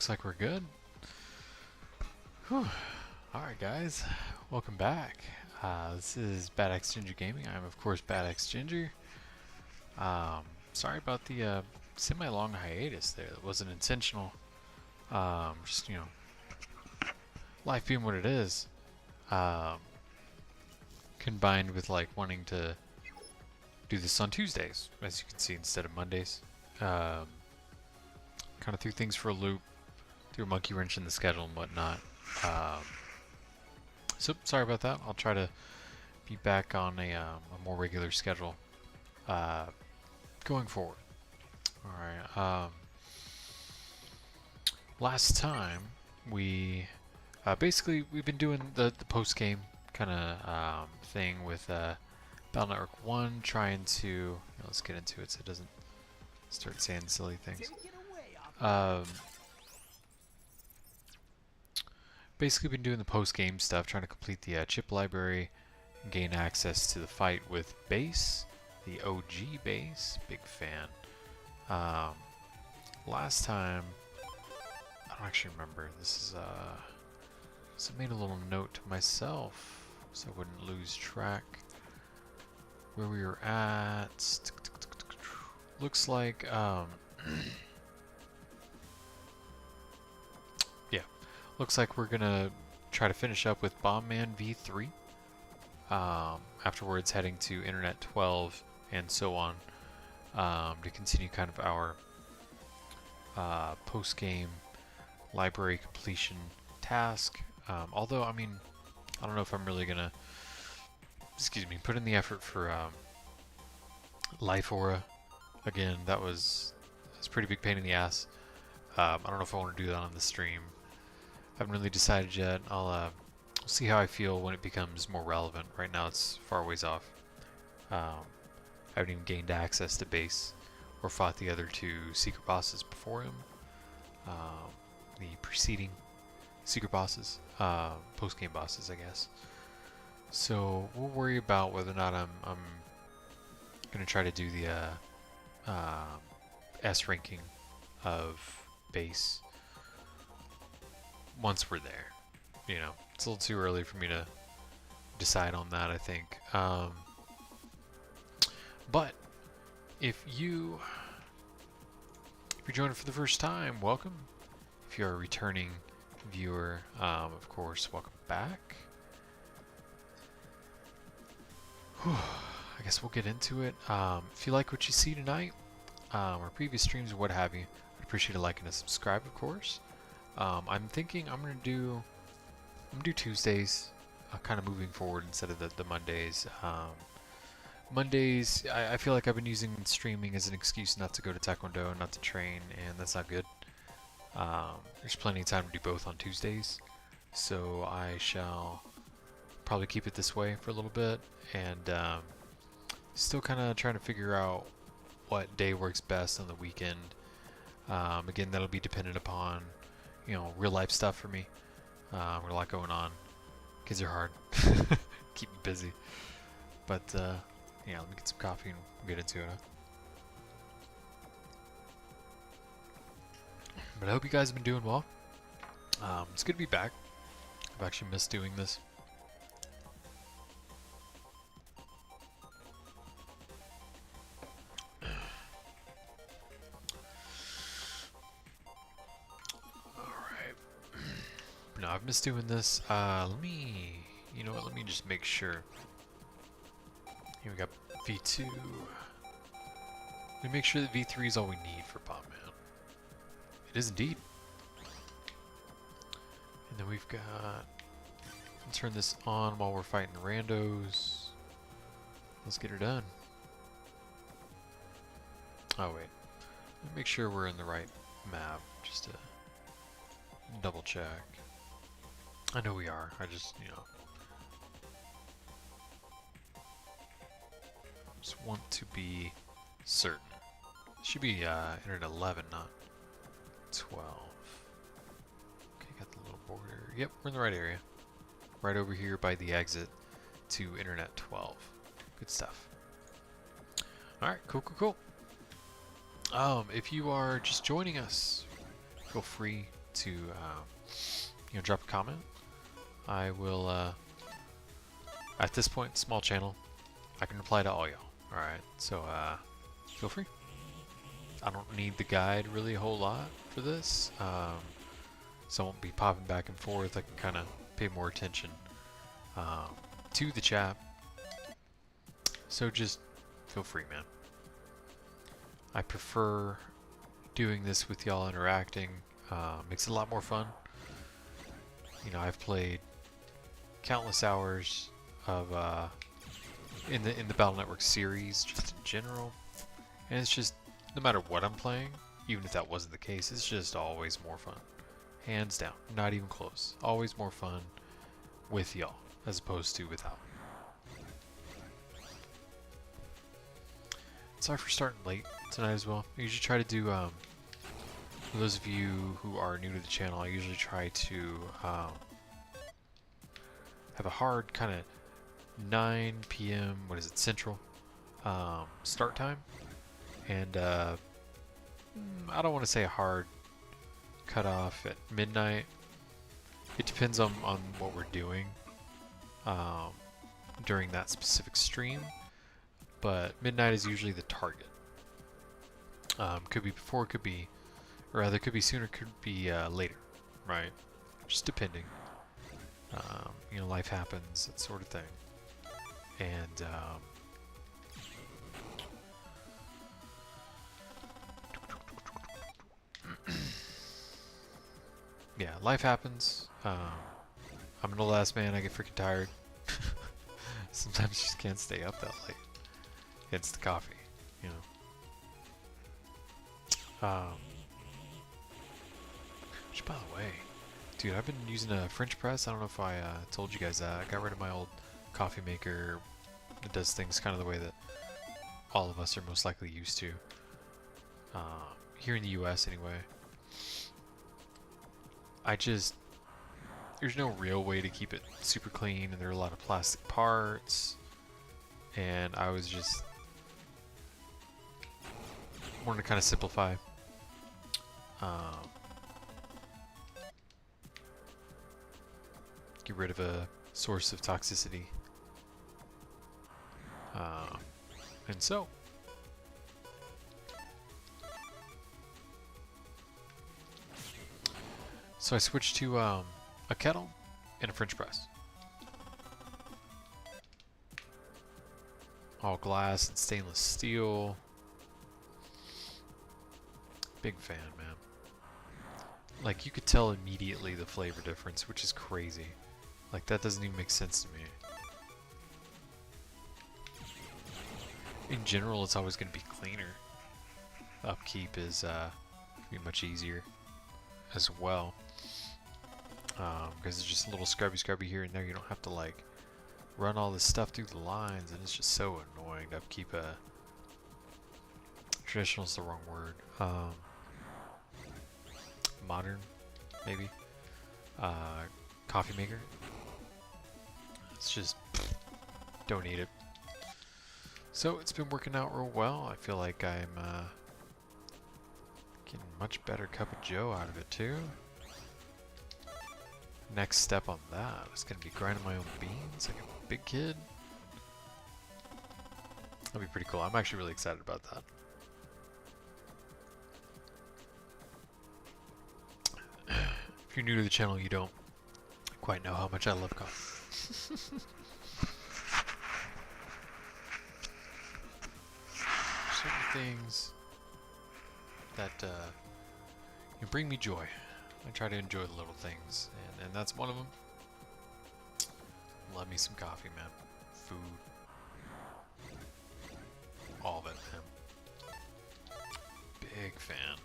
Looks like we're good. Whew. Alright guys, welcome back. This is Bad X Ginger Gaming. I'm of course Bad X Ginger. Sorry about the semi-long hiatus there. It wasn't intentional. Just, you know, life being what it is. Combined with like wanting to do this on Tuesdays, as you can see, instead of Mondays. Kind of threw things for a loop, threw a monkey wrench in the schedule and whatnot. So sorry about that. I'll try to be back on a more regular schedule going forward. Alright, last time we basically we've been doing the post-game kind of thing with Battle Network 1, trying to, let's get into it so it doesn't start saying silly things. Basically been doing the post-game stuff, trying to complete the chip library, gain access to the fight with Base, the OG Base, big fan. Last time, I don't actually remember, this is, so I made a little note to myself, so I wouldn't lose track where we were at. Looks like, yeah, looks like we're gonna try to finish up with Bomb Man V3. Afterwards, heading to Internet 12 and so on, to continue kind of our post-game library completion task. Although, I mean, I don't know if I'm really gonna, put in the effort for Life Aura. Again, that's a pretty big pain in the ass. I don't know if I want to do that on the stream. I haven't really decided yet. I'll see how I feel when it becomes more relevant. Right now it's far ways off. I haven't even gained access to Base or fought the other two secret bosses before him. The preceding secret bosses, post-game bosses, I guess. So we'll worry about whether or not I'm gonna try to do the S ranking of Base once we're there. You know, it's a little too early for me to decide on that, I think. But if you're joining for the first time, welcome. If you're a returning viewer, of course, welcome back. Whew. I guess we'll get into it. If you like what you see tonight, or previous streams or what have you, I'd appreciate a like and a subscribe, of course. I'm thinking I'm gonna do Tuesdays, kind of moving forward instead of the Mondays. Mondays, I feel like I've been using streaming as an excuse not to go to Taekwondo, not to train, and that's not good. There's plenty of time to do both on Tuesdays, so I shall probably keep it this way for a little bit, and still kind of trying to figure out what day works best on the weekend. Again, that'll be dependent upon, you know, real life stuff for me. Got a lot going on. Kids are hard. Keep me busy. But yeah, let me get some coffee and we'll get into it. But I hope you guys have been doing well. It's good to be back. I've actually missed doing this. Alright. No, I've missed doing this. You know what, let me just make sure. Here we got V2. Let me make sure that V3 is all we need for Bomb Man. It is indeed. And then we've got, let's turn this on while we're fighting randos. Let's get her done. Oh wait, let me make sure we're in the right map, just to double check. I know we are, I just, you know, just want to be certain. It should be entered 11, not 12. Okay, got the little border. Yep, we're in the right area. Right over here by the exit to Internet 12. Good stuff. Alright, cool, cool, cool. If you are just joining us, feel free to drop a comment. I will, at this point, small channel, I can reply to all y'all. Alright, so feel free. I don't need the guide really a whole lot for this, so I won't be popping back and forth. I can kind of pay more attention to the chat. So just feel free, man. I prefer doing this with y'all interacting. Makes it a lot more fun. You know, I've played countless hours of in the Battle Network series, just in general, and it's just no matter what I'm playing, even if that wasn't the case, it's just always more fun, hands down, not even close. Always more fun with y'all as opposed to without. Sorry for starting late tonight as well. I usually try to do, for those of you who are new to the channel, I usually try to have a hard kind of 9 p.m. what is it, Central start time, and I don't want to say a hard cutoff at midnight. It depends on what we're doing during that specific stream, but midnight is usually the target. Could be before, could be, or rather could be sooner, could be later, right? Just depending. You know, life happens, that sort of thing. And yeah, life happens. I'm an old ass man, I get freaking tired. Sometimes you just can't stay up that late. It's the coffee, you know. Which, by the way, dude, I've been using a French press. I don't know if I told you guys that. I got rid of my old coffee maker. It does things kind of the way that all of us are most likely used to. Here in the US, anyway. There's no real way to keep it super clean, and there are a lot of plastic parts. And I was just wanted to kind of simplify. Get rid of a source of toxicity. And so I switched to a kettle and a French press. All glass and stainless steel. Big fan, man. Like, you could tell immediately the flavor difference, which is crazy. Like, that doesn't even make sense to me. In general, it's always going to be cleaner. Upkeep is be much easier as well. Because it's just a little scrubby here and there. You don't have to, like, run all this stuff through the lines, and it's just so annoying to upkeep a... Traditional is the wrong word. Modern, maybe. Coffee maker. It's just... don't need it. So it's been working out real well. I feel like I'm getting a much better cup of joe out of it too. Next step on that is going to be grinding my own beans like a big kid. That'll be pretty cool. I'm actually really excited about that. If you're new to the channel, you don't quite know how much I love coffee. Certain things that can bring me joy. I try to enjoy the little things, and that's one of them. Love me some coffee, man. Food. All of it, man. Big fan.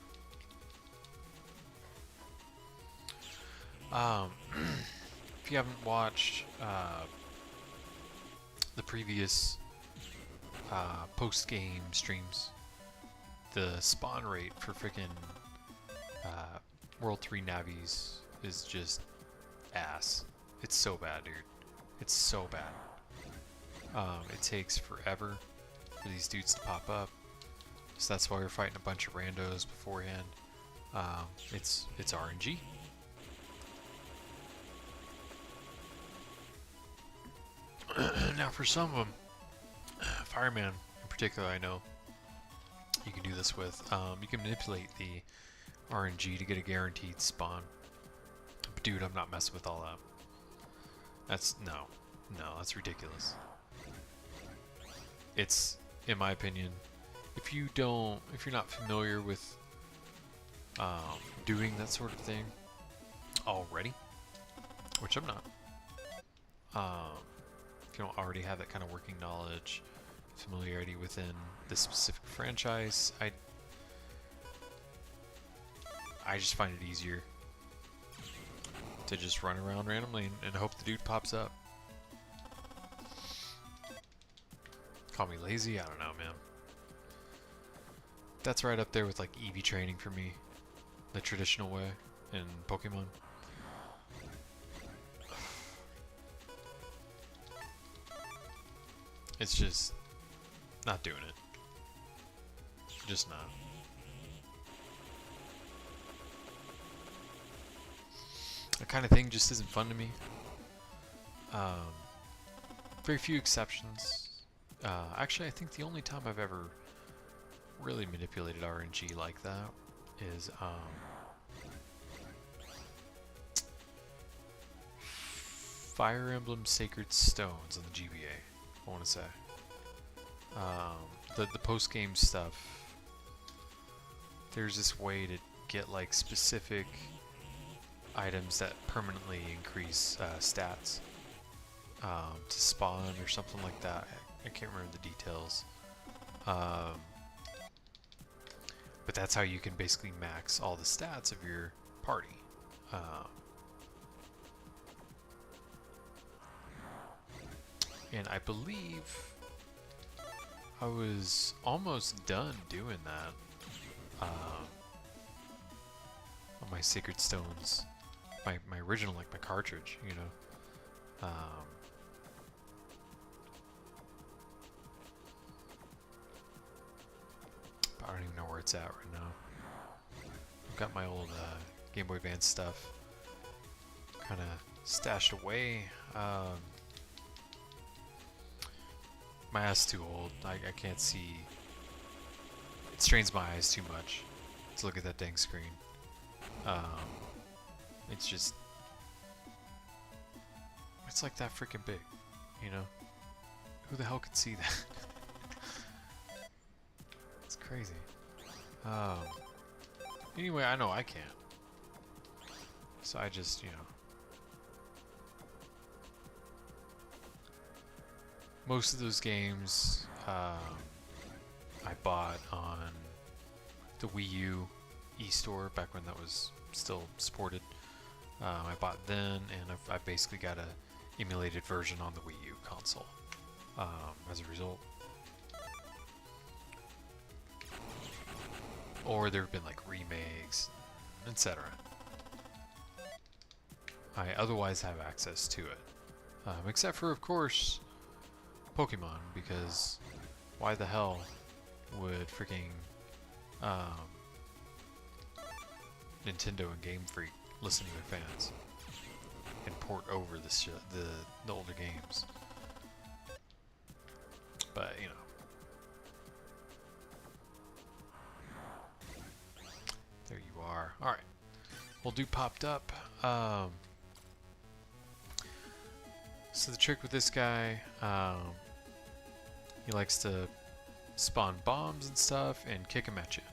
If you haven't watched the previous post-game streams, the spawn rate for frickin' World 3 Navis is just ass. It's so bad, dude. It's so bad. It takes forever for these dudes to pop up, so that's why we're fighting a bunch of randos beforehand. It's RNG. Now for some of them, Fireman in particular, I know you can do this with. You can manipulate the RNG to get a guaranteed spawn. But dude, I'm not messing with all that. That's no, that's ridiculous. It's, in my opinion, if you're not familiar with doing that sort of thing already, which I'm not. If you don't already have that kind of working knowledge, familiarity within this specific franchise, I just find it easier to just run around randomly and hope the dude pops up. Call me lazy? I don't know, man. That's right up there with like EV training for me, the traditional way in Pokemon. It's just not doing it. Just not. That kind of thing just isn't fun to me. Very few exceptions. Actually, I think the only time I've ever really manipulated RNG like that is Fire Emblem Sacred Stones on the GBA, I want to say. The post-game stuff, there's this way to get like specific items that permanently increase stats to spawn or something like that. I can't remember the details. But that's how you can basically max all the stats of your party. And I believe I was almost done doing that on my Sacred Stones, my original, like my cartridge, you know. But I don't even know where it's at right now. I've got my old Game Boy Advance stuff kind of stashed away. My eyes too old. I can't see. It strains my eyes too much to look at that dang screen. It's just, it's like that freaking big, you know? Who the hell could see that? It's crazy. Anyway, I know I can't. So I just, you know. Most of those games I bought on the Wii U eStore back when that was still supported. I bought then, and I've basically got a emulated version on the Wii U console as a result. Or there have been like remakes, etc. I otherwise have access to it, except for, of course, Pokemon, because why the hell would freaking Nintendo and Game Freak listen to their fans and port over the older games? But you know, there you are. All right, we'll do popped up. So the trick with this guy, he likes to spawn bombs and stuff and kick them at you.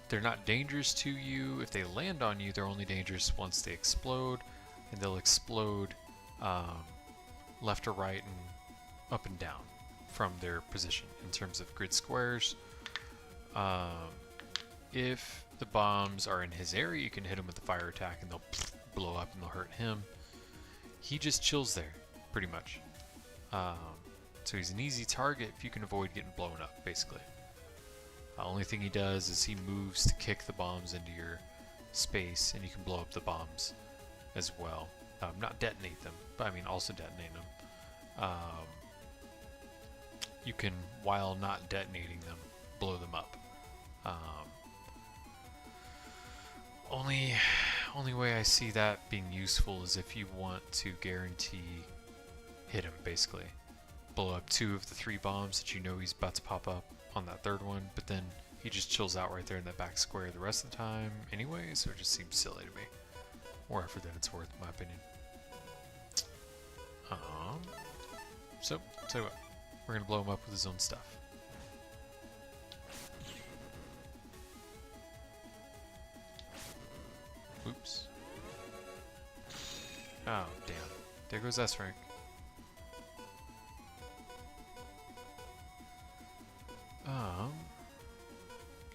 They're not dangerous to you. If they land on you, they're only dangerous once they explode, and they'll explode left or right and up and down from their position in terms of grid squares. If the bombs are in his area, you can hit him with a fire attack and they'll blow up and they'll hurt him. He just chills there, pretty much. So he's an easy target if you can avoid getting blown up, basically. The only thing he does is he moves to kick the bombs into your space, and you can blow up the bombs as well. Not detonate them, but I mean also detonate them. You can, while not detonating them, blow them up. Only way I see that being useful is if you want to guarantee hit him, basically. Blow up 2 of the 3 bombs that you know he's about to pop up on that 3rd one, but then he just chills out right there in that back square the rest of the time anyway, so it just seems silly to me. More effort than it's worth, in my opinion. So, tell you what, we're gonna blow him up with his own stuff. Oops. Oh, damn. There goes S rank.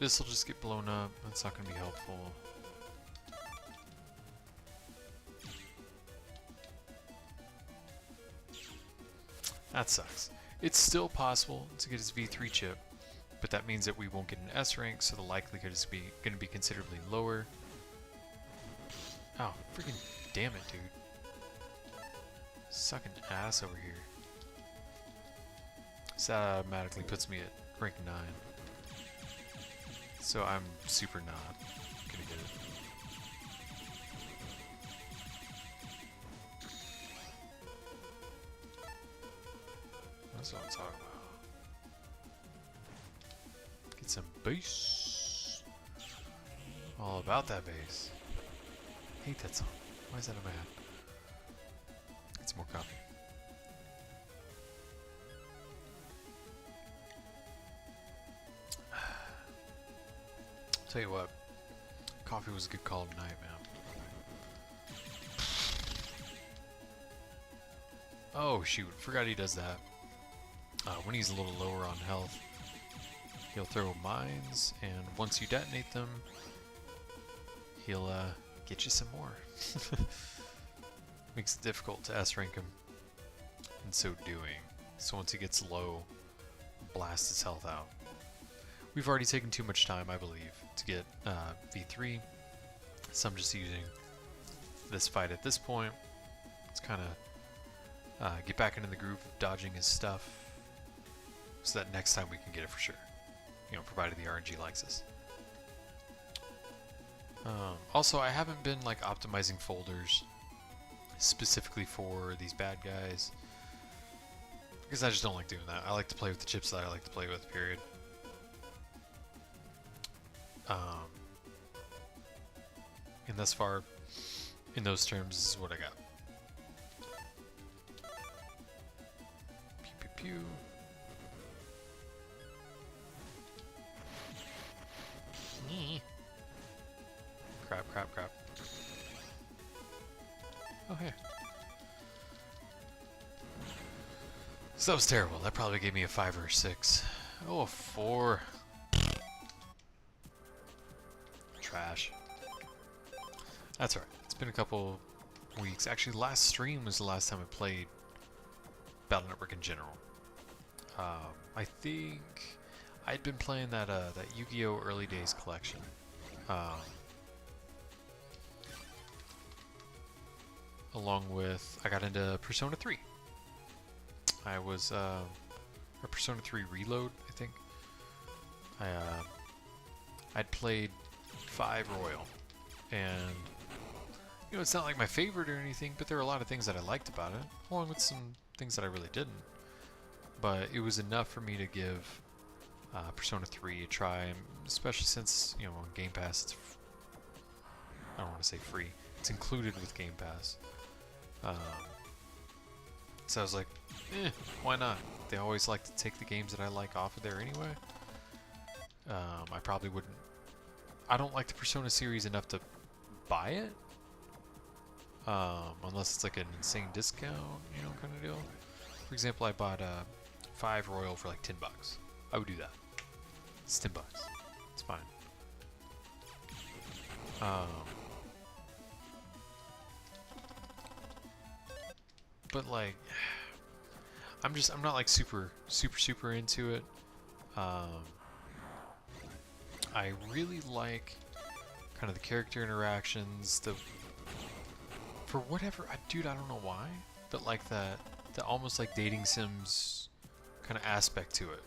This will just get blown up. That's not going to be helpful. That sucks. It's still possible to get his V3 chip, but that means that we won't get an S rank, so the likelihood is going to be considerably lower. Oh, freaking damn it, dude. Sucking ass over here. So that automatically puts me at rank 9. So I'm super not gonna get it. That's what I'm talking about. Get some bass. All about that bass. Hate that song. Why is that a man? Get some more coffee. Tell you what, coffee was a good call tonight, man. Oh shoot, forgot he does that. When he's a little lower on health, he'll throw mines, and once you detonate them, he'll get you some more. Makes it difficult to S rank him in so doing. So once he gets low, blast his health out. We've already taken too much time, I believe, to get V3, so I'm just using this fight at this point. Let's kind of get back into the groove of dodging his stuff, so that next time we can get it for sure. You know, provided the RNG likes us. Also, I haven't been like optimizing folders specifically for these bad guys, because I just don't like doing that. I like to play with the chips that I like to play with, period. And thus far, in those terms, this is what I got. Pew pew pew. Crap, crap, crap. Oh, hey. So that was terrible. That probably gave me a 5 or a 6. Oh, a 4. Trash. That's alright. It's been a couple weeks. Actually, last stream was the last time I played Battle Network in general. I think I'd been playing that Yu-Gi-Oh! Early Days collection. Along with, I got into Persona 3. I was, or Persona 3 Reload, I think. I'd played 5 Royal, and you know, it's not like my favorite or anything, but there are a lot of things that I liked about it, along with some things that I really didn't. But it was enough for me to give Persona 3 a try, especially since, you know, on Game Pass it's I don't want to say free, it's included with Game Pass. So I was like, why not? They always like to take the games that I like off of there anyway. I probably wouldn't. I don't like the Persona series enough to buy it, unless it's like an insane discount, you know, kind of deal. For example, I bought 5 Royal for like $10. I would do that. It's $10. It's fine. But like, I'm not like super into it. I really like kind of the character interactions, for whatever, dude, I don't know why, but like the almost like dating sims kind of aspect to it.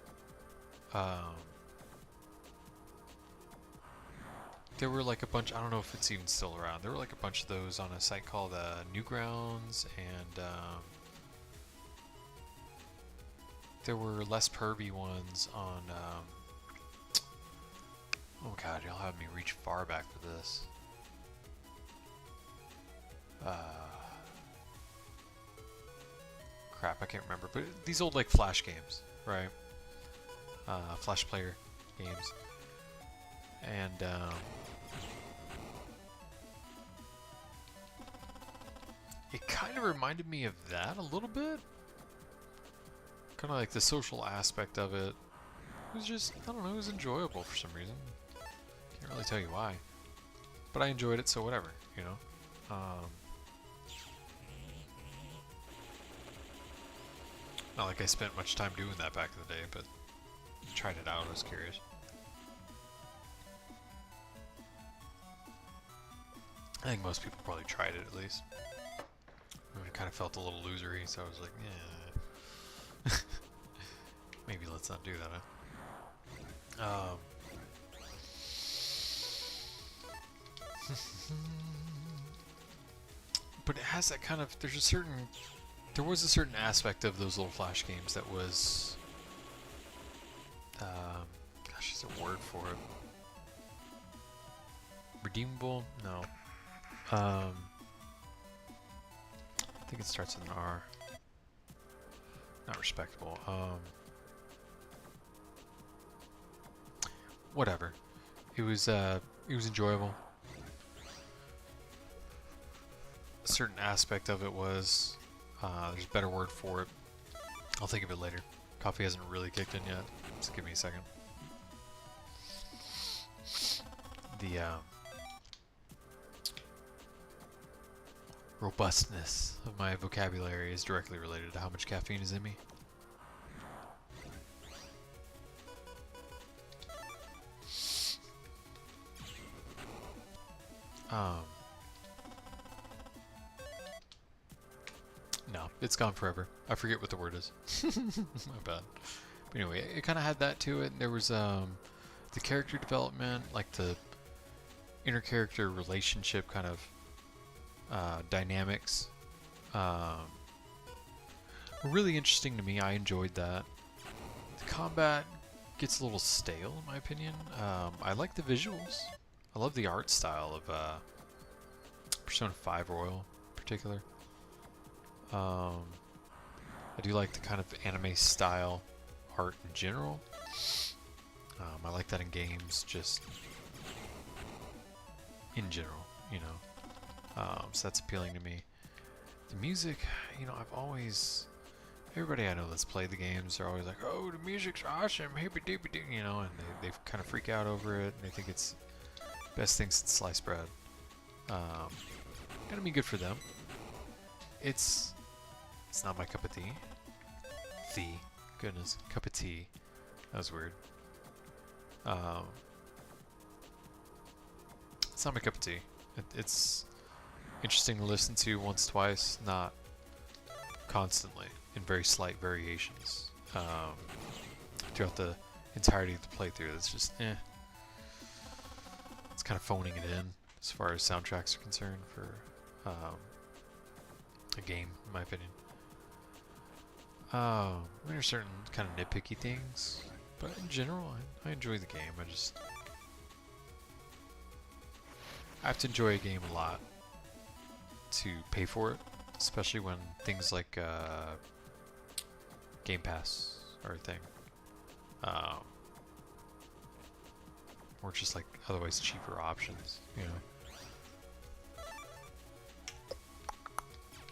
There were like a bunch, I don't know if it's even still around, there were like a bunch of those on a site called Newgrounds, and there were less pervy ones on. Oh god, you'll have me reach far back for this. Crap, I can't remember. But these old like Flash games, right? Flash player games, and it kind of reminded me of that a little bit. Kind of like the social aspect of it. It was just, I don't know, it was enjoyable for some reason. Can't really tell you why. But I enjoyed it, so whatever, you know? Not like I spent much time doing that back in the day, but tried it out, I was curious. I think most people probably tried it at least. I mean, it kind of felt a little losery, so I was like, yeah. Maybe let's not do that, huh? But it has that kind of, there was a certain aspect of those little Flash games that was, gosh, is there a word for it? Redeemable? No. I think it starts with an R. Not respectable. Whatever. It was enjoyable. A certain aspect of it was, there's a better word for it. I'll think of it later. Coffee hasn't really kicked in yet. Just give me a second. The robustness of my vocabulary is directly related to how much caffeine is in me. No, it's gone forever. I forget what the word is. My bad. But anyway, it kind of had that to it. There was the character development, like the inter-character relationship kind of dynamics. Were really interesting to me. I enjoyed that. The combat gets a little stale, in my opinion. I like the visuals. I love the art style of Persona 5 Royal in particular. I do like the kind of anime style art in general. I like that in games, just in general, you know. So that's appealing to me. The music, you know, everybody I know that's played the games are always like, oh, the music's awesome, hippy-dippy-doo, you know, and they kind of freak out over it, and they think it's best thing since sliced bread. Gonna be good for them. It's not my cup of tea. Goodness, cup of tea. That was weird. It's not my cup of tea. It's interesting to listen to once, twice, not constantly, in very slight variations. Throughout the entirety of the playthrough, it's just, It's kind of phoning it in, as far as soundtracks are concerned, for a game, in my opinion. There are certain kind of nitpicky things, but in general, I enjoy the game. I have to enjoy a game a lot to pay for it, especially when things like Game Pass are a thing. Or just like otherwise cheaper options, you know.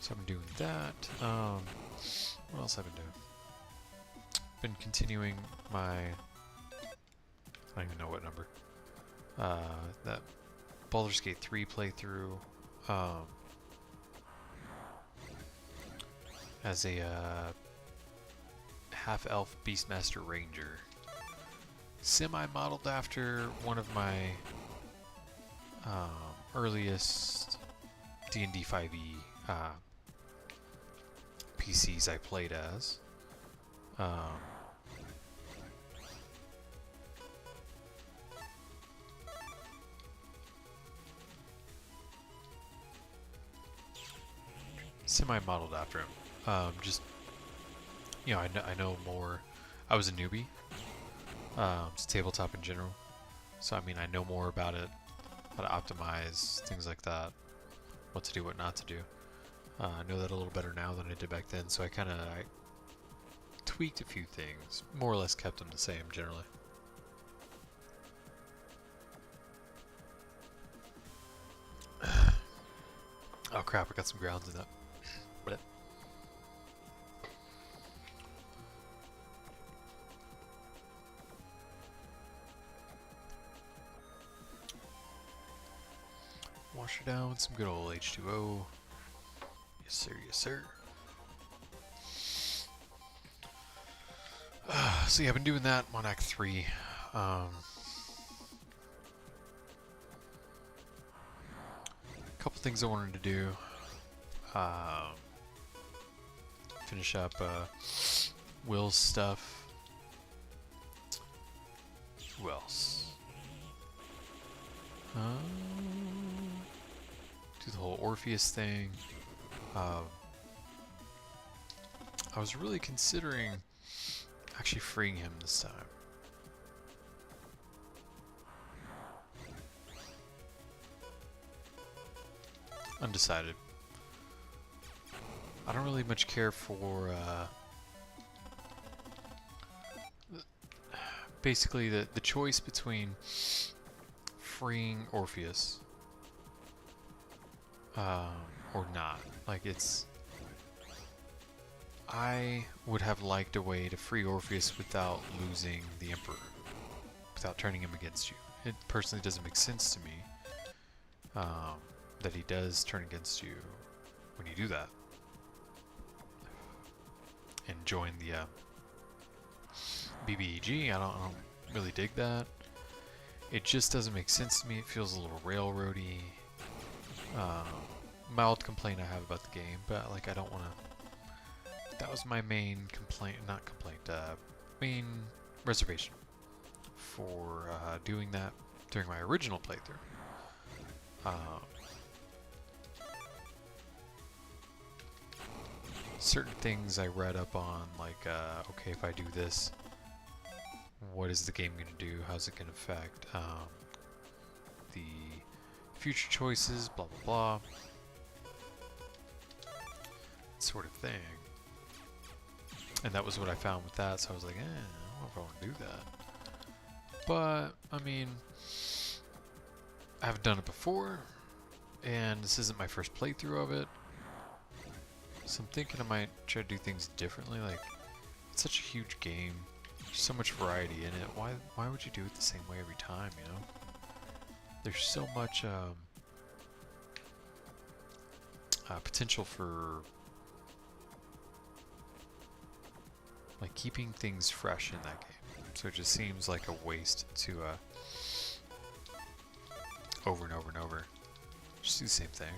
So I'm doing that. What else have I been doing? Been continuing my, I don't even know what number. That Baldur's Gate 3 playthrough. As a half-elf Beastmaster Ranger. Semi-modeled after one of my earliest D&D 5e PCs I played as. Semi-modeled after him. Just you know, I know more. I was a newbie to tabletop in general, so I mean I know more about it, how to optimize things like that, what to do, what not to do. I know that a little better now than I did back then, so I tweaked a few things, more or less kept them the same generally. Oh crap, I got some grounds in that. What? Wash her down with some good old H2O. Yes sir, yes sir. So yeah, I've been doing that. I'm on Act 3. Couple things I wanted to do. Finish up Will's stuff. Who else? Do the whole Orpheus thing. I was really considering actually freeing him this time. Undecided. I don't really much care for basically the choice between freeing Orpheus or not. Like it's, I would have liked a way to free Orpheus without losing the Emperor, without turning him against you. It personally doesn't make sense to me that he does turn against you when you do that and join the BBEG. I don't really dig that. It just doesn't make sense to me. It feels a little railroady. Mild complaint I have about the game, but like I don't want to. That was my main complaint, not complaint, main reservation for doing that during my original playthrough. Certain things I read up on, like, okay, if I do this, what is the game going to do? How's it going to affect the future choices, blah, blah, blah. That sort of thing. And that was what I found with that, so I was like, I don't know if I want to do that. But, I mean, I haven't done it before, and this isn't my first playthrough of it. So I'm thinking I might try to do things differently. Like, it's such a huge game. There's so much variety in it. Why would you do it the same way every time, you know? There's so much potential for like keeping things fresh in that game. So it just seems like a waste to over and over and over just do the same thing,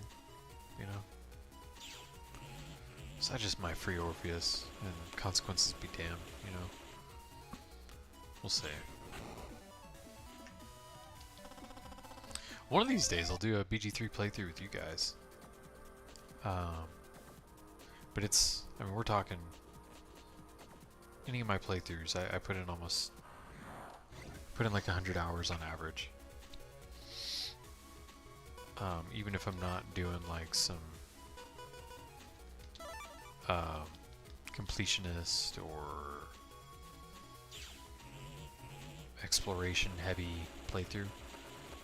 you know? So I just might free Orpheus, and consequences be damned, you know? We'll see. One of these days I'll do a BG3 playthrough with you guys. But it's, I mean, we're talking, any of my playthroughs, I put in like 100 hours on average. Even if I'm not doing like some completionist or exploration heavy playthrough,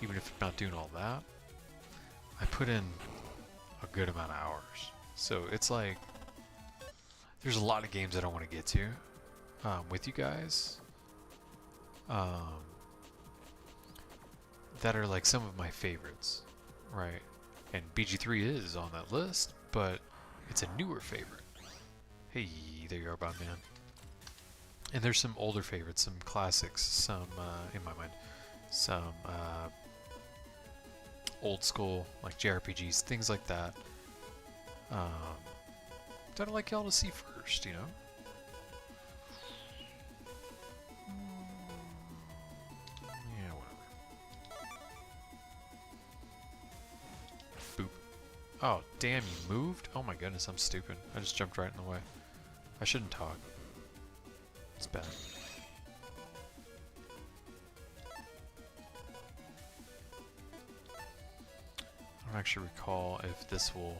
even if I'm not doing all that, I put in a good amount of hours. So it's like there's a lot of games I don't want to get to with you guys that are like some of my favorites, right? And BG3 is on that list, but it's a newer favorite. Hey, there you are, Bond Man. And there's some older favorites, some classics, some, in my mind, some old school, like JRPGs, things like that. That I'd like y'all to see first, you know? Yeah, whatever. Boop. Oh, damn, you moved? Oh my goodness, I'm stupid. I just jumped right in the way. I shouldn't talk. It's bad. I don't actually recall if this will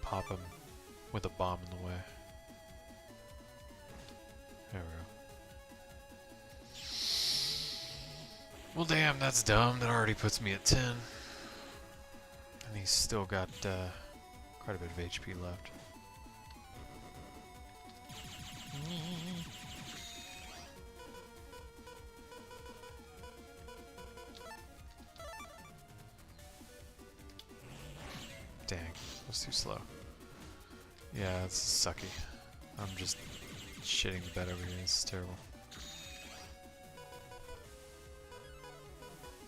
pop him with a bomb in the way. There we go. Well, damn, that's dumb. That already puts me at 10. And he's still got quite a bit of HP left. Dang, that was too slow. Yeah, it's sucky. I'm just shitting the bed over here. This is terrible.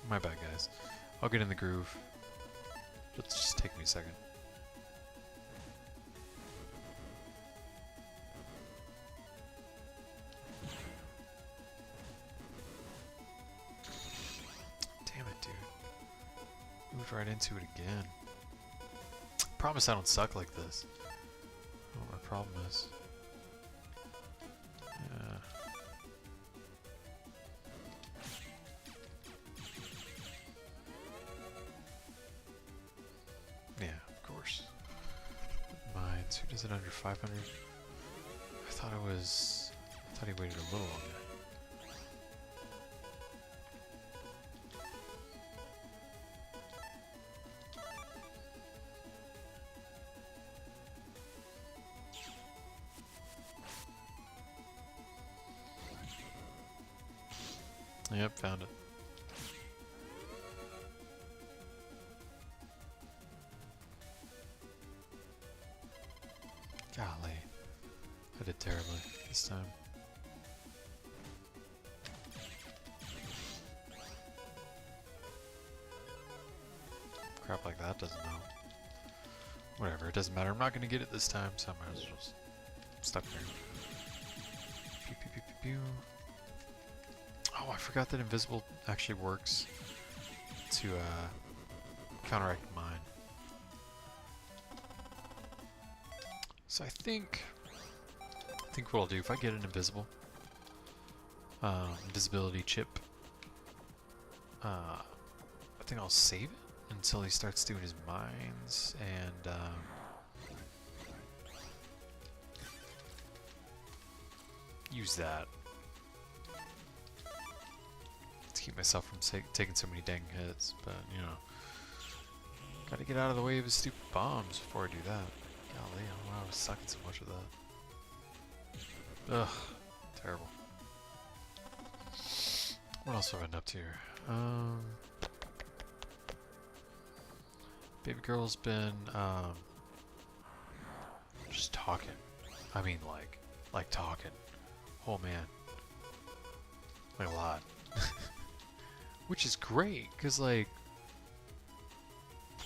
My bad, guys. I'll get in the groove. It'll just take me a second. Damn it, dude. Moved right into it again. Promise I don't suck like this. I don't know what my problem is. Yeah, of course. Mines. Who does it under 500? I thought he waited a little longer. Yep, found it. Golly. I did terribly this time. Crap like that doesn't help. Whatever, it doesn't matter. I'm not going to get it this time, so I might as well just stop here. Pew, pew, pew, pew, pew. Oh, I forgot that invisible actually works to counteract mine. So I think what I'll do, if I get an invisibility chip, I think I'll save it until he starts doing his mines and use that. Keep myself from taking so many dang hits, but you know, gotta get out of the way of his stupid bombs before I do that. Golly, I don't know why I was sucking so much of that. Ugh, terrible. What else have I been up to here? Baby girl's been just talking. I mean, like talking. Oh man, like a lot. Which is great, because, like,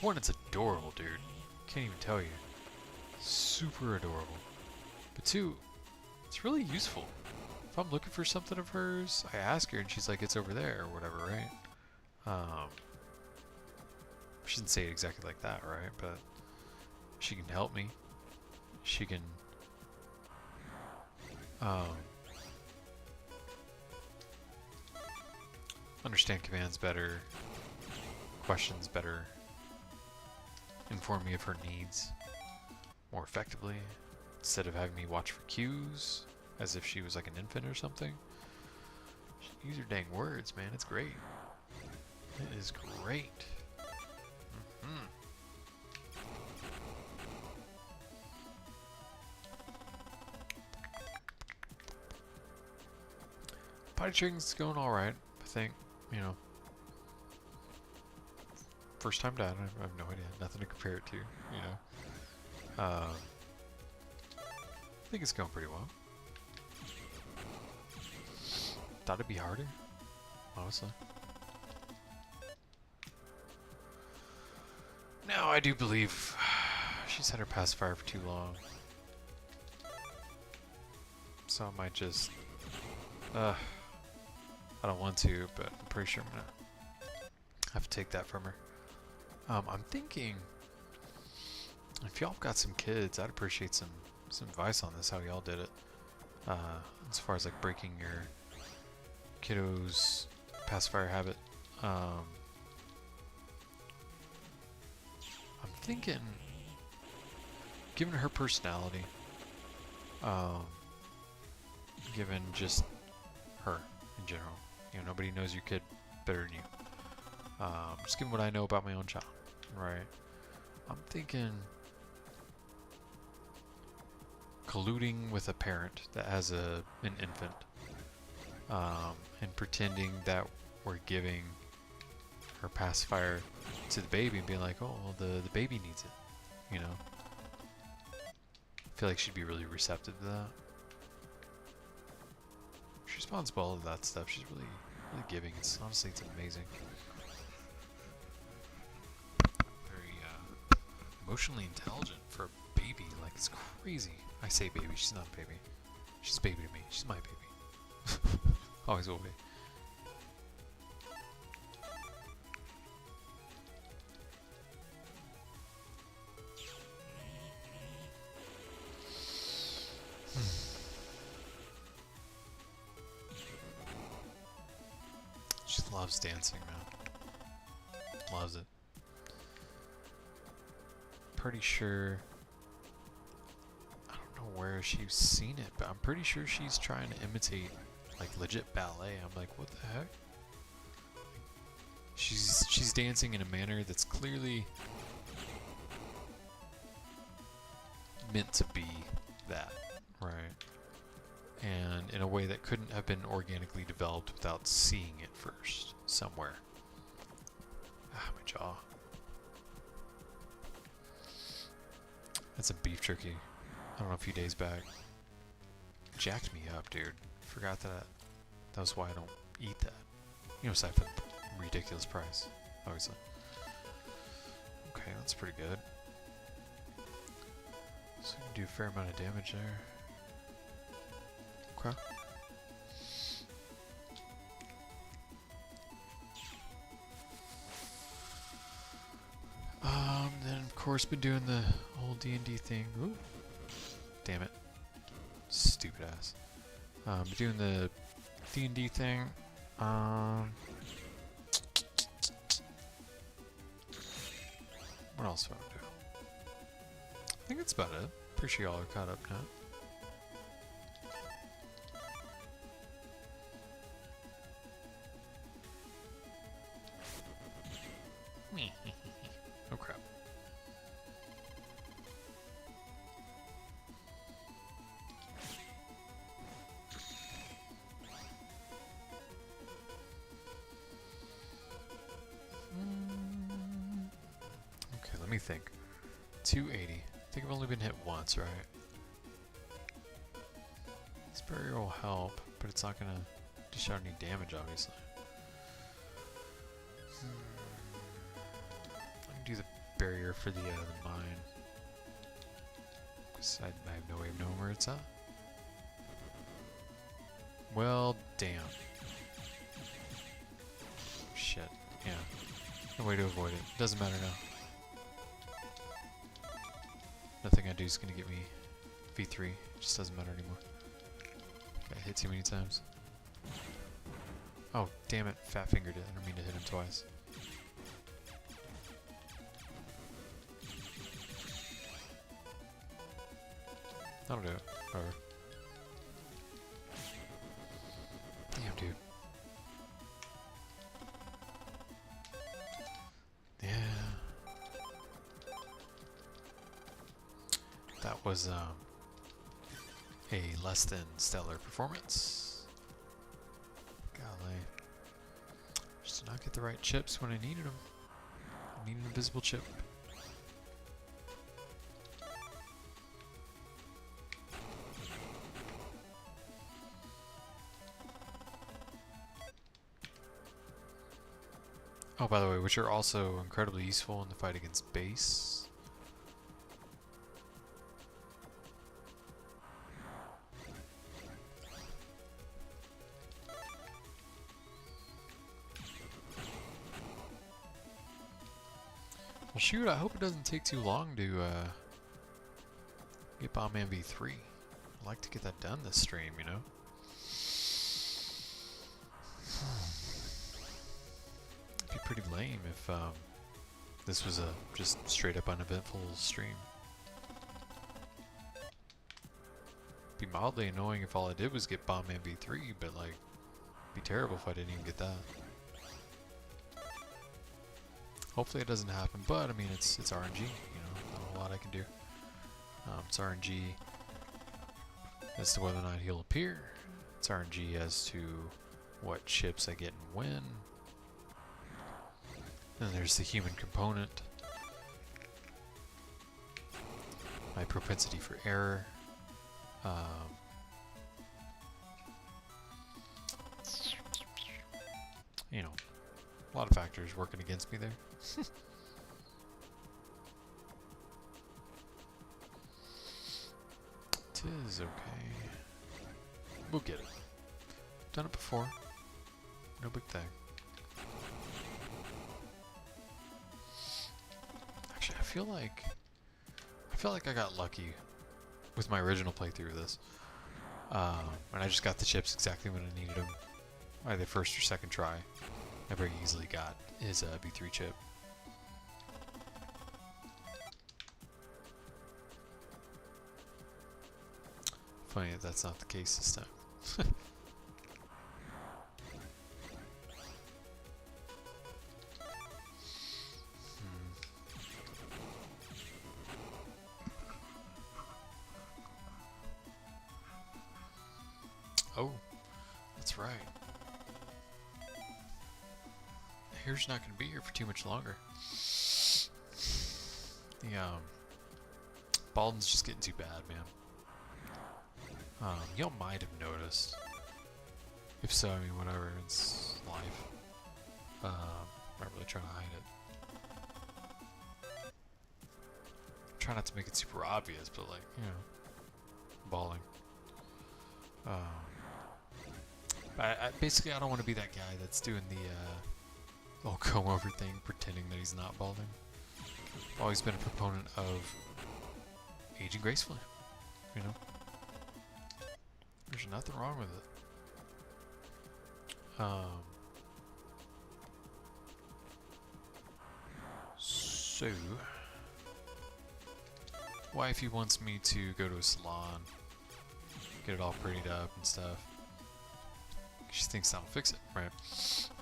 one, it's adorable, dude. Can't even tell you. Super adorable. But two, it's really useful. If I'm looking for something of hers, I ask her and she's like, it's over there, or whatever, right? She didn't say it exactly like that, right? But she can help me. She can, understand commands better, questions better, inform me of her needs more effectively, instead of having me watch for cues as if she was like an infant or something. She can use her dang words, man. It's great. It is great. Potty training's going alright, I think. You know, first time dad, I have no idea, nothing to compare it to, you know. I think it's going pretty well. Thought it'd be harder, honestly. No, I do believe she's had her pacifier for too long. So I might just, I don't want to, but I'm pretty sure I'm gonna have to take that from her. I'm thinking, if y'all got some kids, I'd appreciate some advice on this, how y'all did it. as far as like breaking your kiddo's pacifier habit. I'm thinking, given her personality, given just her in general, you know, nobody knows your kid better than you. Just given what I know about my own child, right? I'm thinking colluding with a parent that has an infant, and pretending that we're giving her pacifier to the baby and being like, oh, well, the baby needs it, you know? I feel like she'd be really receptive to that. She responds well to that stuff. She's really, really giving. Honestly, it's amazing. Very emotionally intelligent for a baby. Like, it's crazy. I say baby. She's not a baby. She's a baby to me. She's my baby. Always will be. She loves dancing, man. Loves it. Pretty sure... I don't know where she's seen it, but I'm pretty sure she's trying to imitate, like, legit ballet. I'm like, what the heck? She's dancing in a manner that's clearly meant to be that, right? And in a way that couldn't have been organically developed without seeing it first somewhere. Ah, my jaw. That's a beef jerky. I don't know, a few days back. Jacked me up, dude. Forgot that. That was why I don't eat that. You know, aside from the ridiculous price, obviously. Okay, that's pretty good. So we can do a fair amount of damage there. Okay. Then of course been doing the whole D&D thing. Ooh. Damn it. Stupid ass. Been doing the D&D thing. What else do I do? I think that's about it. Pretty sure y'all are caught up now. Oh crap. Okay, let me think. 280. I think I've only been hit once, right? This barrier will help, but it's not gonna dish out any damage, obviously. I can do the barrier for the mine. Because I have no way of knowing where it's at. Well, damn. Shit. Yeah. No way to avoid it. Doesn't matter now. Nothing I do is gonna get me V3. It just doesn't matter anymore. Got hit too many times. Oh, damn it. Fat fingered it. I don't mean to hit him twice. That'll do it. Whatever. Damn, dude. Yeah. That was a less than stellar performance. Golly. Just did not get the right chips when I needed them. I need an invisible chip. Oh, by the way, which are also incredibly useful in the fight against base. Well, shoot, I hope it doesn't take too long to get Bombman V3. I'd like to get that done this stream, you know? It'd be pretty lame if this was a just straight up uneventful stream. Be mildly annoying if all I did was get Bomb MV3, but like, be terrible if I didn't even get that. Hopefully it doesn't happen, but I mean it's RNG, you know, not a lot I can do. It's RNG as to whether or not he'll appear. It's RNG as to what chips I get and when. Then there's the human component. My propensity for error. You know, a lot of factors working against me there. Tis okay. We'll get it. Done it before. No big thing. Actually, I feel like I got lucky with my original playthrough of this. And I just got the chips exactly when I needed them. Either first or second try. I very easily got his B3 chip. Funny that that's not the case this time. Oh, that's right. Here's not going to be here for too much longer. The Baldwin's just getting too bad, man. Y'all might have noticed. If so, I mean, whatever. It's life. I'm not really trying to hide it. Try not to make it super obvious, but like, you know, balling. Basically, I don't want to be that guy that's doing the whole comb over thing, pretending that he's not balding. I've always been a proponent of aging gracefully, you know? There's nothing wrong with it. So, wifey wants me to go to a salon, get it all prettied up and stuff. She thinks that'll fix it, right?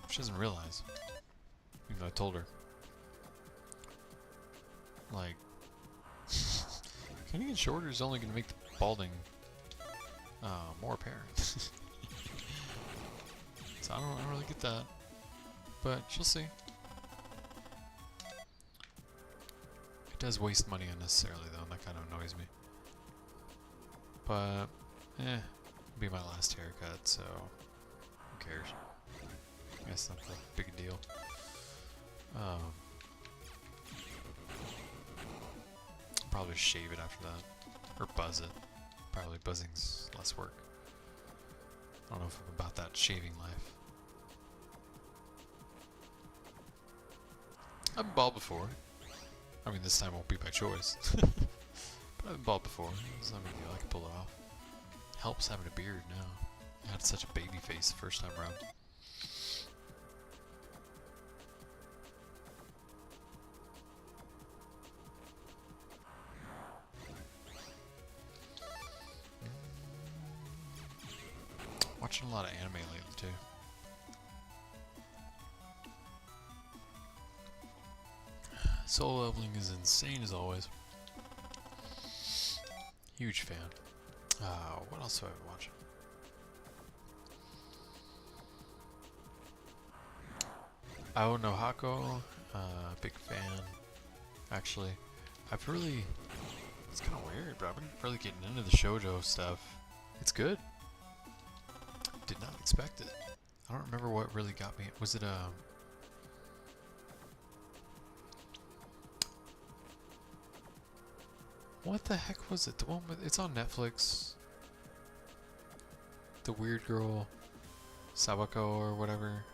She doesn't realize. Even though I told her. Like, cutting it shorter is only going to make the balding more apparent. So I don't really get that. But she'll see. It does waste money unnecessarily though, and that kind of annoys me. But, it'll be my last haircut, so who cares? I guess not that big a deal. Probably shave it after that. Or buzz it. Probably buzzing's less work. I don't know if I'm about that shaving life. I've been bald before. I mean, this time won't be by choice. But I've been bald before. It's not a big deal. I can pull it off. Helps having a beard now. I had such a baby face the first time around. Watching a lot of anime lately too. Solo leveling is insane as always. Huge fan. What else have I been watching? Oh no Hako, big fan. Actually, it's kind of weird, but I've been really getting into the shoujo stuff. It's good. Did not expect it. I don't remember what really got me. Was it what the heck was it? The one with, it's on Netflix. The weird girl, Sawako or whatever.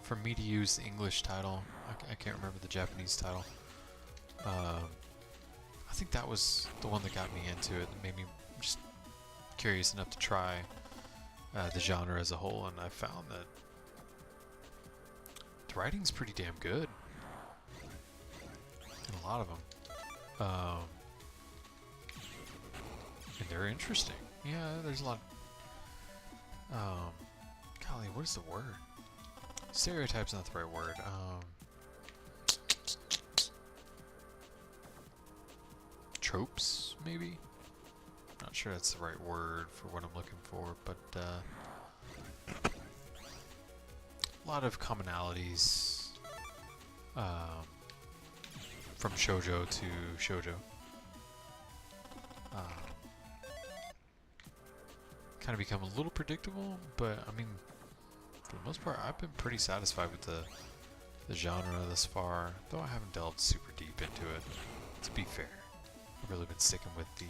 For me to use the English title, I can't remember the Japanese title. I I think that was the one that got me into it, that made me just curious enough to try the genre as a whole, and I found that the writing's pretty damn good in a lot of them. And they're interesting. Yeah, there's a lot. Golly, what is the word? Stereotype's not the right word. Tropes, maybe? Not sure that's the right word for what I'm looking for, but a lot of commonalities from shoujo to shoujo. Kind of become a little predictable, but I mean, for the most part, I've been pretty satisfied with the genre thus far, though I haven't delved super deep into it, to be fair. I've really been sticking with the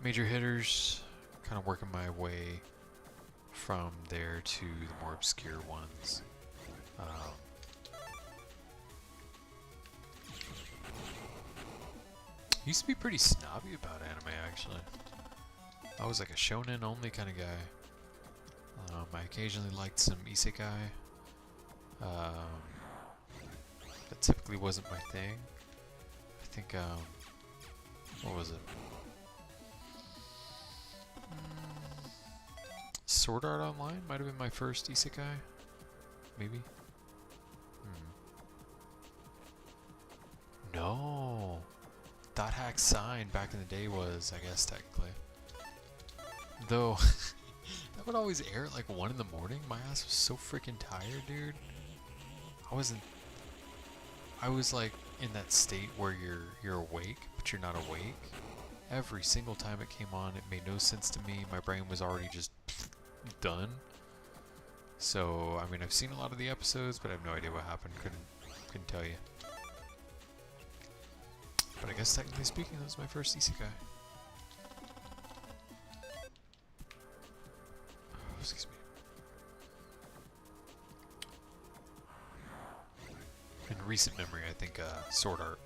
major hitters, kind of working my way from there to the more obscure ones. Used to be pretty snobby about anime, actually. I was like a shonen only kind of guy. I occasionally liked some isekai. That typically wasn't my thing. I think, what was it? Sword Art Online might have been my first isekai. Maybe? No! Dot Hack Sign back in the day was, I guess, technically. Though, that would always air at like 1 in the morning. My ass was so freaking tired, dude. I was like in that state where you're awake, but you're not awake. Every single time it came on, it made no sense to me. My brain was already just done. So, I mean, I've seen a lot of the episodes, but I have no idea what happened. Couldn't tell you. But I guess technically speaking, that was my first isekai. Oh, excuse me. In recent memory, I think Sword Art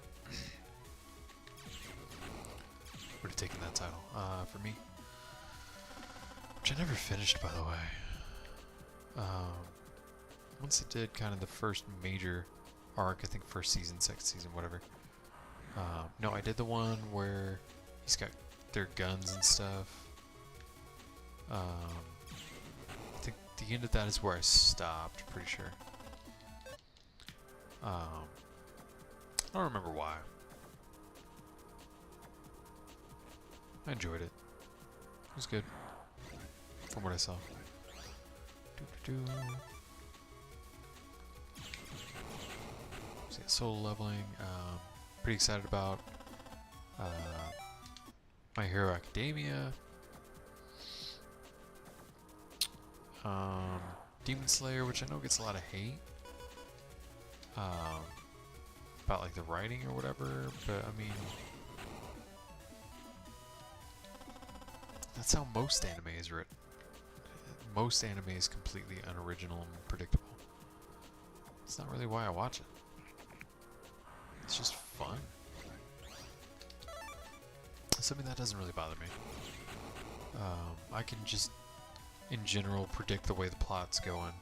would have taken that title for me. Which I never finished, by the way. Once it did kind of the first major arc, I think first season, second season, whatever. No, I did the one where he's got their guns and stuff. I think the end of that is where I stopped, pretty sure. I don't remember why. I enjoyed it. It was good, from what I saw. So yeah, solo leveling. Pretty excited about My Hero Academia. Demon Slayer, which I know gets a lot of hate. About like the writing or whatever, but I mean, that's how most anime is written. Most anime is completely unoriginal and predictable. It's not really why I watch it. It's just fun. So I mean, that doesn't really bother me. I can just, in general, predict the way the plot's going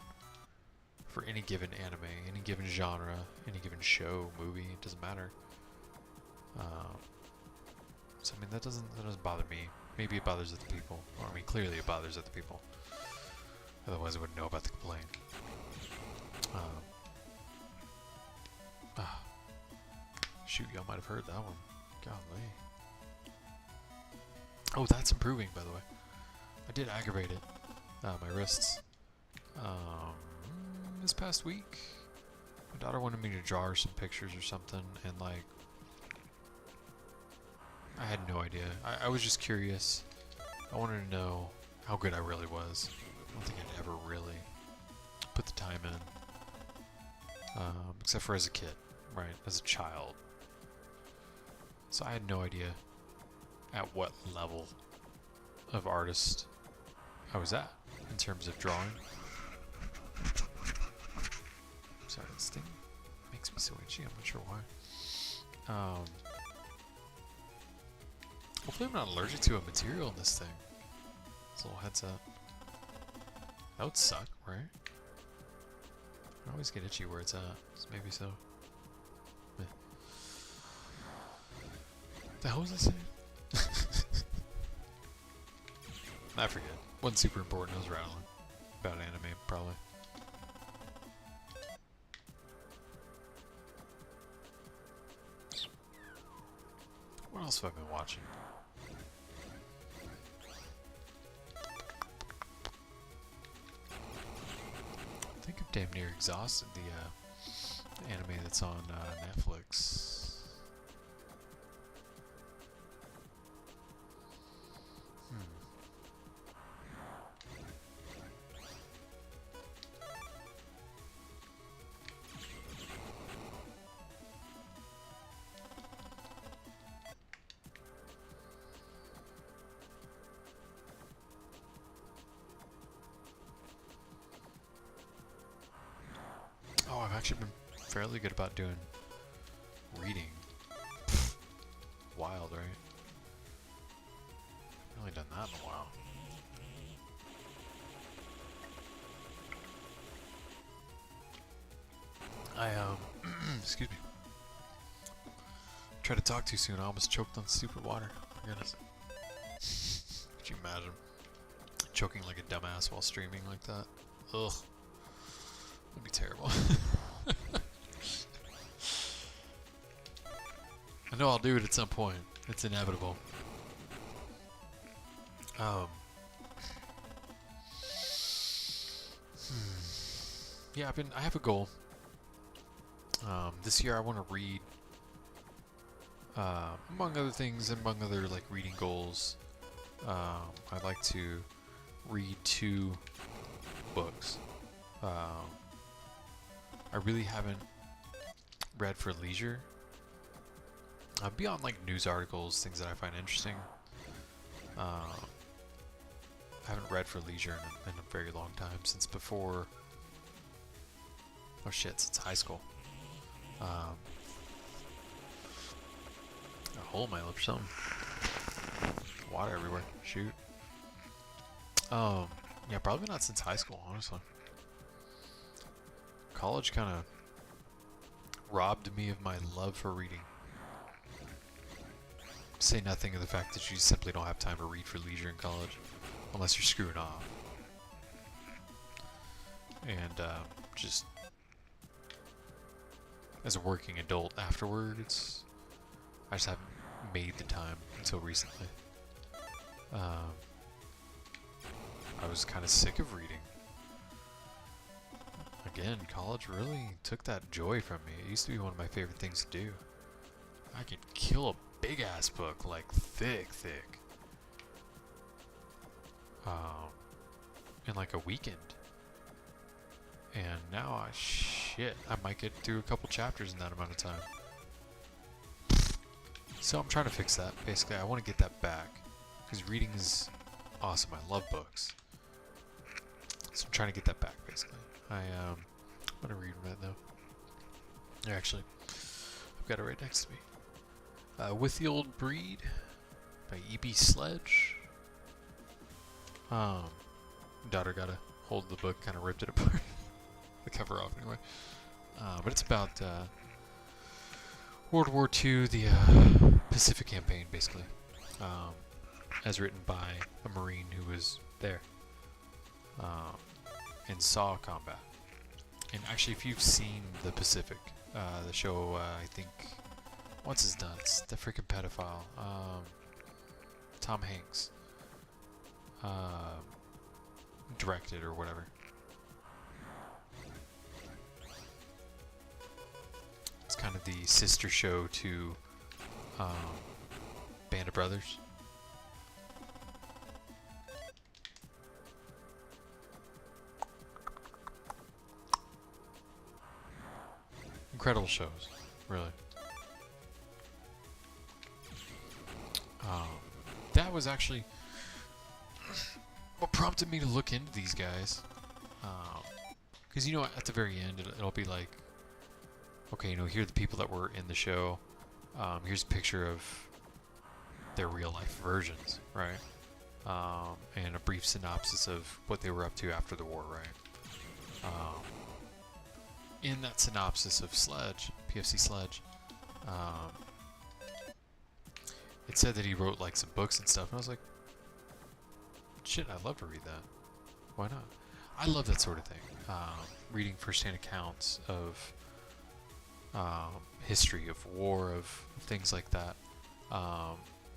for any given anime, any given genre, any given show, movie. It doesn't matter. So I mean, that doesn't bother me. Maybe it bothers other people. Or I mean, clearly it bothers other people. Otherwise, I wouldn't know about the complaint. Shoot, y'all might have heard that one. Golly. Oh, that's improving, by the way. I did aggravate it. My wrists. This past week, my daughter wanted me to draw her some pictures or something, and like, I had no idea. I was just curious. I wanted to know how good I really was. I don't think I'd ever really put the time in. Except for as a kid, right? As a child. So I had no idea at what level of artist I was at in terms of drawing. Sorry, this thing makes me so itchy, I'm not sure why. Hopefully I'm not allergic to a material in this thing. This little headset. That would suck, right? I always get itchy where it's at, so maybe so. Meh. The hell was I saying? I forget. Wasn't super important, I was rattling. About anime, probably. What else have I been watching? I think I've damn near exhausted the anime that's on Netflix. Oh, I've actually been fairly good about doing reading. Wild, right? I've really done that in a while. Excuse me. Tried to talk too soon. I almost choked on stupid water. For goodness. Could you imagine choking like a dumbass while streaming like that? Ugh. That'd be terrible. I know I'll do it at some point. It's inevitable. Yeah, I have a goal. This year I want to read, among other things, among other like reading goals, I'd like to read 2 books. I really haven't read for leisure. Beyond like news articles, things that I find interesting. I haven't read for leisure in a very long time, since before. Oh shit, since high school. A hole in my lip or something. Water everywhere. Shoot. Yeah, probably not since high school, honestly. College kind of robbed me of my love for reading. Say nothing of the fact that you simply don't have time to read for leisure in college, unless you're screwing off. And just as a working adult afterwards, I just haven't made the time until recently. I was kind of sick of reading. Again, college really took that joy from me. It used to be one of my favorite things to do. I could kill a big ass book, like thick, in like a weekend. And now, I might get through a couple chapters in that amount of time. So I'm trying to fix that. Basically, I want to get that back, because reading is awesome. I love books. So I'm trying to get that back, basically. I'm gonna read that though. Actually, I've got it right next to me. With the Old Breed by E.B. Sledge. Daughter got a hold of the book, kind of ripped it apart. The cover off anyway. But it's about World War II, the Pacific Campaign, basically. As written by a Marine who was there and saw combat. And actually, if you've seen The Pacific, the show, I think, what's his nuts? The freaking pedophile. Tom Hanks. Directed or whatever. It's kind of the sister show to Band of Brothers. Incredible shows, really. That was actually what prompted me to look into these guys. Because, you know, at the very end, it'll be like, okay, you know, here are the people that were in the show. Here's a picture of their real life versions, right? And a brief synopsis of what they were up to after the war, right? In that synopsis of Sledge, PFC Sledge, it said that he wrote like some books and stuff, and I was like, shit, I'd love to read that. Why not? I love that sort of thing. Reading first-hand accounts of history, of war, of things like that,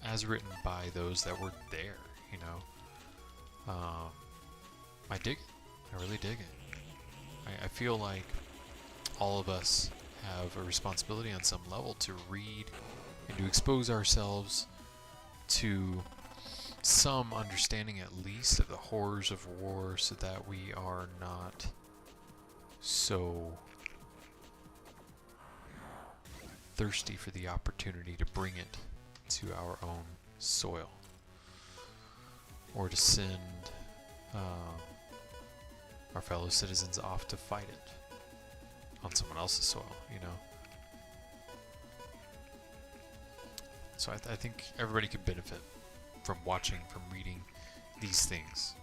as written by those that were there, you know. I dig it. I really dig it. I feel like all of us have a responsibility on some level to read and to expose ourselves to some understanding at least of the horrors of war, so that we are not so thirsty for the opportunity to bring it to our own soil, or to send our fellow citizens off to fight it on someone else's soil, you know. So I think everybody could benefit from watching, from reading these things,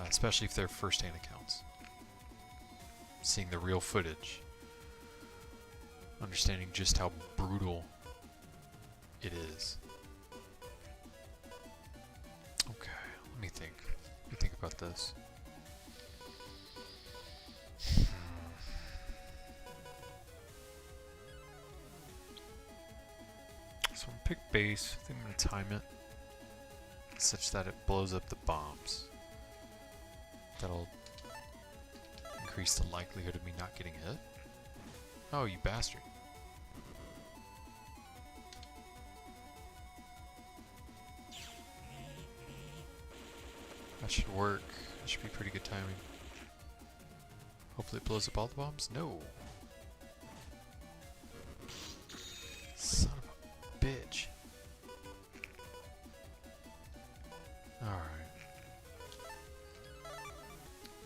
especially if they're first-hand accounts. Seeing the real footage, understanding just how brutal it is. Okay, let me think. Let me think about this. So I'm gonna pick base. I think I'm gonna time it such that it blows up the bombs. That'll increase the likelihood of me not getting hit. Oh, you bastard. That should work. That should be pretty good timing. Hopefully it blows up all the bombs. No. Son of a bitch. Alright.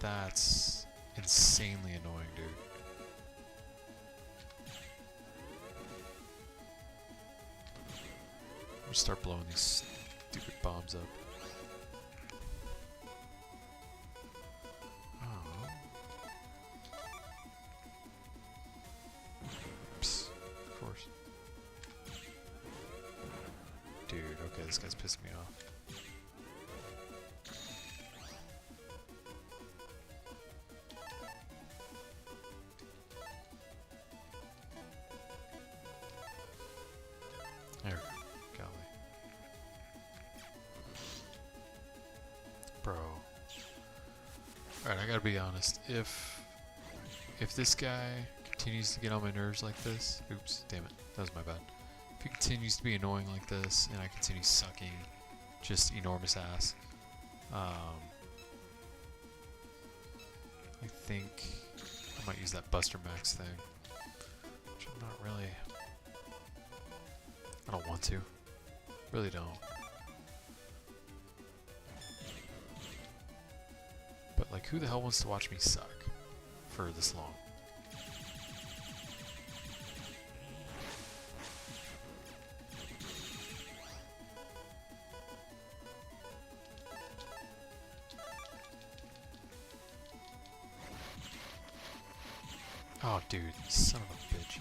That's insanely annoying, dude. I'm gonna start blowing these stupid bombs up. Oh. Psst, of course. Dude, okay, this guy's pissing me off. There we go. Golly. Bro. Alright, I gotta be honest. If this guy continues to get on my nerves like this... Oops, damn it. That was my bad. If he continues to be annoying like this, and I continue sucking just enormous ass, I think I might use that Buster Max thing. Which I'm not really... I don't want to. Really don't. But like, who the hell wants to watch me suck for this long? Oh, dude, son of a bitch.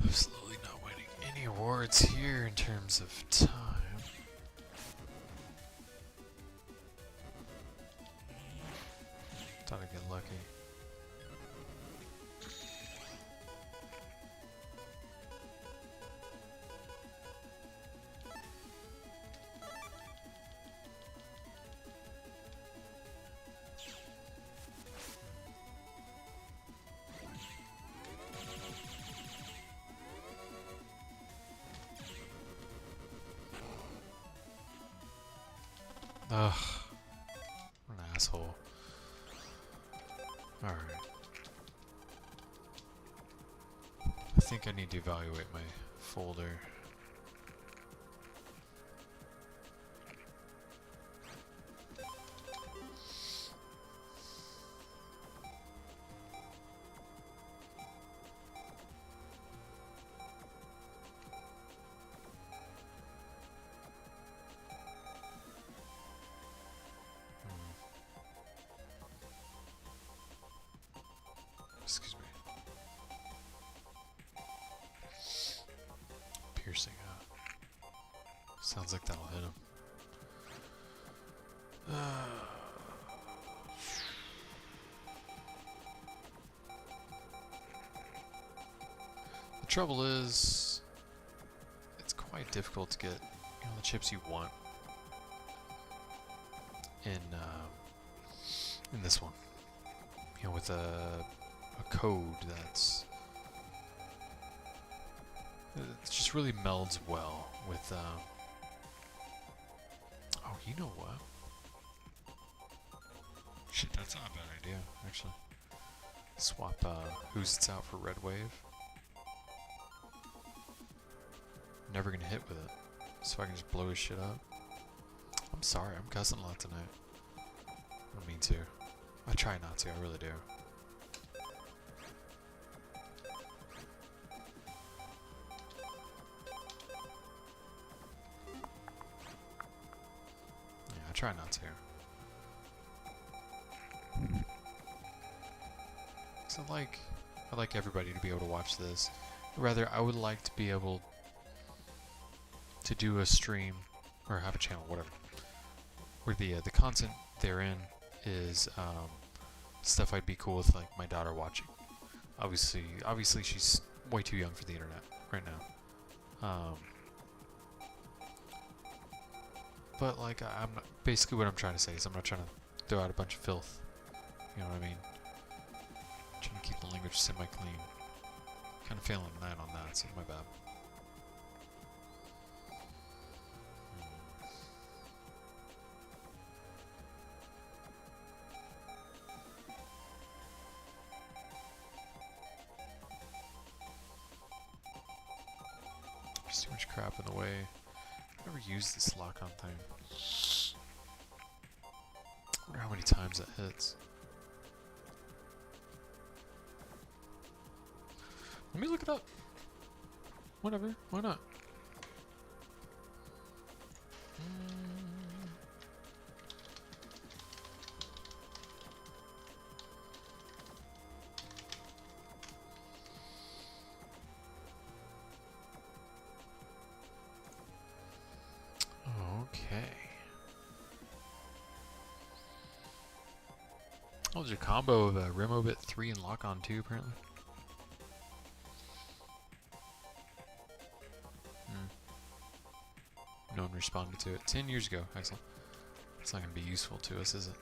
Absolutely not winning any awards here in terms of time. Thought I'd get lucky. Ugh. What an asshole. Alright. I think I need to evaluate my folder. Excuse me. Piercing. Sounds like that'll hit him. The trouble is, it's quite difficult to get, you know, the chips you want in this one. You know, with a code that's it just really melds well with. Oh, you know what? Shit, that's not a bad idea, actually. Swap who's it's out for red wave. Never gonna hit with it, so I can just blow his shit up. I'm sorry, I'm cussing a lot tonight. I don't mean to. I try not to, I really do. Yeah, I try not to. So I'd like everybody to be able to watch this. Rather, I would like to be able to do a stream or have a channel, whatever, where the content therein is stuff I'd be cool with, like my daughter watching. Obviously, she's way too young for the internet right now. But like, I'm not, basically what I'm trying to say is I'm not trying to throw out a bunch of filth. You know what I mean? I'm trying to keep the language semi-clean. Kind of failing tonight on that, so my bad. There's too much crap in the way. I've never used this lock-on thing. I wonder how many times that hits. Let me look it up. Whatever, why not? Okay. Oh, there's a combo of Remobit 3 and Lock-On 2 apparently. No one responded to it. 10 years ago, excellent. It's not going to be useful to us, is it?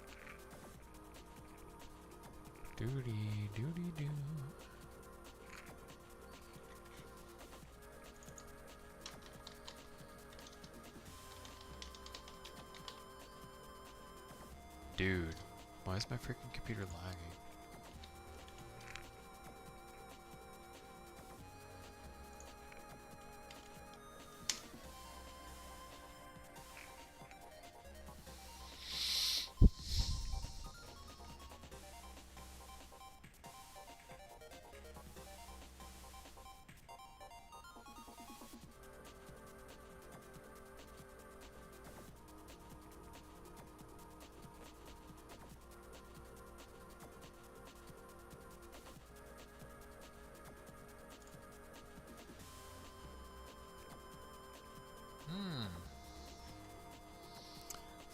Doody, doody, doo. Dude, why is my freaking computer lagging?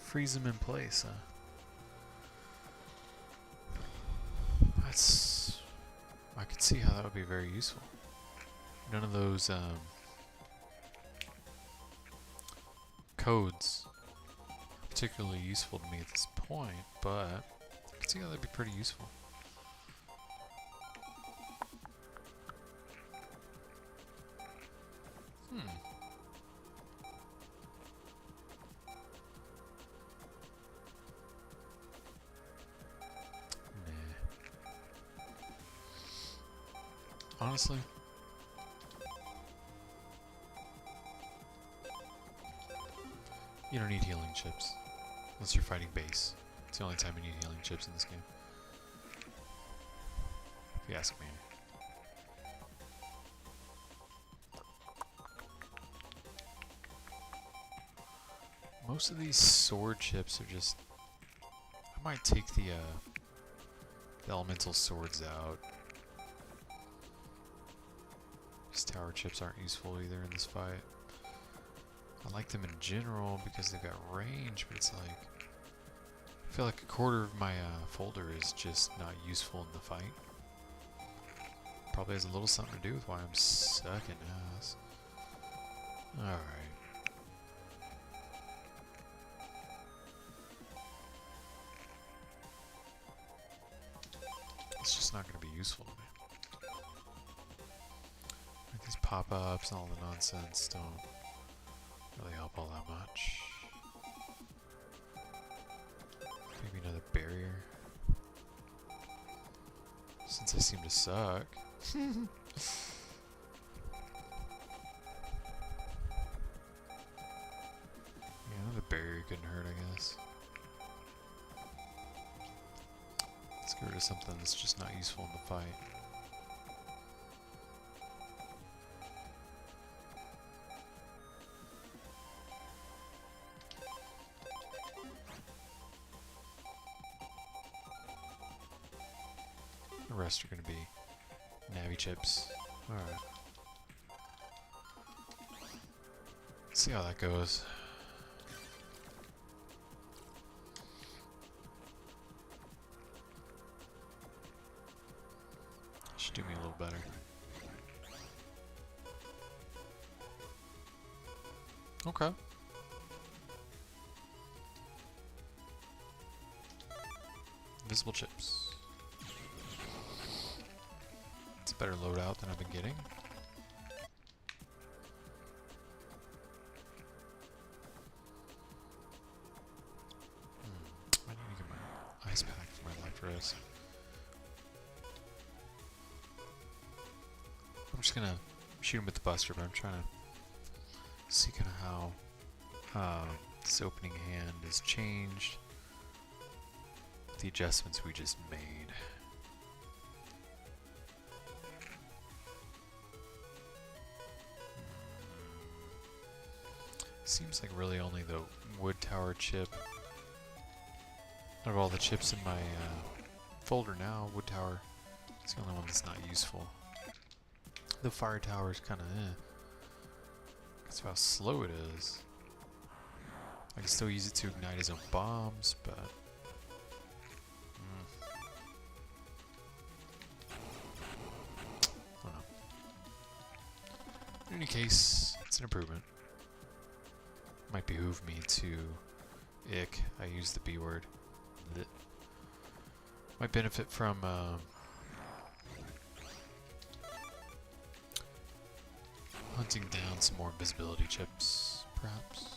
Freeze them in place, huh? That's... I could see how that would be very useful. None of those codes are particularly useful to me at this point, but I could see how that'd be pretty useful. Honestly, you don't need healing chips unless you're fighting base. It's the only time you need healing chips in this game, if you ask me. Most of these sword chips are just... I might take the elemental swords out These tower chips aren't useful either in this fight. I like them in general because they've got range, but it's like I feel like a quarter of my folder is just not useful in the fight. Probably has a little something to do with why I'm sucking ass. Alright. It's just not going to be useful to me. Like these pop-ups and all the nonsense don't really help all that much. Maybe another barrier. Since I seem to suck. Yeah, another barrier couldn't hurt, I guess. Let's get rid of something that's just not useful in the fight. The rest are going to be Navi chips. Alright. Let's see how that goes. Should do me a little better. Okay. Visible chips. It's a better loadout than I've been getting. I need to get my ice pack for my life rest. I'm just gonna shoot him with the buster, but I'm trying to see kind of how this opening hand has changed with the adjustments we just made. Seems like really only the wood tower chip. Out of all the chips in my folder now, wood tower is the only one that's not useful. The fire tower is kind of That's how slow it is. I can still use it to ignite his own bombs, but I don't know. In any case, it's an improvement. Might behoove me to I use the B word. Might benefit from hunting down some more invisibility chips, perhaps.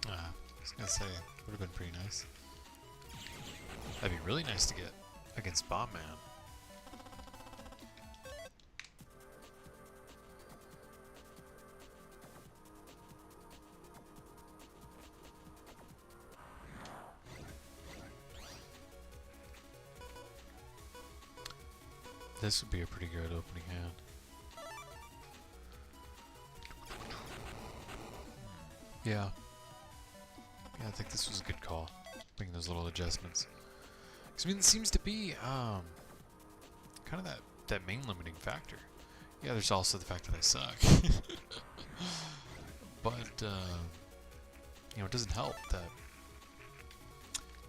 I was gonna say, would have been pretty nice. That'd be really nice to get against Bomb Man. This would be a pretty good opening hand. Yeah. Yeah, I think this was a good call, making those little adjustments. Because I mean, it seems to be kind kind of that main limiting factor. Yeah, there's also the fact that I suck. But, you know, it doesn't help that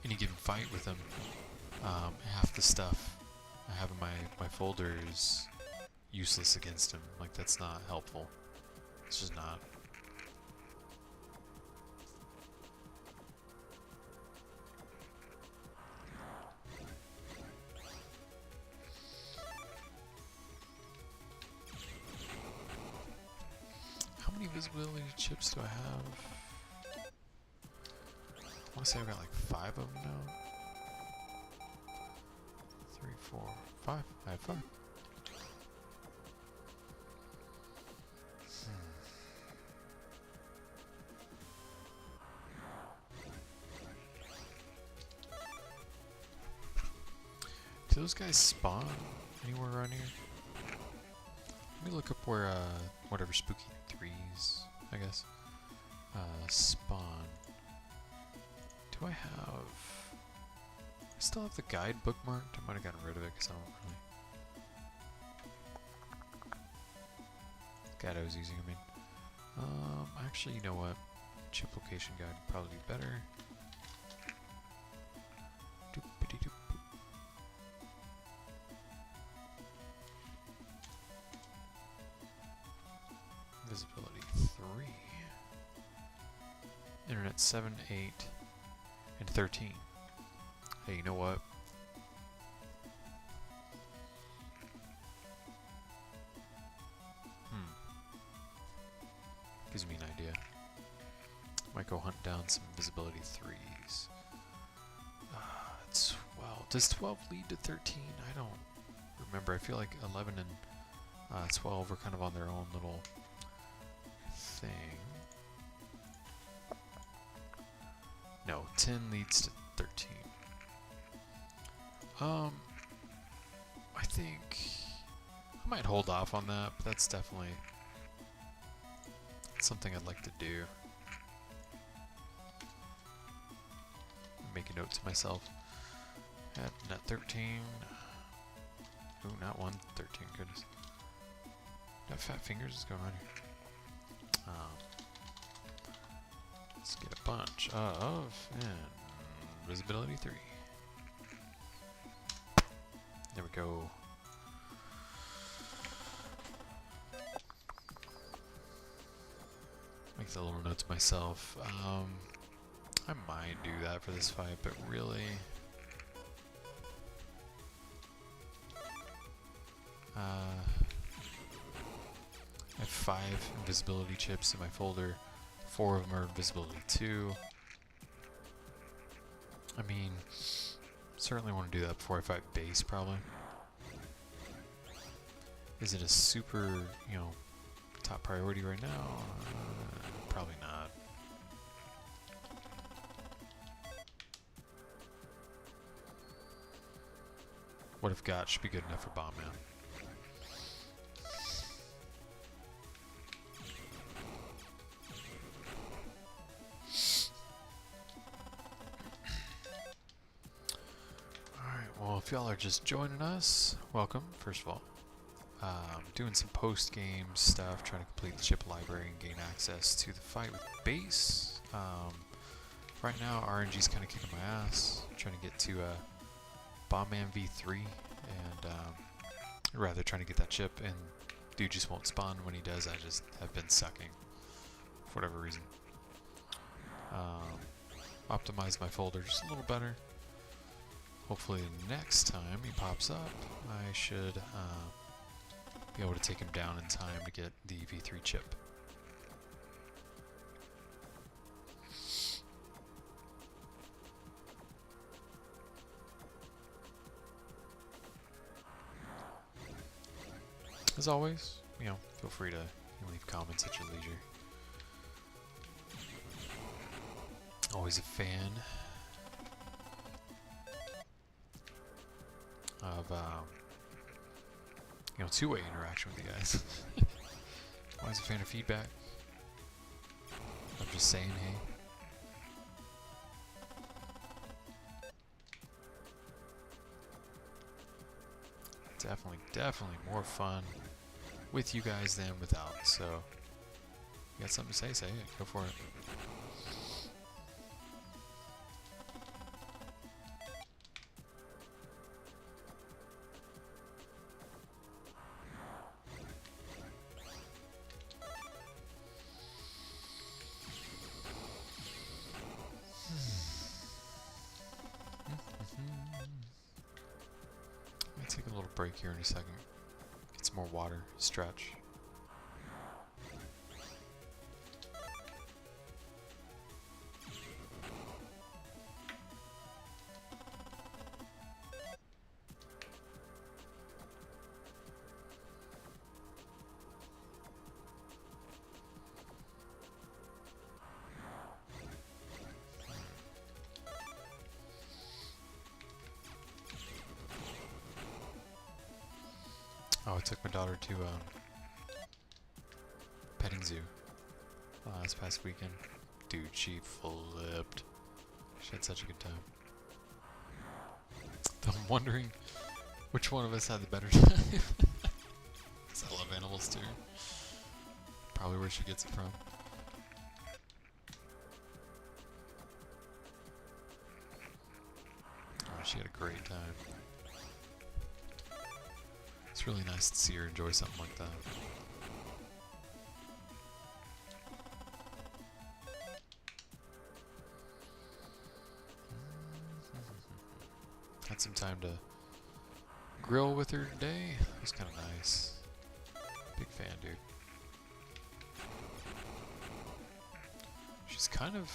any given fight with him, half the stuff I have in my folder is useless against him. Like, that's not helpful. It's just not. How many visibility chips do I have? I want to say I've got like 5 of them now. 3, 4, 5. I have 5. Do those guys spawn anywhere around here? Let me look up where, whatever spooky 3s, I guess, spawn. Do I have... I still have the guide bookmarked? I might have gotten rid of it because I don't really... Guide I was using, I mean. Actually, you know what? Chip location guide would probably be better. Doop-a-dee-doop. Visibility 3. Internet 7, 8, and 13. Hey, you know what? Gives me an idea. Might go hunt down some visibility 3s. 12. Does 12 lead to 13? I don't remember. I feel like 11 and 12 are kind of on their own little thing. No, 10 leads to 13. I think I might hold off on that, but that's definitely something I'd like to do. Make a note to myself. At net 13. Ooh, not 1, 13, goodness. Got fat fingers, what's going on here? Let's get a bunch of visibility 3. There we go. Make the little note to myself. I might do that for this fight, but really, I have 5 invisibility chips in my folder. 4 of them are invisibility 2. I mean, certainly want to do that before I fight base, probably. Is it a super, you know, top priority right now? Probably not. What if got should be good enough for Bomb Man? Alright, well, if y'all are just joining us, welcome, first of all. Doing some post-game stuff, trying to complete the chip library and gain access to the fight with base. Right now, RNG's kind of kicking my ass, trying to get to Bombman V3, and rather trying to get that chip, and dude just won't spawn. When he does, I just have been sucking for whatever reason. Optimize my folder just a little better. Hopefully next time he pops up, I should be able to take him down in time to get the V3 chip. As always, you know, feel free to leave comments at your leisure. Always a fan of you know, two-way interaction with you guys. Always a fan of feedback. I'm just saying, hey. Definitely more fun with you guys than without. So, you got something to say? Say it. Go for it. Take a little break here in a second. Get some more water. Stretch. Oh, I took my daughter to petting zoo this past weekend. Dude, she flipped. She had such a good time. I'm wondering which one of us had the better time. Because I love animals too. Probably where she gets it from. Oh, she had a great time. It's really nice to see her enjoy something like that. Had some time to grill with her today. It was kind of nice. Big fan, dude. She's kind of...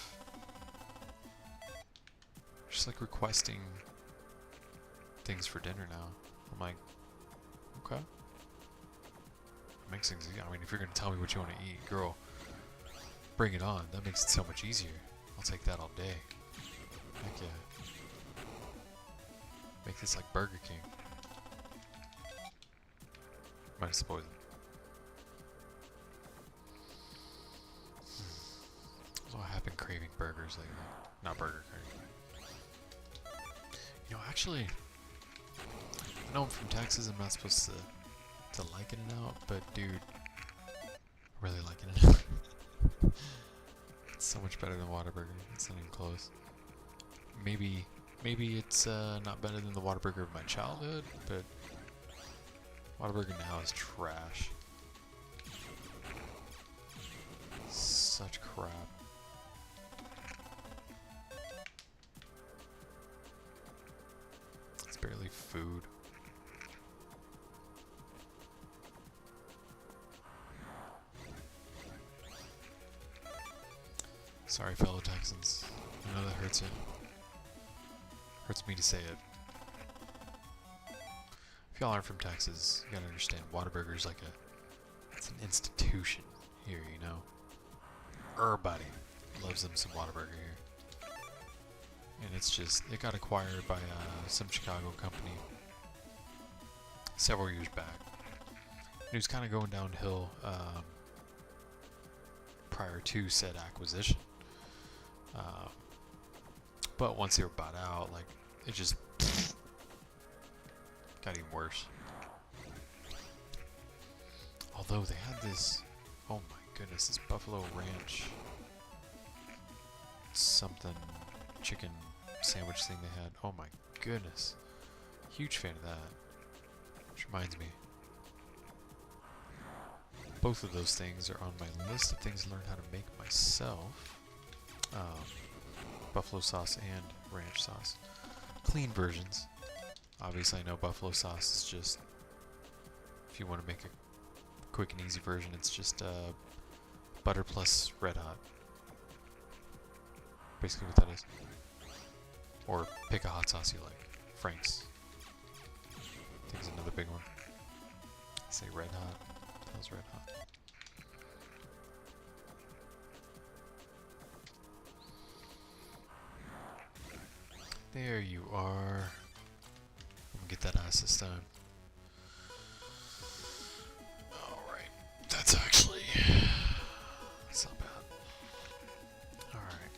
She's like requesting things for dinner now. I'm like, okay. Makes things easy. I mean, if you're gonna tell me what you want to eat, girl, bring it on. That makes it so much easier. I'll take that all day. Heck yeah. Make this like Burger King. Minus the poison. So I have been craving burgers lately. Not Burger King. You know, actually, I know I'm from Texas. I'm not supposed to like In-N-Out, but dude, I really like In-N-Out. It's so much better than Whataburger. It's not even close. Maybe it's not better than the Whataburger of my childhood, but Whataburger now is trash. Such crap. It's barely food. Sorry, fellow Texans. I know that hurts you. Hurts me to say it. If y'all aren't from Texas, you gotta understand, Whataburger's like it's an institution here, you know? Everybody loves them some Whataburger here. And it's just, it got acquired by some Chicago company several years back. It was kind of going downhill prior to said acquisition. But once they were bought out, like, it just got even worse. Although they had this, oh my goodness, this Buffalo Ranch something chicken sandwich thing they had. Oh my goodness. Huge fan of that. Which reminds me, both of those things are on my list of things to learn how to make myself. Buffalo sauce and ranch sauce. Clean versions. Obviously I know buffalo sauce is just, if you want to make a quick and easy version, it's just butter plus red hot. Basically what that is. Or pick a hot sauce you like. Frank's, I think is another big one. Say red hot. That was red hot. There you are. I'm gonna get that ass this time. Alright. That's actually... That's not bad. Alright.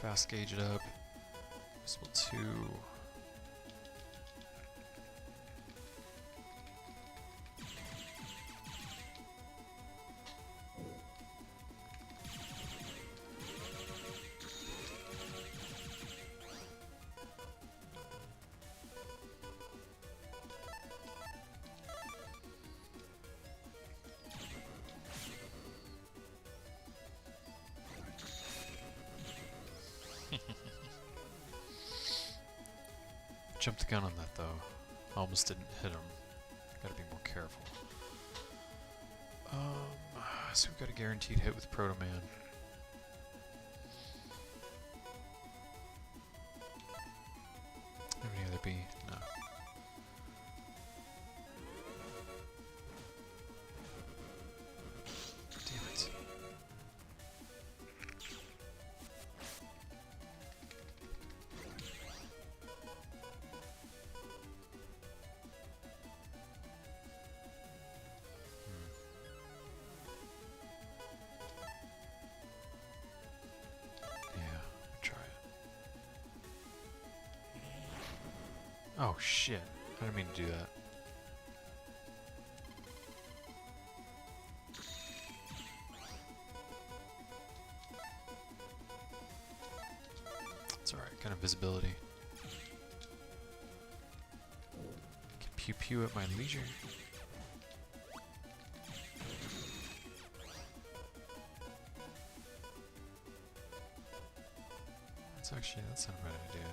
Fast gauge it up. Possible 2. jumped the gun on that though. Almost didn't hit him. Gotta be more careful. So we've got a guaranteed hit with Proto Man. Have any other B? No. Damn it. Oh shit, I didn't mean to do that. It's alright, kind of visibility. Can pew pew at my leisure. That's not a bad idea.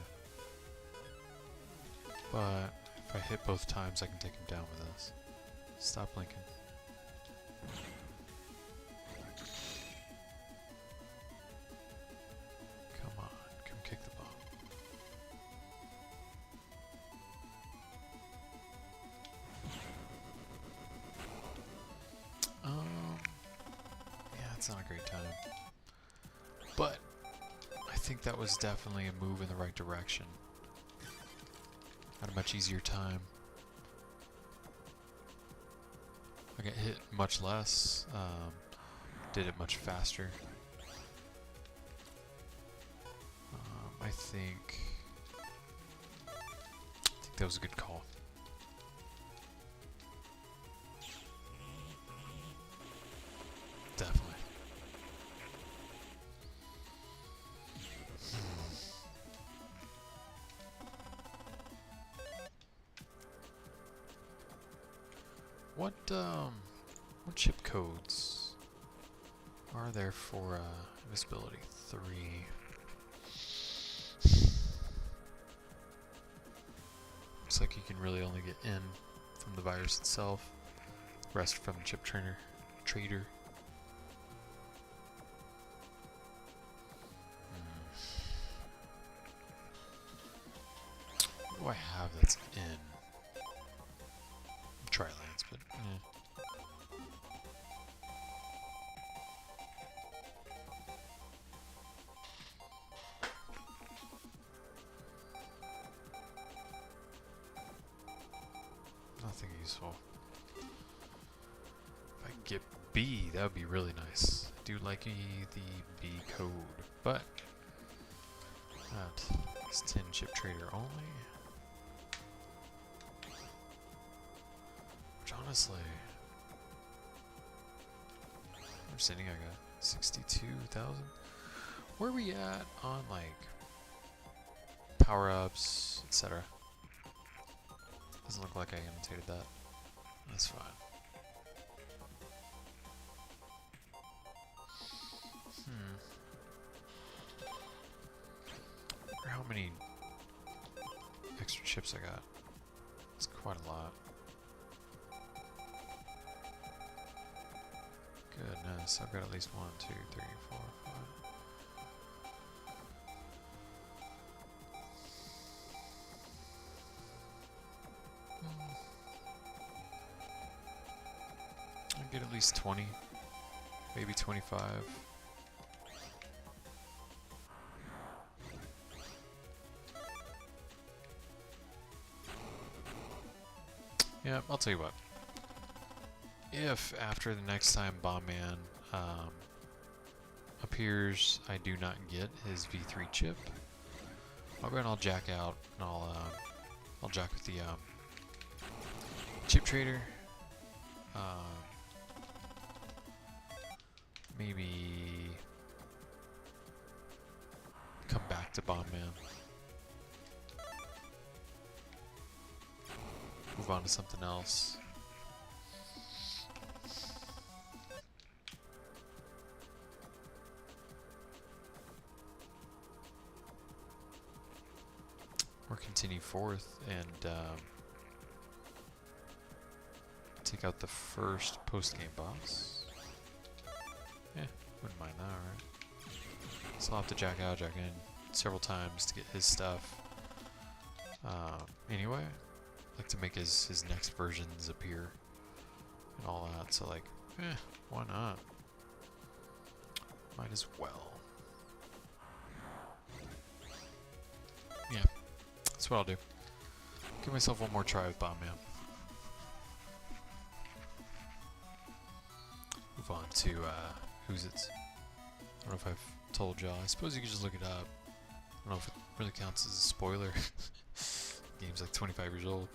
But if I hit both times, I can take him down with this. Stop blinking. Come on, come kick the ball. Yeah, it's not a great time. But I think that was definitely a move in the right direction. Had a much easier time. I got hit much less. Did it much faster. I think that was a good call. Definitely. What chip codes are there for visibility 3? Looks like you can really only get in from the virus itself, rest from the chip trader. What do I have that's in? Tri-lands, but nothing useful. If I could get B, that would be really nice. I do like the B code, but that is 10 chip trader only. Honestly, I'm sitting. I got 62,000. Where are we at on like power-ups, etc.? Doesn't look like I annotated that. That's fine. I wonder how many extra chips I got. It's quite a lot. Goodness, I've got at least 1, 2, 3, 4, 5. I get at least 20, maybe 25. Yeah, I'll tell you what. If after the next time Bomb Man appears, I do not get his V3 chip, I'll go and I'll jack out and I'll jack with the chip trader. Maybe come back to Bomb Man. Move on to something else. We're continue forth and take out the first post-game boss. Yeah, wouldn't mind that, right? So I'll have to jack out, jack in several times to get his stuff. Anyway, I'd like to make his next versions appear and all that, so like, why not? Might as well. Yeah, that's what I'll do. Give myself one more try with Bomb Man. Move on to, who's it? I don't know if I've told y'all. I suppose you could just look it up. I don't know if it really counts as a spoiler. Game's like 25 years old.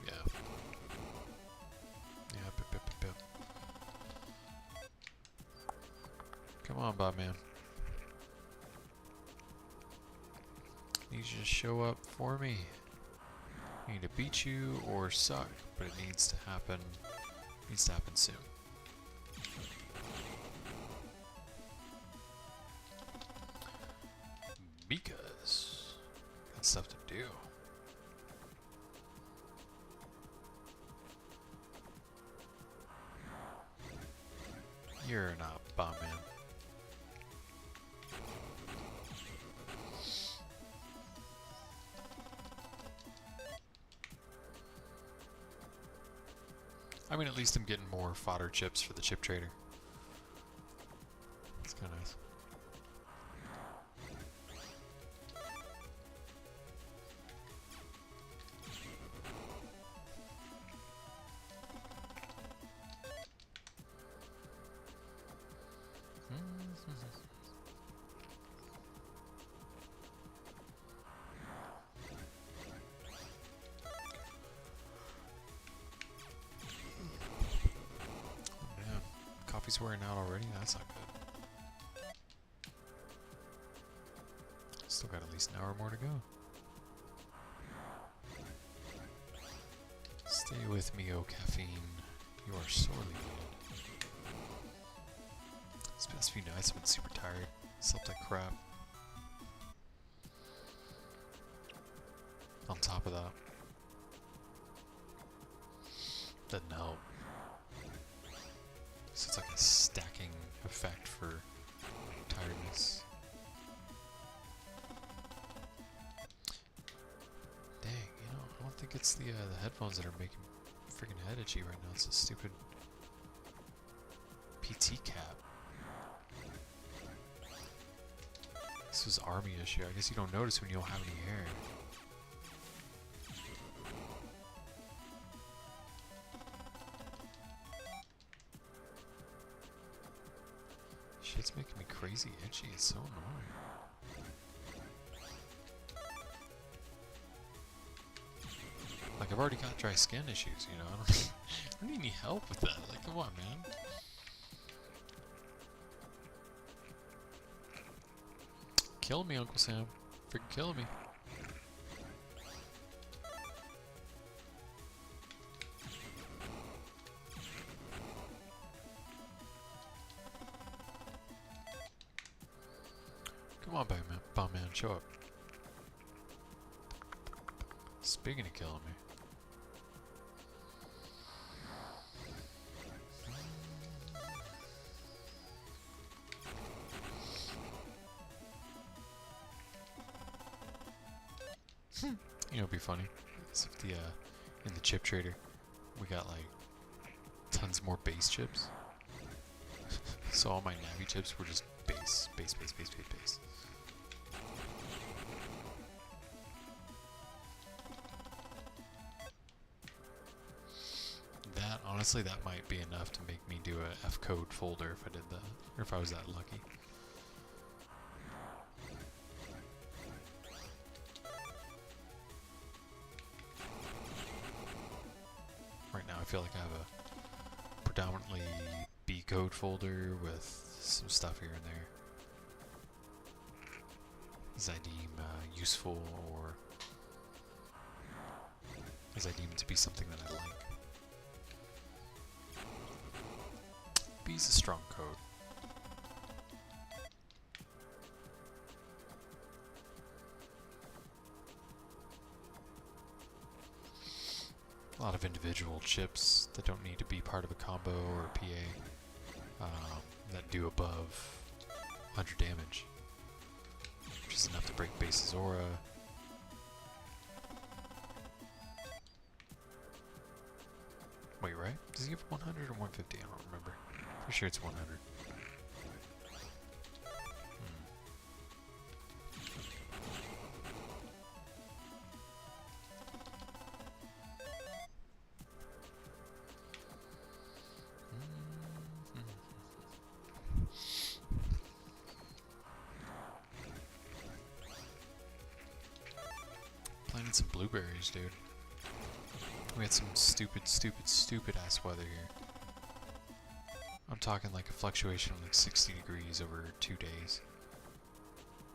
Yeah. Yeah, pip. Come on, Bobman. Need you to show up for me. I need to beat you or suck, but it needs to happen. Needs to happen soon. Because got stuff to do. You're not Bomb Man. I mean, at least I'm getting more fodder chips for the chip trader. That's kind of nice. Coffee's wearing out already? That's not good. Still got at least an hour more to go. Stay with me, oh caffeine. You are sorely needed. These past few nights I've been super tired. Slept like crap. On top of that, doesn't help. So it's like a stacking effect for tiredness. Dang, you know, I don't think it's the headphones that are making freaking head itchy right now. It's a stupid PT cap. This was army issue. I guess you don't notice when you don't have any hair. Shit's making me crazy itchy. It's so annoying. Like, I've already got dry skin issues, you know? I don't need any help with that. Like, come on, man. Kill me, Uncle Sam. Freaking kill me. Come on, Bomb Man, show up. Speaking of killing me. You know, it'd be funny. It's if the in the chip trader, we got like tons more base chips. So all my Navi chips were just base. That, honestly, that might be enough to make me do a F-code folder if I did that, or if I was that lucky. Right now I feel like I have a predominantly B code folder with some stuff here and there as I deem useful, or as I deem to be something that I like. B is a strong code. A lot of individual chips that don't need to be part of a combo or a PA that do above 100 damage, which is enough to break base's aura. Wait, right? Does he have 100 or 150? I don't remember. Pretty sure it's 100. Planted some blueberries, dude. We had some stupid ass weather here. I'm talking like a fluctuation of like 60 degrees over 2 days.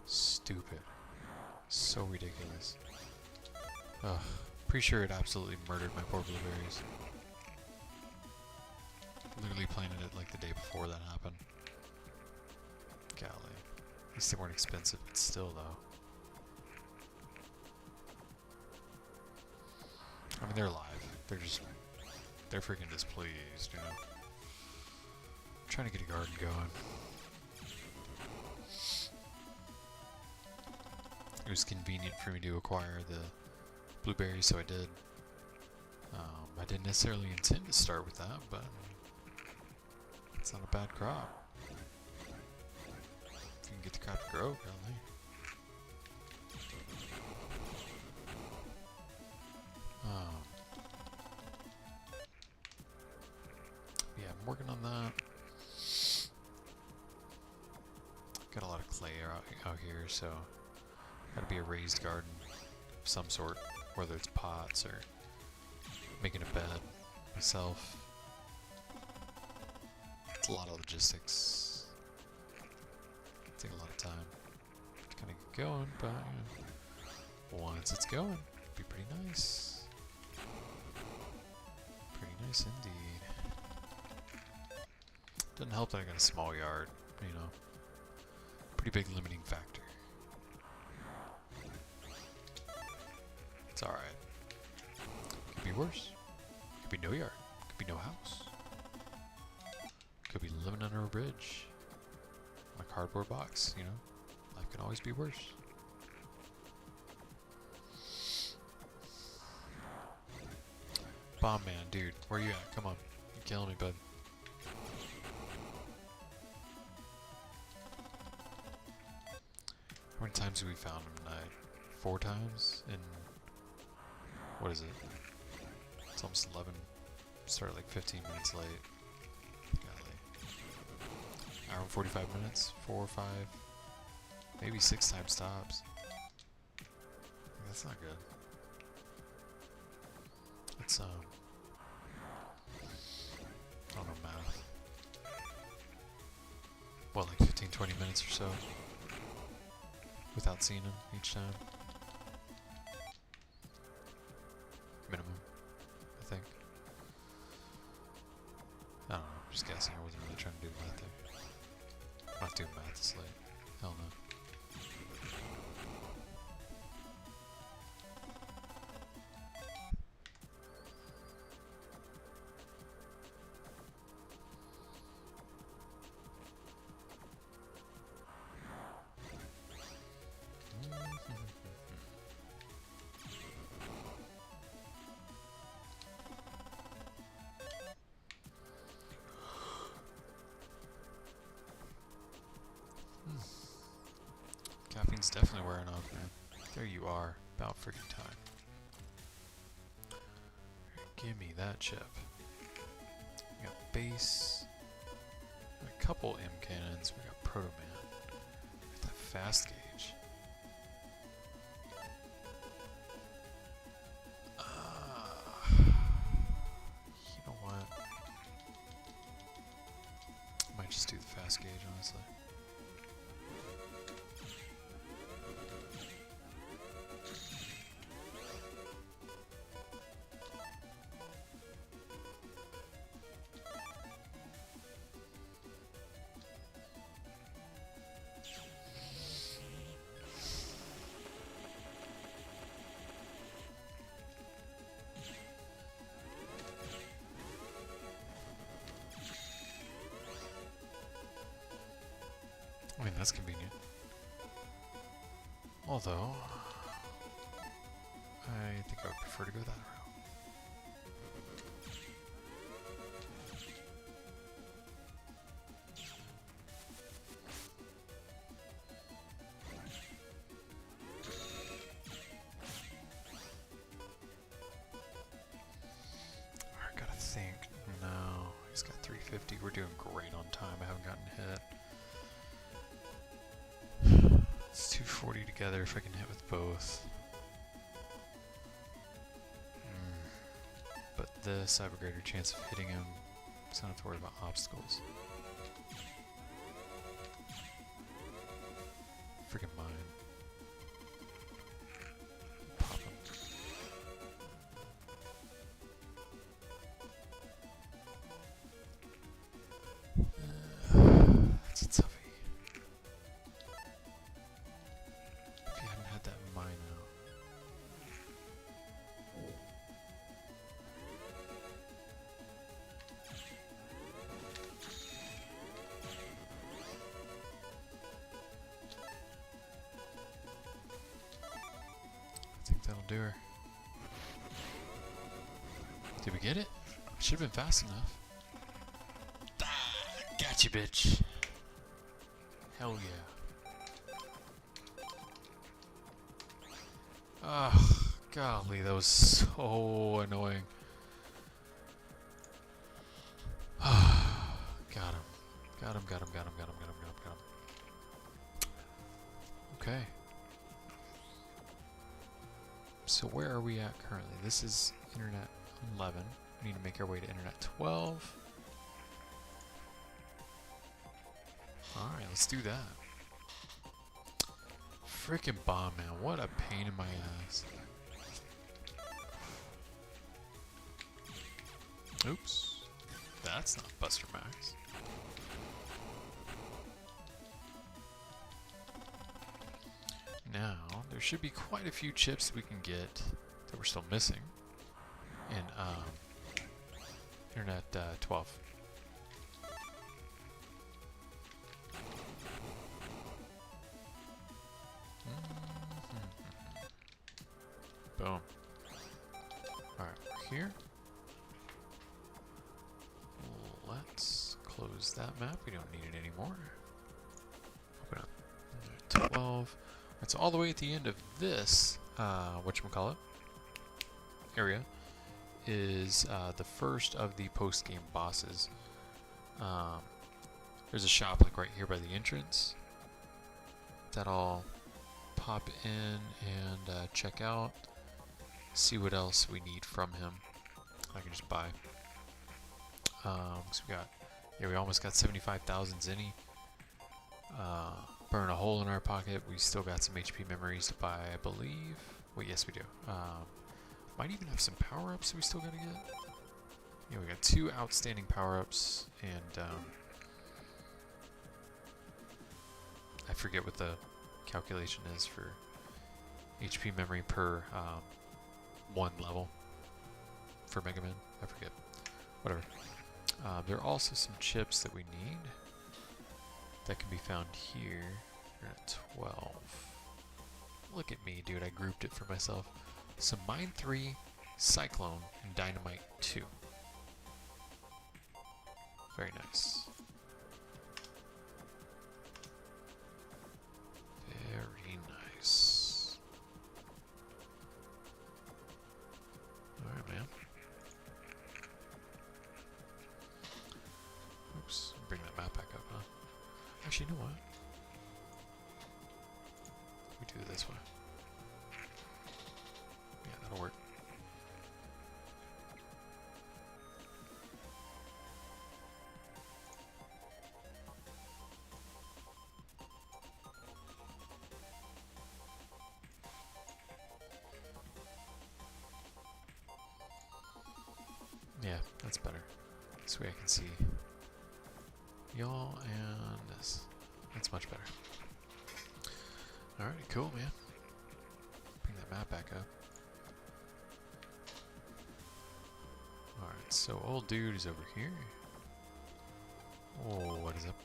Stupid. So ridiculous. Ugh. Pretty sure it absolutely murdered my poor blueberries. Literally planted it like the day before that happened. Golly. At least they weren't expensive, but still though. I mean, they're alive. They're freaking displeased, you know. I'm trying to get a garden going. It was convenient for me to acquire the blueberries, so I did. I didn't necessarily intend to start with that, but it's not a bad crop. If you can get the crop to grow, golly. Yeah, I'm working on that. Got a lot of clay out here, so gotta be a raised garden of some sort, whether it's pots or making a bed myself. It's a lot of logistics. Take a lot of time to kind of get going, but you know, once it's going, it'll be pretty nice. Pretty nice indeed. Doesn't help that I got a small yard, you know. Pretty big limiting factor. It's alright. Could be worse. Could be no yard. Could be no house. Could be living under a bridge. On a cardboard box, you know. Life can always be worse. Bomb man, dude, where you at? Come on. You're killing me, bud. How many times have we found him tonight? 4 times in... What is it? It's almost 11. Started like 15 minutes late. Golly. Hour and 45 minutes? 4 or 5? Maybe 6 time stops. That's not good. It's, I don't know, math. What, like 15-20 minutes or so? Without seeing him each time? Minimum, I think. I don't know, I'm just guessing. I wasn't really trying to do math there. I'm not doing math this late. Hell no. Caffeine's definitely wearing off, man. There you are. About freaking time. Give me that chip. We got base. We got a couple M cannons. We got Proto Man. We got that fast gauge. You know what? I might just do the fast gauge, honestly. That's convenient. Although, I think I would prefer to go that route. I gotta think. No, he's got 350. We're doing great on time. I haven't gotten hit. It's 240 together if I can hit with both. But this, I have a greater chance of hitting him, so I don't have to worry about obstacles. Freaking mine. Pop him. That's a toughie. If you hadn't had that in mind now. I think that'll do her. Did we get it? Should have been fast enough. Ah, gotcha, bitch. Hell yeah. Oh, golly, that was so annoying. Got him. Got him, got him, got him, got him, got him, got him, got him. Okay. So where are we at currently? This is Internet 11. We need to make our way to Internet 12. Alright, let's do that. Freaking bomb, man. What a pain in my ass. Oops. That's not Buster Max. Now, there should be quite a few chips we can get that we're still missing in Internet 12. Boom. Alright, we're here. Let's close that map. We don't need it anymore. Open up 12. Right, so all the way at the end of this, whatchamacallit, area, is the first of the post-game bosses. There's a shop like right here by the entrance that I'll pop in and check out, see what else we need from him. I can just buy. So we got, yeah, we almost got 75,000 zenny. Burn a hole in our pocket. We still got some HP memories to buy, I believe. Wait, yes we do. Might even have some power-ups we still gotta get. Yeah, we got 2 outstanding power-ups, and I forget what the calculation is for HP memory per 1 level for Megaman. I forget. Whatever. There are also some chips that we need that can be found here. We're at 12. Look at me, dude. I grouped it for myself. So Mine 3, Cyclone, and Dynamite 2. Very nice. Very nice. Alright, man. Oops. Bring that map back up, huh? Actually, you know what? We do it this way. Yeah, that'll work. Yeah, that's better. This way I can see y'all and this. That's much better. Alrighty, cool, man. Bring that map back up. Alright, so old dude is over here. Oh, what is up?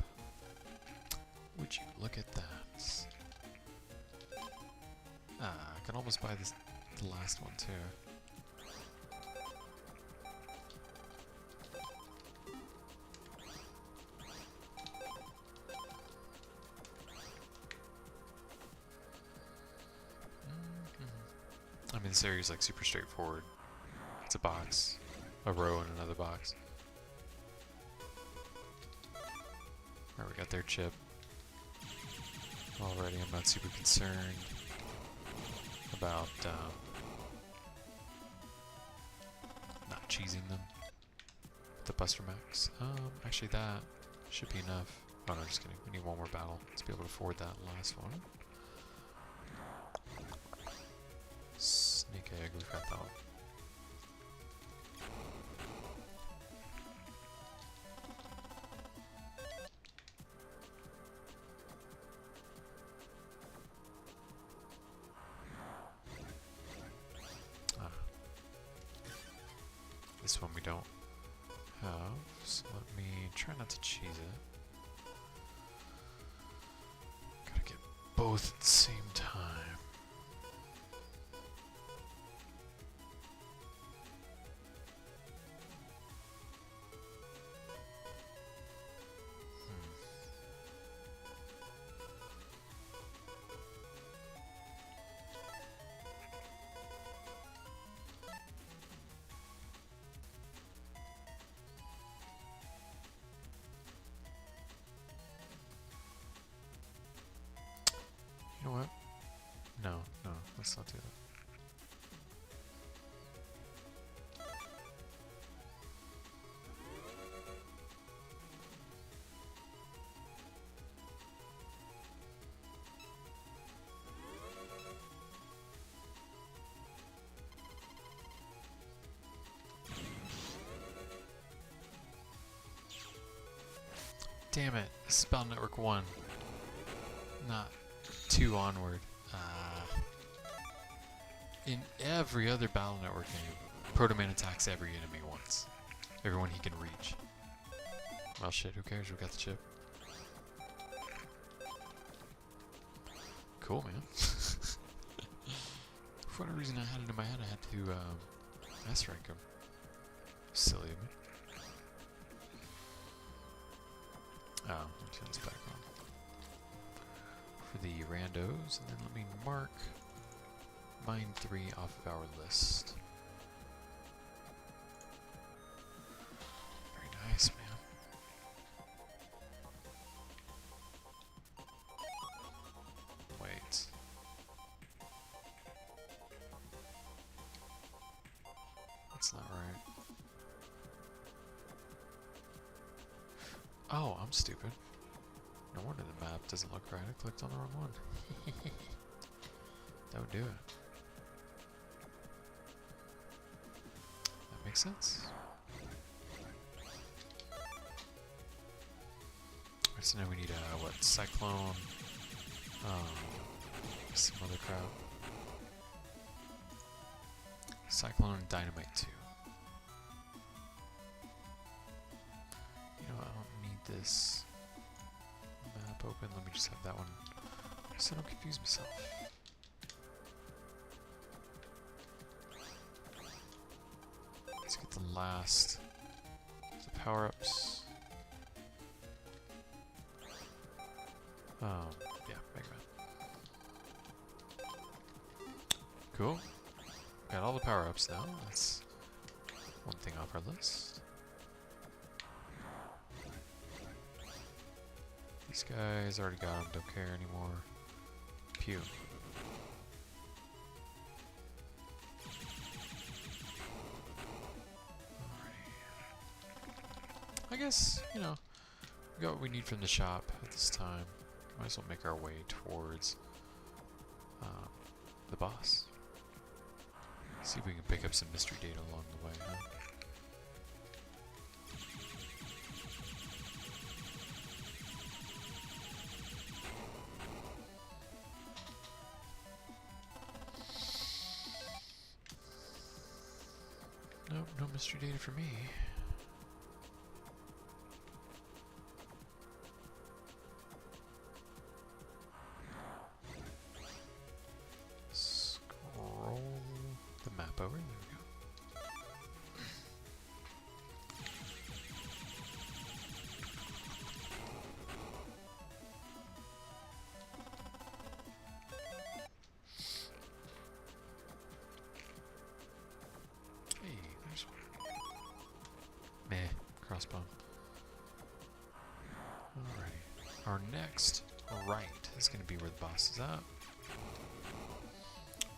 Would Would you look at that? Ah, I can almost buy this, the last one too. I mean, this area is like super straightforward. It's a box, a row, and another box. Alright, we got their chip. Already, I'm not super concerned about not cheesing them. The Buster Max. Actually, that should be enough. Oh no, just kidding. We need one more battle to be able to afford that last one. Sneak egg, we've got that one. This one we don't have, so let me try not to cheese it. Gotta get both at the same time. You know what? No, let's not do that. Damn it, this is Battle Network 1, not 2 onward. In every other Battle Network game, Proto Man attacks every enemy once. Everyone he can reach. Well shit, who cares? We got the chip. Cool, man. For whatever reason I had it in my head I had to S-rank him. Silly of me. Oh, let me turn this back on. For the randos, and then let me mark mine 3 off of our list. Very nice, man. Wait. That's not right. Oh, I'm stupid. No wonder the map doesn't look right. I clicked on the wrong one. That would do it. That makes sense. Alright, so now we need what? Cyclone. Some other crap. Cyclone and Dynamite 2. You know what? I don't need this map open. Let me just have that one so I don't confuse myself. Let's get the last of the power-ups. Yeah, Megaman. Cool. Got all the power-ups now. That's one thing off our list. These guys already got them, don't care anymore. Pew. Alrighty. I guess, you know, we got what we need from the shop at this time. Might as well make our way towards the boss. See if we can pick up some mystery data along the way, huh? Nope, no mystery data for me. boss bomb. Alrighty. Our next right is going to be where the boss is at.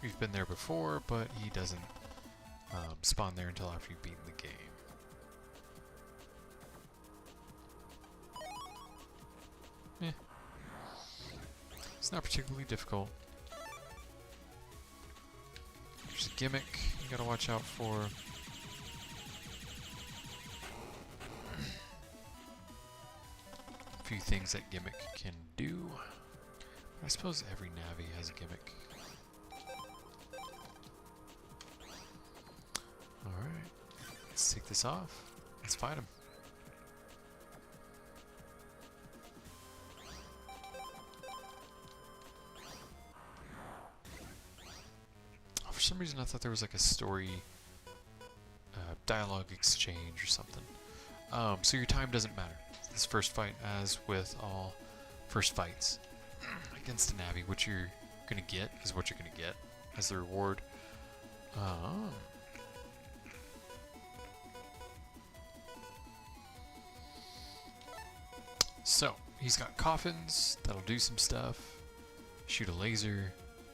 We've been there before, but he doesn't spawn there until after you've beaten the game. Eh. It's not particularly difficult. There's a gimmick you gotta watch out for. A few things that gimmick can do. I suppose every Navi has a gimmick. Alright, let's take this off. Let's fight him. Oh, for some reason I thought there was like a story dialogue exchange or something. So your time doesn't matter. This first fight, as with all first fights against a Navi, what you're gonna get is what you're gonna get as the reward. So, he's got coffins that'll do some stuff. Shoot a laser,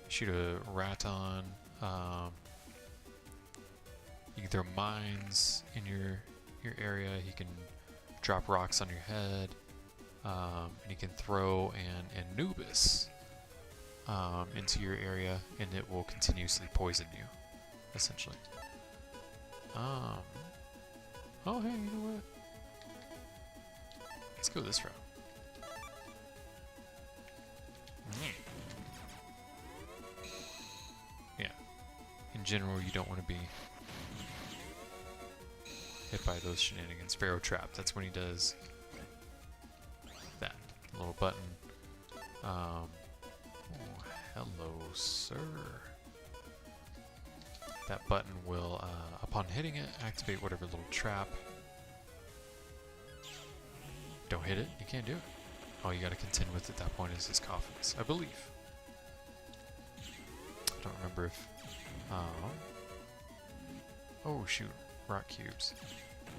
shoot a raton. You can throw mines in your area. He can drop rocks on your head. And he can throw an Anubis into your area, and it will continuously poison you, essentially. Oh, hey, you know what? Let's go this route. Yeah. In general, you don't want to be hit by those shenanigans. Pharaoh Trap, that's when he does that little button. Oh, hello, sir. That button will, upon hitting it, activate whatever little trap. Don't hit it, you can't do it. All you gotta contend with at that point is his coffins, I believe. I don't remember if... oh shoot, rock cubes.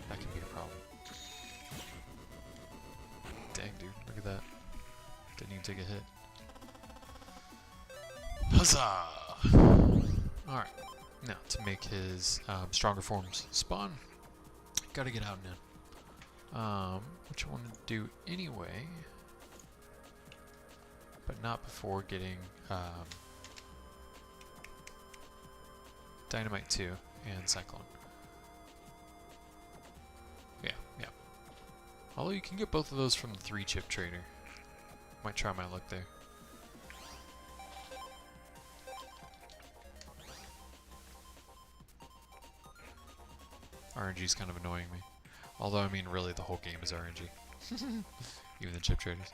That can be a problem. Dang dude, look at that. Didn't even take a hit. Huzzah! Alright, now to make his stronger forms spawn, gotta get out and in. Which I want to do anyway, but not before getting Dynamite 2 and Cyclone. Yeah. Although you can get both of those from the 3-chip trader. Might try my luck there. RNG is kind of annoying me. Although, I mean, really, the whole game is RNG. Even the chip traders.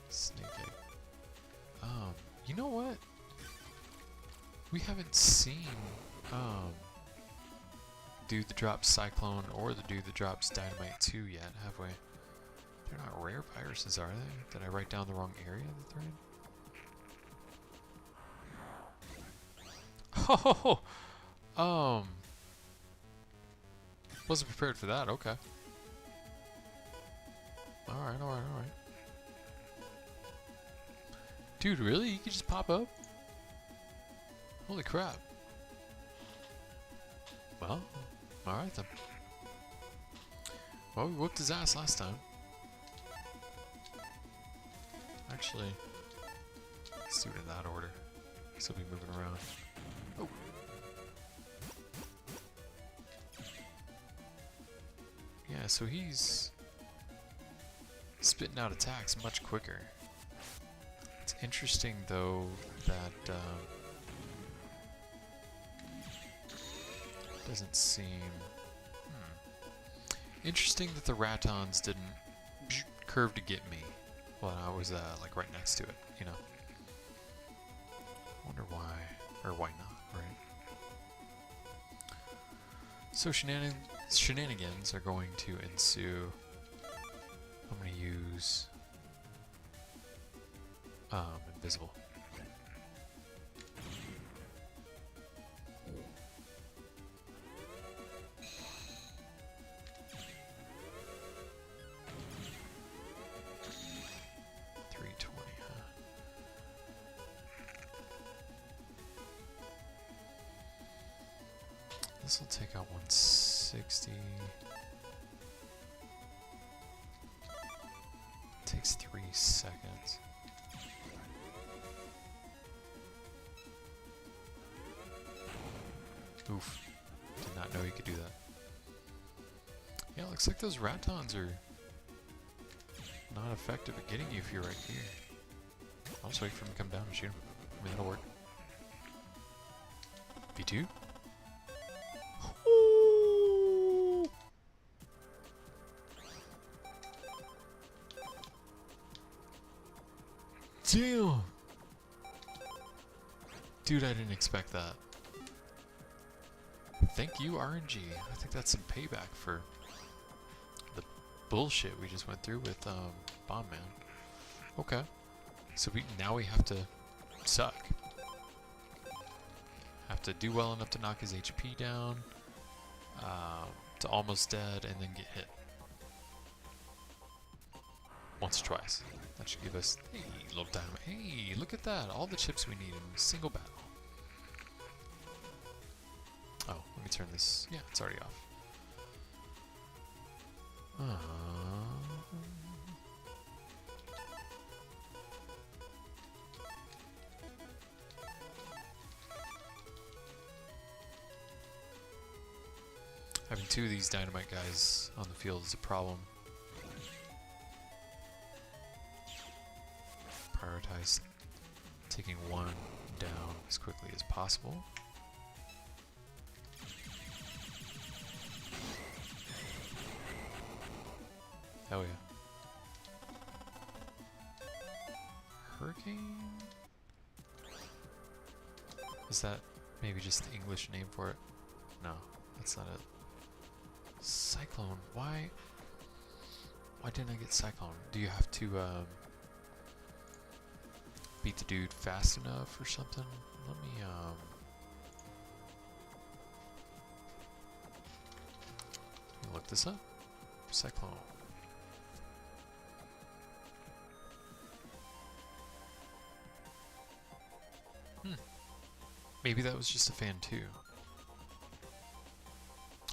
Snake egg. You know what? We haven't seen, dude that drops Cyclone or the dude that drops Dynamite 2 yet, have we? They're not rare viruses, are they? Did I write down the wrong area that they're in? Oh! Wasn't prepared for that, okay. Alright. Dude, really? You can just pop up? Holy crap. Well, alright then. Well, we whooped his ass last time. Actually, let's do it in that order. So we'll be moving around. Oh! Yeah, so he's spitting out attacks much quicker. It's interesting, though, that doesn't seem... Interesting that the Ratons didn't curve to get me when I was like right next to it, you know. Wonder why, or why not, right? So shenanigans are going to ensue. I'm going to use invisible. this will take out 160. Takes 3 seconds. Oof. Did not know you could do that. Yeah, looks like those ratons are not effective at getting you if you're right here. I'll just wait for him to come down and shoot him. I mean, that'll work. B2? Ooh. Damn! Dude, I didn't expect that. Thank you, RNG. I think that's some payback for the bullshit we just went through with Bomb Man. Okay. So now we have to suck. Have to do well enough to knock his HP down, to almost dead, and then get hit. Once or twice. That should give us, hey, little dynamite. Hey, look at that. All the chips we need in a single battle. Oh, let me turn this. Yeah, it's already off. Having 2 of these dynamite guys on the field is a problem. Prioritize taking 1 down as quickly as possible. Hell yeah. Hurricane? Is that maybe just the English name for it? No, that's not it. Cyclone, why didn't I get Cyclone? Do you have to beat the dude fast enough or something? Let me look this up. Cyclone. Maybe that was just a fan 2.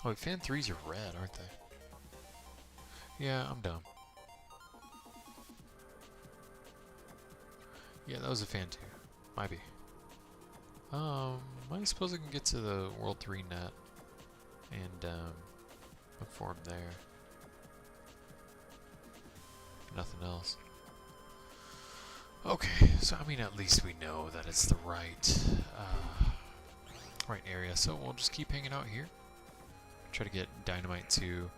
Oh, wait, fan 3s are red, aren't they? Yeah, I'm dumb. Yeah, that was a fan 2. Might be. I suppose I can get to the World 3 net and look for him there. Nothing else. Okay, so I mean, at least we know that it's the right area. So we'll just keep hanging out here. Try to get dynamite 2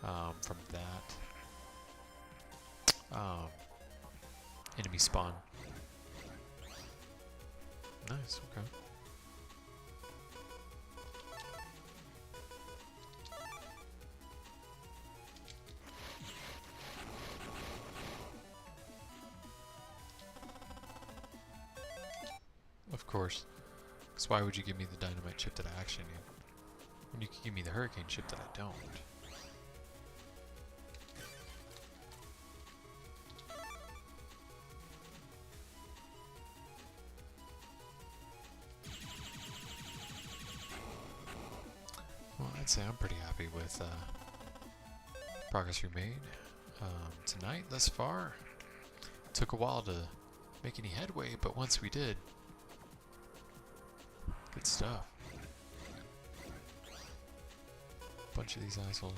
from that enemy spawn. Nice. Okay. Of course. Because why would you give me the dynamite chip that I actually need? When you can give me the hurricane chip that I don't. Well, I'd say I'm pretty happy with progress we made tonight thus far. Took a while to make any headway, but once we did, good stuff. Bunch of these assholes.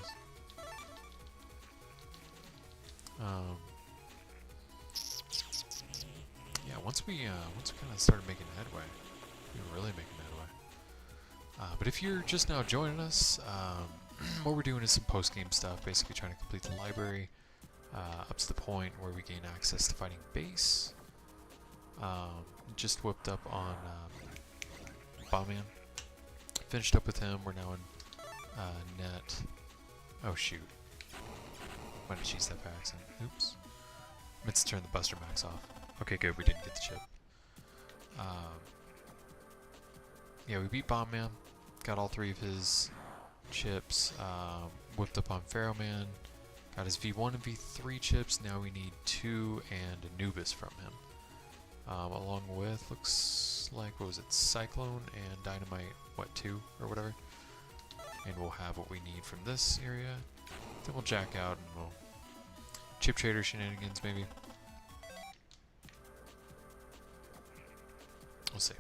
Yeah, once we kind of started making headway, we were really making headway. But if you're just now joining us, what we're doing is some post-game stuff, basically trying to complete the library up to the point where we gain access to fighting base. Just whipped up on Bombman. Finished up with him. We're now in net. Oh shoot. Why did she step by accident? Oops. Meant to turn the Buster Max off. Okay, good. We didn't get the chip. Yeah, we beat Bombman. Got all 3 of his chips. Whipped up on Pharaohman. Got his V1 and V3 chips. Now we need 2 and Anubis from him. Along with, looks like, what was it, Cyclone and Dynamite, what, 2 or whatever? and we'll have what we need from this area. Then we'll jack out and we'll chip trader shenanigans maybe. We'll see.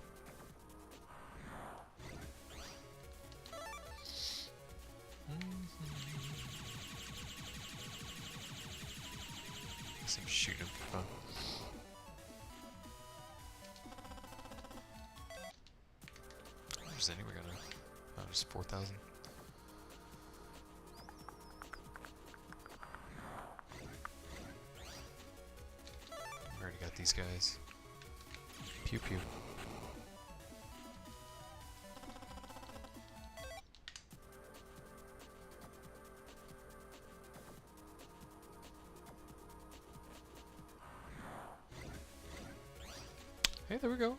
Guess I'm shooting him for fun. There's anywhere gonna. Oh, just 4,000. We already got these guys. Pew pew. Hey, there we go.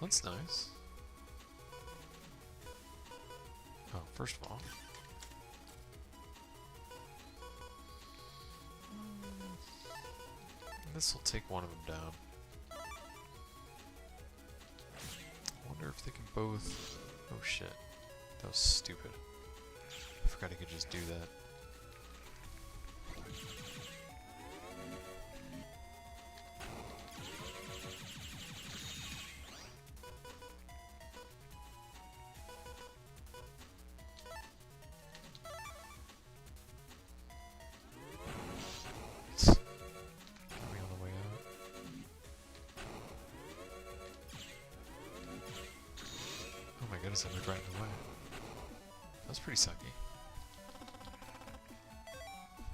That's nice. Oh, first of all. This will take one of them down. I wonder if they can both... Oh shit. That was stupid. I forgot I could just do that. I moved right in the way. That was pretty sucky.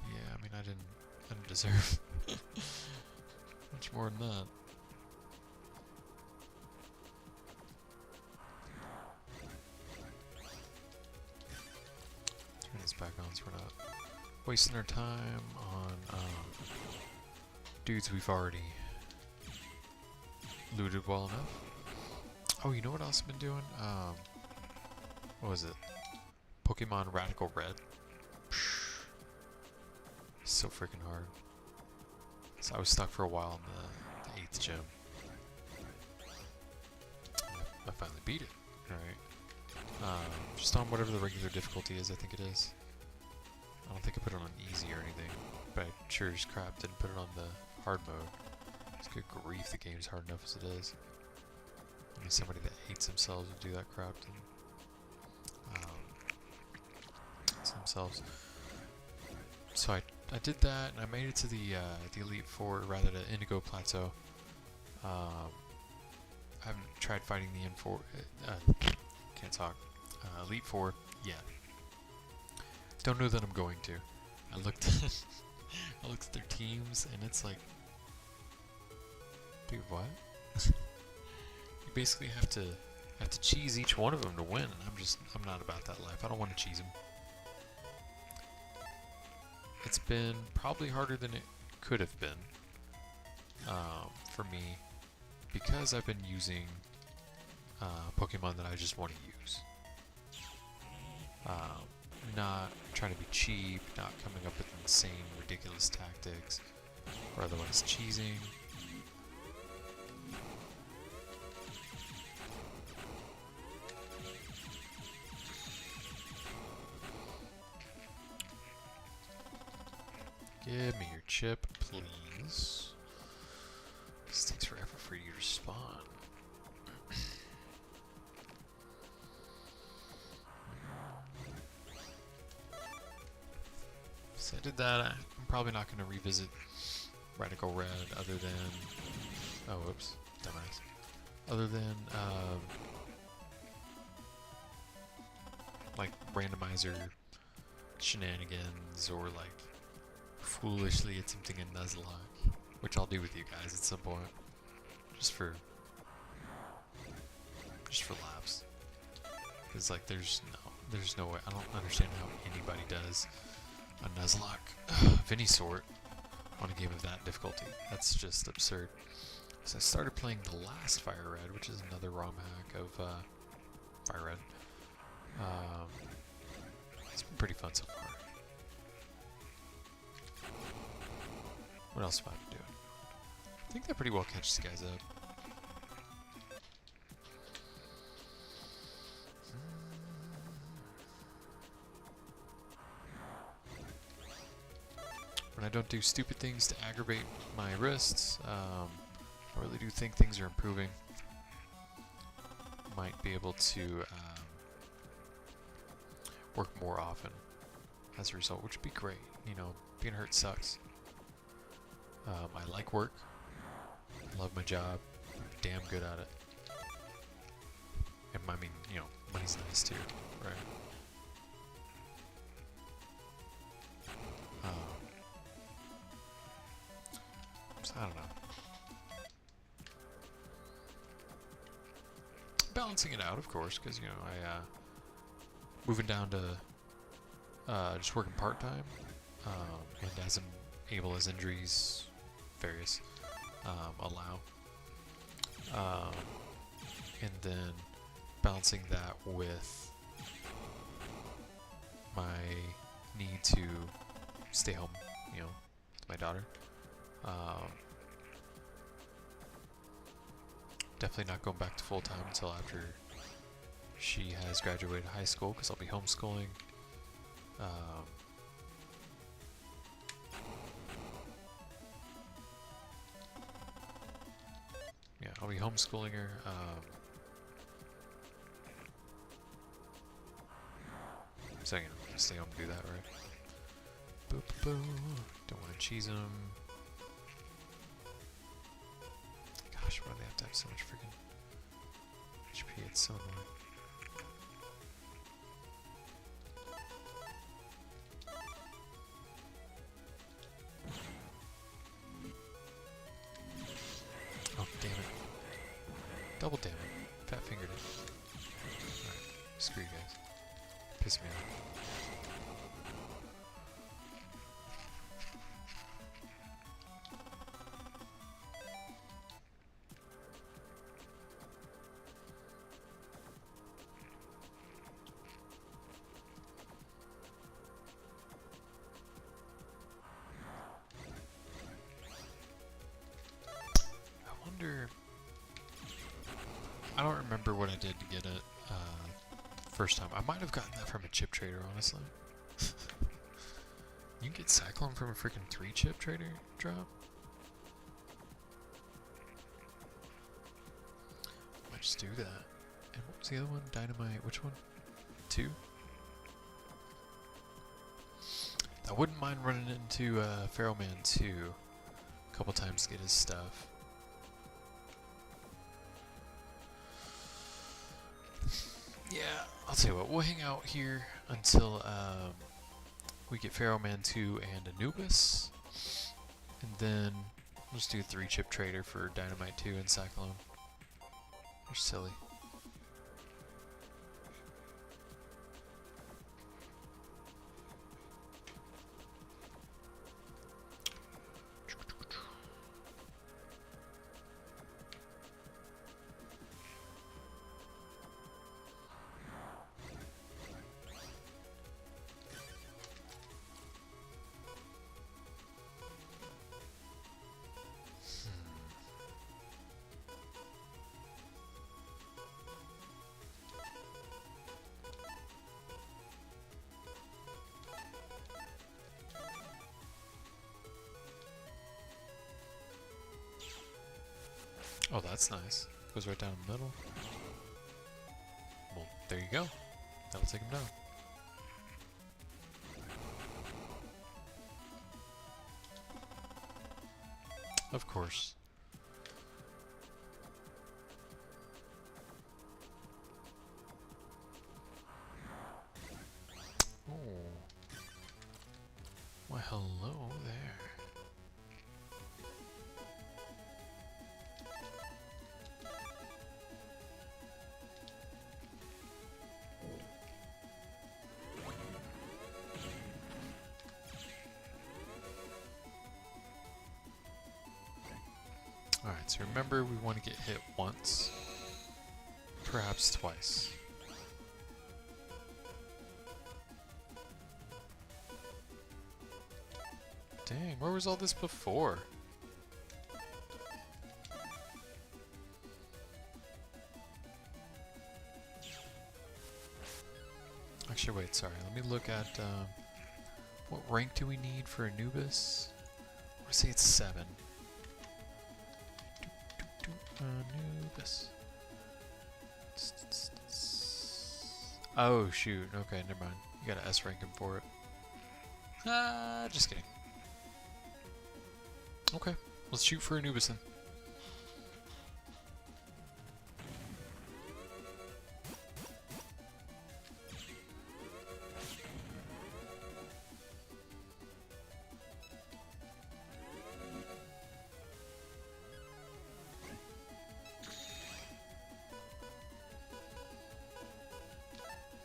Yeah, I mean I didn't deserve much more than that. Turn this back on so we're not wasting our time on dudes we've already looted well enough. Oh, you know what else I've been doing? What was it? Pokemon Radical Red. So freaking hard. So I was stuck for a while in the 8th gym. I finally beat it. Alright. Just on whatever the regular difficulty is, I think it is. I don't think I put it on easy or anything. But I sure as crap didn't put it on the hard mode. It's good grief, the game's hard enough as it is. I mean, somebody that hates themselves would do that crap to themselves. So I did that, and I made it to the Elite Four, rather the Indigo Plateau. I haven't tried fighting the can't talk. Elite Four yet. Don't know that I'm going to. I looked at their teams, and it's like, dude, what? You basically have to cheese each one of them to win. I'm not about that life. I don't want to cheese them. It's been probably harder than it could have been for me, because I've been using Pokemon that I just want to use. Not trying to be cheap, not coming up with insane, ridiculous tactics, or otherwise cheesing. Give me your chip, please. This takes forever for you to respond. So I did that. I'm probably not going to revisit Radical Red other than... Oh, whoops. Dumbass. Other than, like, randomizer shenanigans, or, like, foolishly attempting a Nuzlocke, which I'll do with you guys at some point, just for laughs. Because like there's no way. I don't understand how anybody does a Nuzlocke of any sort on a game of that difficulty. That's just absurd. So I started playing the last Fire Red, which is another ROM hack of Fire Red. It's been pretty fun so far. What else have I been doing? I think that pretty well catches you guys up. when I don't do stupid things to aggravate my wrists. I really do think things are improving. Might be able to work more often as a result, which would be great. You know, being hurt sucks. I like work. Love my job. I'm damn good at it. And I mean, you know, money's nice too, right? So I don't know. Balancing it out, of course, because you know I moving down to just working part time, and as I'm able as injuries, various allow, and then balancing that with my need to stay home, you know, with my daughter. Definitely not going back to full time until after she has graduated high school, because I'll be homeschooling. Yeah, I'll be homeschooling her. So you know, stay home and do that, right? Boo boo boo. Don't want to cheese them. Gosh, why do they have to have so much freaking HP? It's so annoying. Oh, damn it. Double damn it. Fat fingered it. Alright, screw you guys. Piss me off. I don't remember what I did to get it first time. I might have gotten that from a chip trader, honestly. You can get Cyclone from a freaking 3-chip trader drop? Might just do that. And what was the other one? Dynamite, which one? 2? I wouldn't mind running into Feral Man 2 a couple times to get his stuff. Yeah, I'll tell you what, we'll hang out here until we get Feral Man 2 and Anubis. And then we'll just do a 3-chip trader for Dynamite 2 and Cyclone. They're silly. Oh, that's nice. Goes right down the middle. Well, there you go. That'll take him down. Of course. Oh. Why, hello there. Alright, so remember we want to get hit once, perhaps twice. Dang, where was all this before? Actually, wait, sorry, let me look at What rank do we need for Anubis? I want to say it's 7. Anubis. Oh shoot, okay, never mind. You gotta S rank him for it. Just kidding. Okay, let's shoot for Anubis then.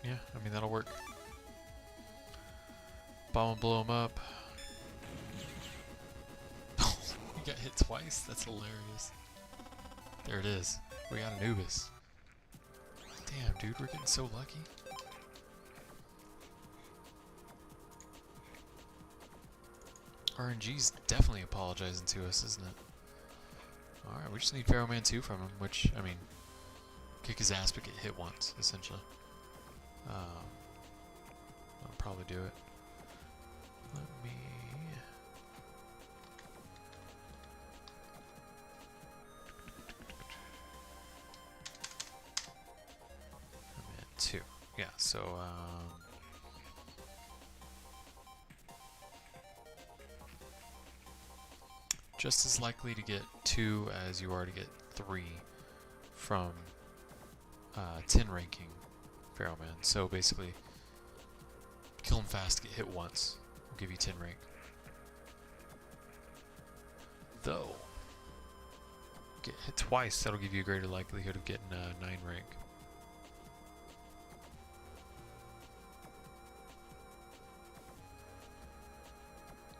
Yeah, I mean, that'll work. Bomb and blow him up. We got hit twice? That's hilarious. There it is. We got Anubis. Damn, dude, we're getting so lucky. RNG's definitely apologizing to us, isn't it? Alright, we just need Pharaoh Man 2 from him, which, I mean, kick his ass but get hit once, essentially. I'll probably do it. Let me... I'm at 2. Yeah, so, just as likely to get 2 as you are to get 3 from 10 ranking Pharaoh Man. So basically, kill him fast, get hit once, will give you 10 rank. Though, get hit twice, that'll give you a greater likelihood of getting 9 rank.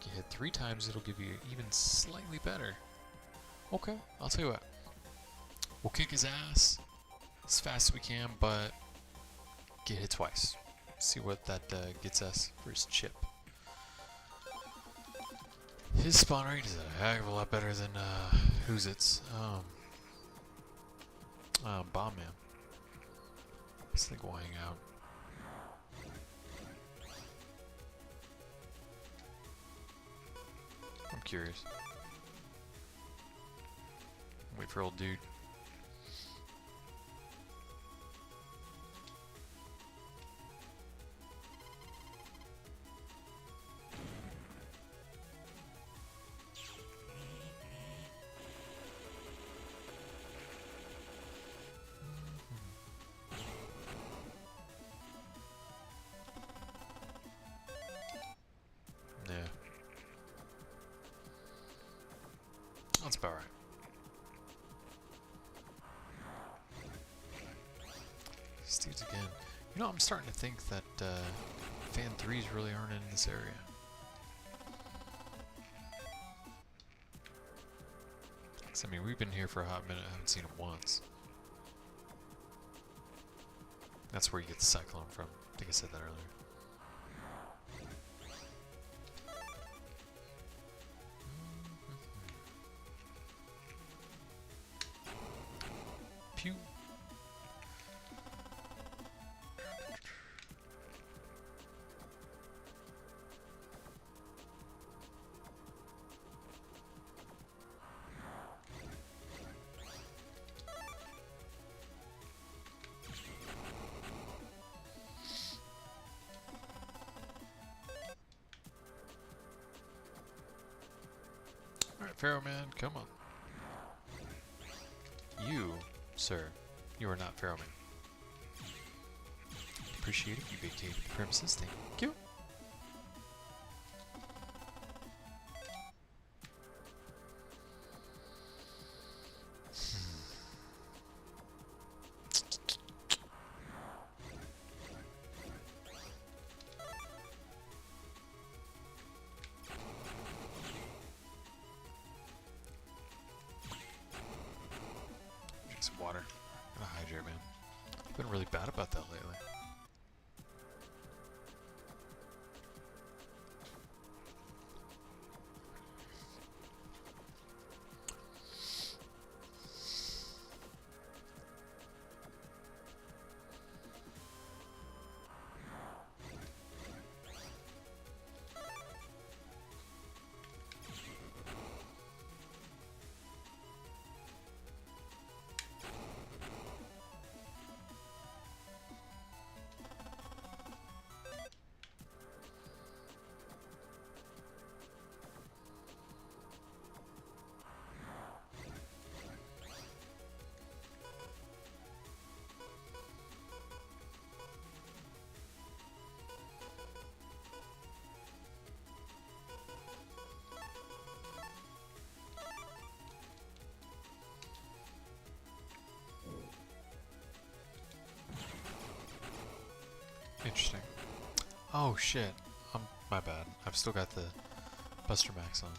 Get hit 3 times, it'll give you even slightly better. Okay, I'll tell you what. We'll kick his ass as fast as we can, but get hit twice. See what that gets us for his chip. His spawn rate is a heck of a lot better than who's it's Bomb Man. Let's think we'll hang out. I'm curious. Wait for old dude. Yeah. That's about right. These dudes again. You know, I'm starting to think that Fan 3s really aren't in this area. I mean, we've been here for a hot minute, I haven't seen them once. That's where you get the Cyclone from. I think I said that earlier. Pew. Alright, Pharaoh Man, come on. You, sir, you are not Pharaoh Man. Appreciate it, you vacated the premises, thank you. Drink some water. Gotta hydrate, man. I've been really bad about that lately. interesting. Oh shit. My bad. I've still got the Buster Max on.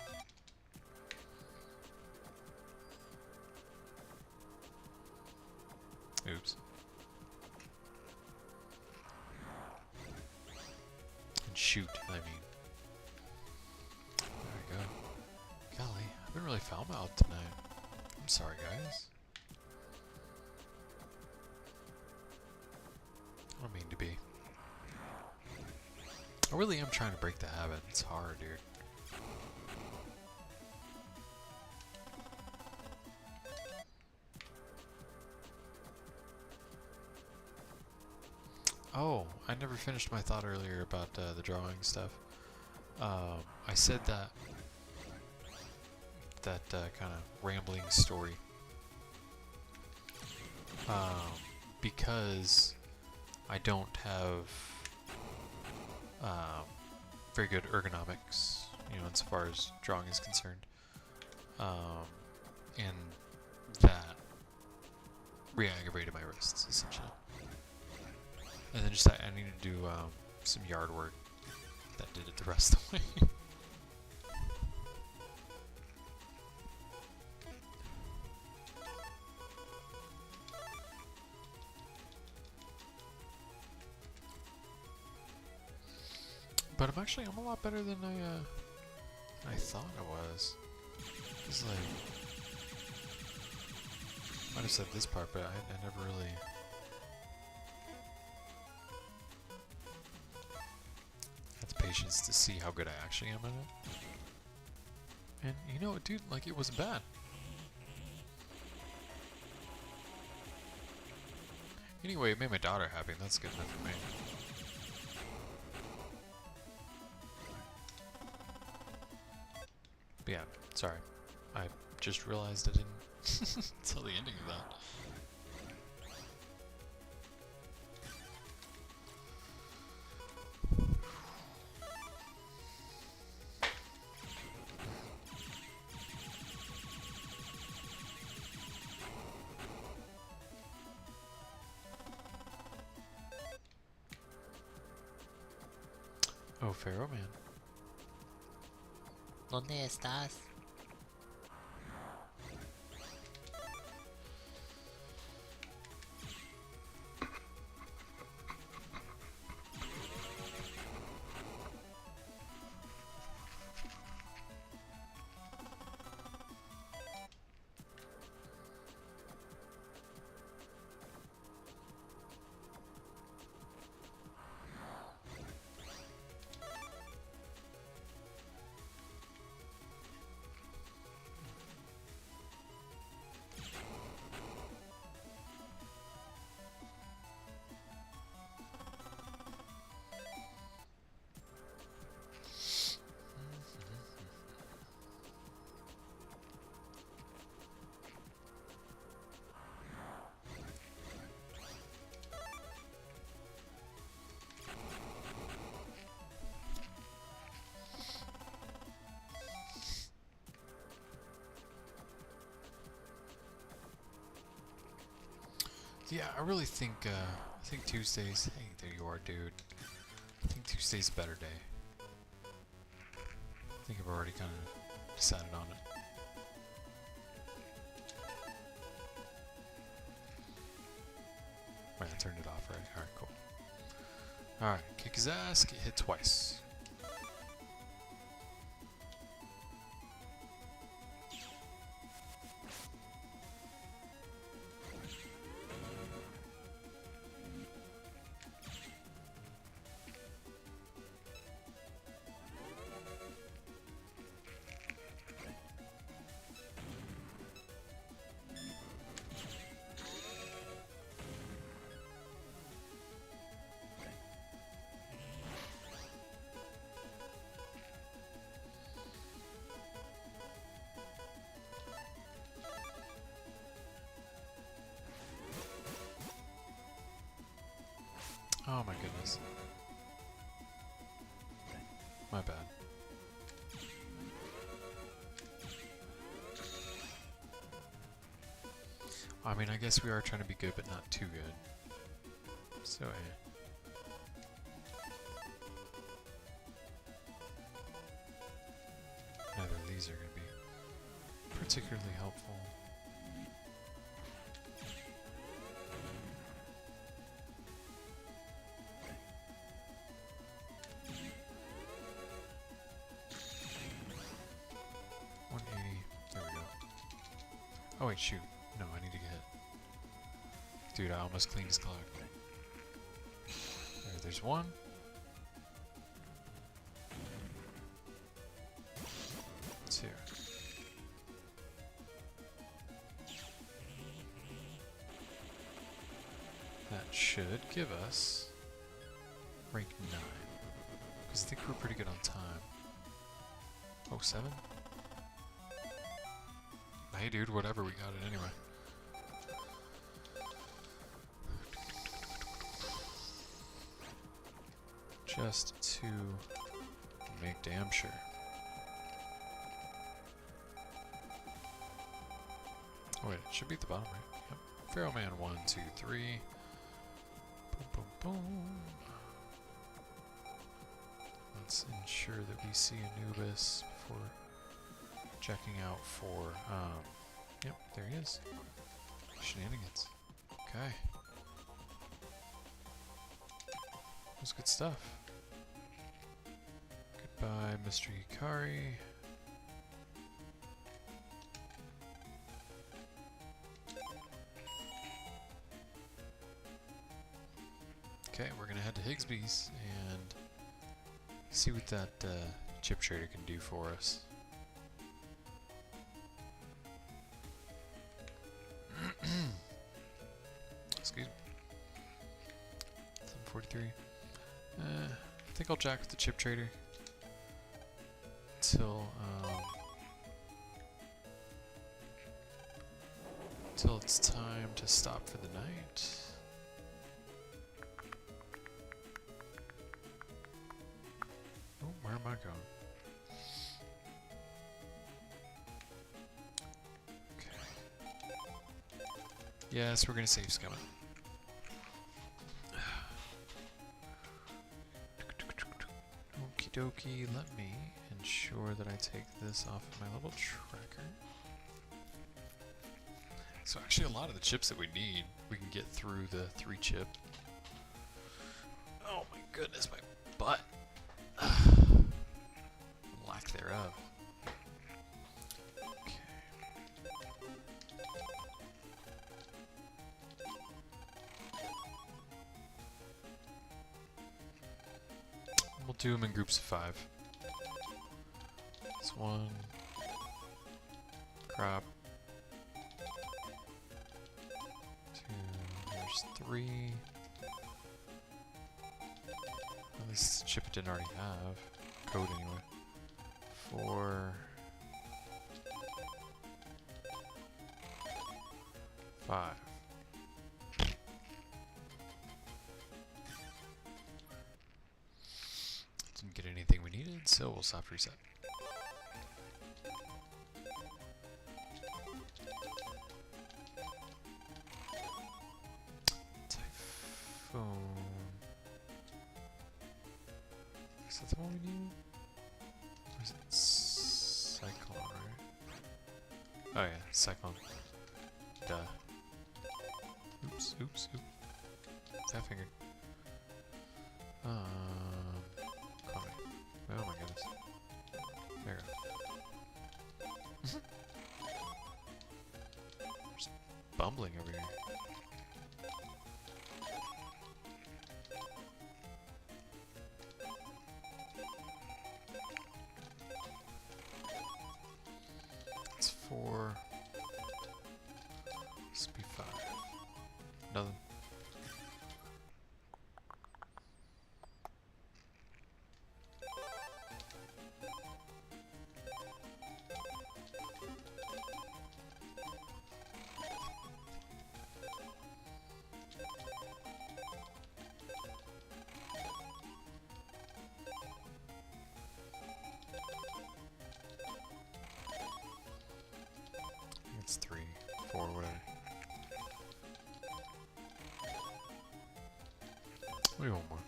Oops. And shoot, I mean. There we go. Golly, I've been really foul-mouthed tonight. I'm sorry, guys. I don't mean to be. I really am trying to break the habit. It's hard, dude. Oh, I never finished my thought earlier about the drawing stuff. I said that kind of rambling story because I don't have very good ergonomics, you know, as far as drawing is concerned, and that re-aggravated my wrists essentially. And then just I needed to do some yard work that did it the rest of the way. But I'm a lot better than I thought I was. It's like, I might have said this part, but I never really had the patience to see how good I actually am at it. And you know what, dude, like, it wasn't bad. Anyway, it made my daughter happy, and that's good enough for me. But yeah, sorry. I just realized I didn't tell the ending of that. Oh, Pharaoh Man. ¿Dónde estás? Yeah, I really think Tuesdays. Hey, there you are, dude. I think Tuesday's a better day. I think I've already kind of decided on it. Right, I turned it off, right? Alright, cool. Alright, kick his ass, get hit twice. Oh my goodness. My bad. I mean, I guess we are trying to be good, but not too good. So, these are going to be particularly helpful. There we go. Oh wait, shoot. No, I need to get hit. Dude, I almost cleaned his clock. There's one. It's here. That should give us rank 9. Because I think we're pretty good on time. Oh, 7? Hey dude, whatever, we got it anyway. Just to make damn sure. Oh wait, it should be at the bottom, right? Yep. Pharaoh Man 1, 2, 3. Boom, boom, boom. Let's ensure that we see Anubis before checking out for, yep, there he is. Shenanigans. Okay. That was good stuff. Goodbye, Mr. Hikari. Okay, we're gonna head to Higsby's and see what that chip trader can do for us. Excuse me. 743. I think I'll jack with the chip trader till it's time to stop for the night. Oh, where am I going? Okay. Yes, we're gonna save Scummin. Okie dokie, let me ensure that I take this off of my level tracker. So actually a lot of the chips that we need, we can get through the 3-chip. Oh my goodness, my butt. Lack thereof. Okay. We'll do them in groups of 5. That's 1. Crop. 2. There's 3. At least the chip it didn't already have. Code anyway. 4. 5. Didn't get anything we needed, so we'll soft reset. Typhoon. Is that the one we need? Or is it Cyclone, right? Oh yeah, Cyclone. Duh. Oops, oops, oops. Fat finger. Oh my goodness. There we go. Just bumbling over here. It's 4. This will be 5. Nothing. It's 3, 4, whatever. We want more.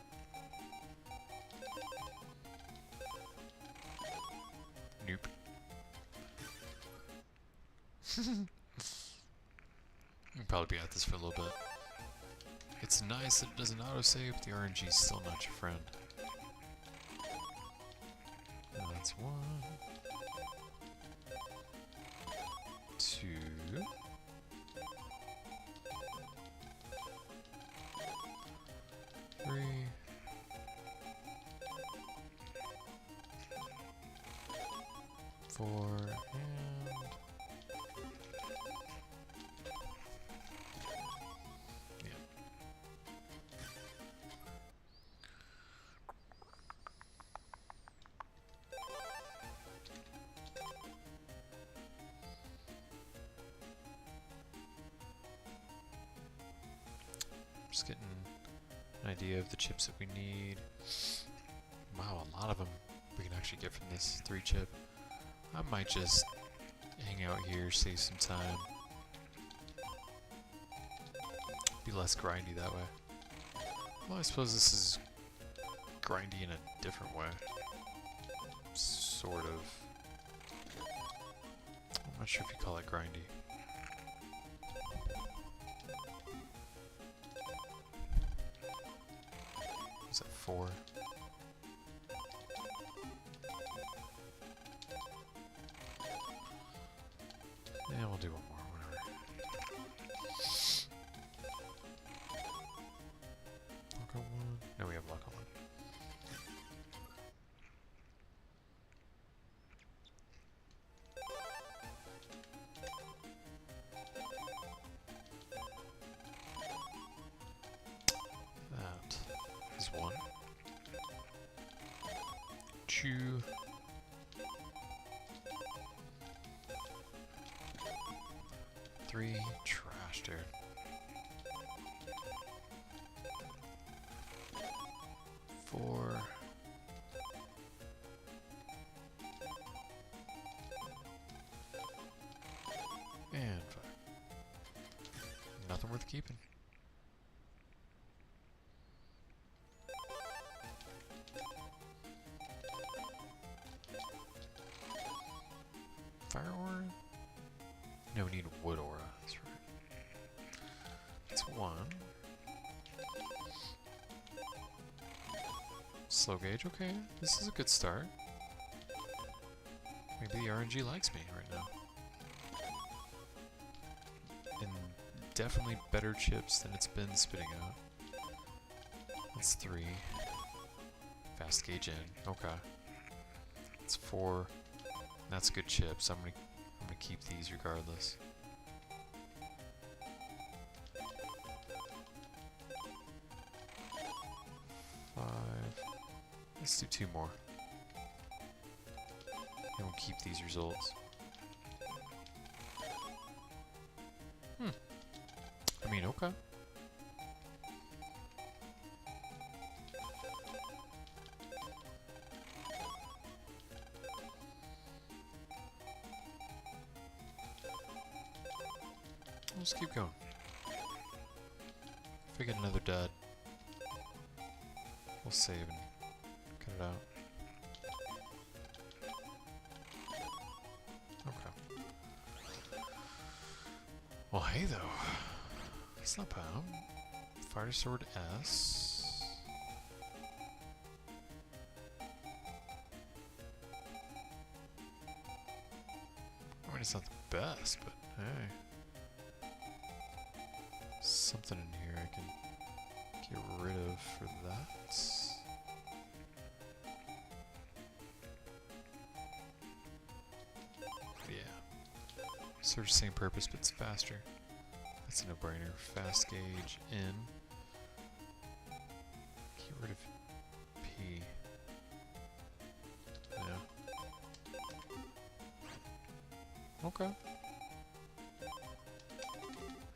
Nope. We'll probably be at this for a little bit. It's nice that it doesn't autosave, but the RNG is still not your friend. That's 1, 2, 3, 4, and yeah. Just getting an idea of the chips that we need. Wow, a lot of them we can actually get from this 3 chip. I might just hang out here, save some time. Be less grindy that way. Well, I suppose this is grindy in a different way. Sort of. I'm not sure if you call it grindy. Is that 4? Yeah, we'll do one more, whatever. Lock on 1. No, we have lock on 1. That is 1. 2. 3, trash, dude. 4. And 5. Nothing worth keeping. Fire aura? No, we need wood aura. That's right. That's 1. Slow gauge, okay. This is a good start. Maybe the RNG likes me right now. And definitely better chips than it's been spitting out. That's 3. Fast gauge in. Okay. That's 4. That's a good chip, so I'm gonna keep these regardless. 5. Let's do 2 more. And we'll keep these results. I mean, okay. We'll just keep going. If we get another dud, we'll save and cut it out. Okay. Well, hey though. It's not bad. Fire Sword S. I mean, it's not the best, but hey. Something in here I can get rid of for that. Yeah. Sort of same purpose, but it's faster. That's a no-brainer. Fast gauge in. Get rid of P. Yeah. Okay.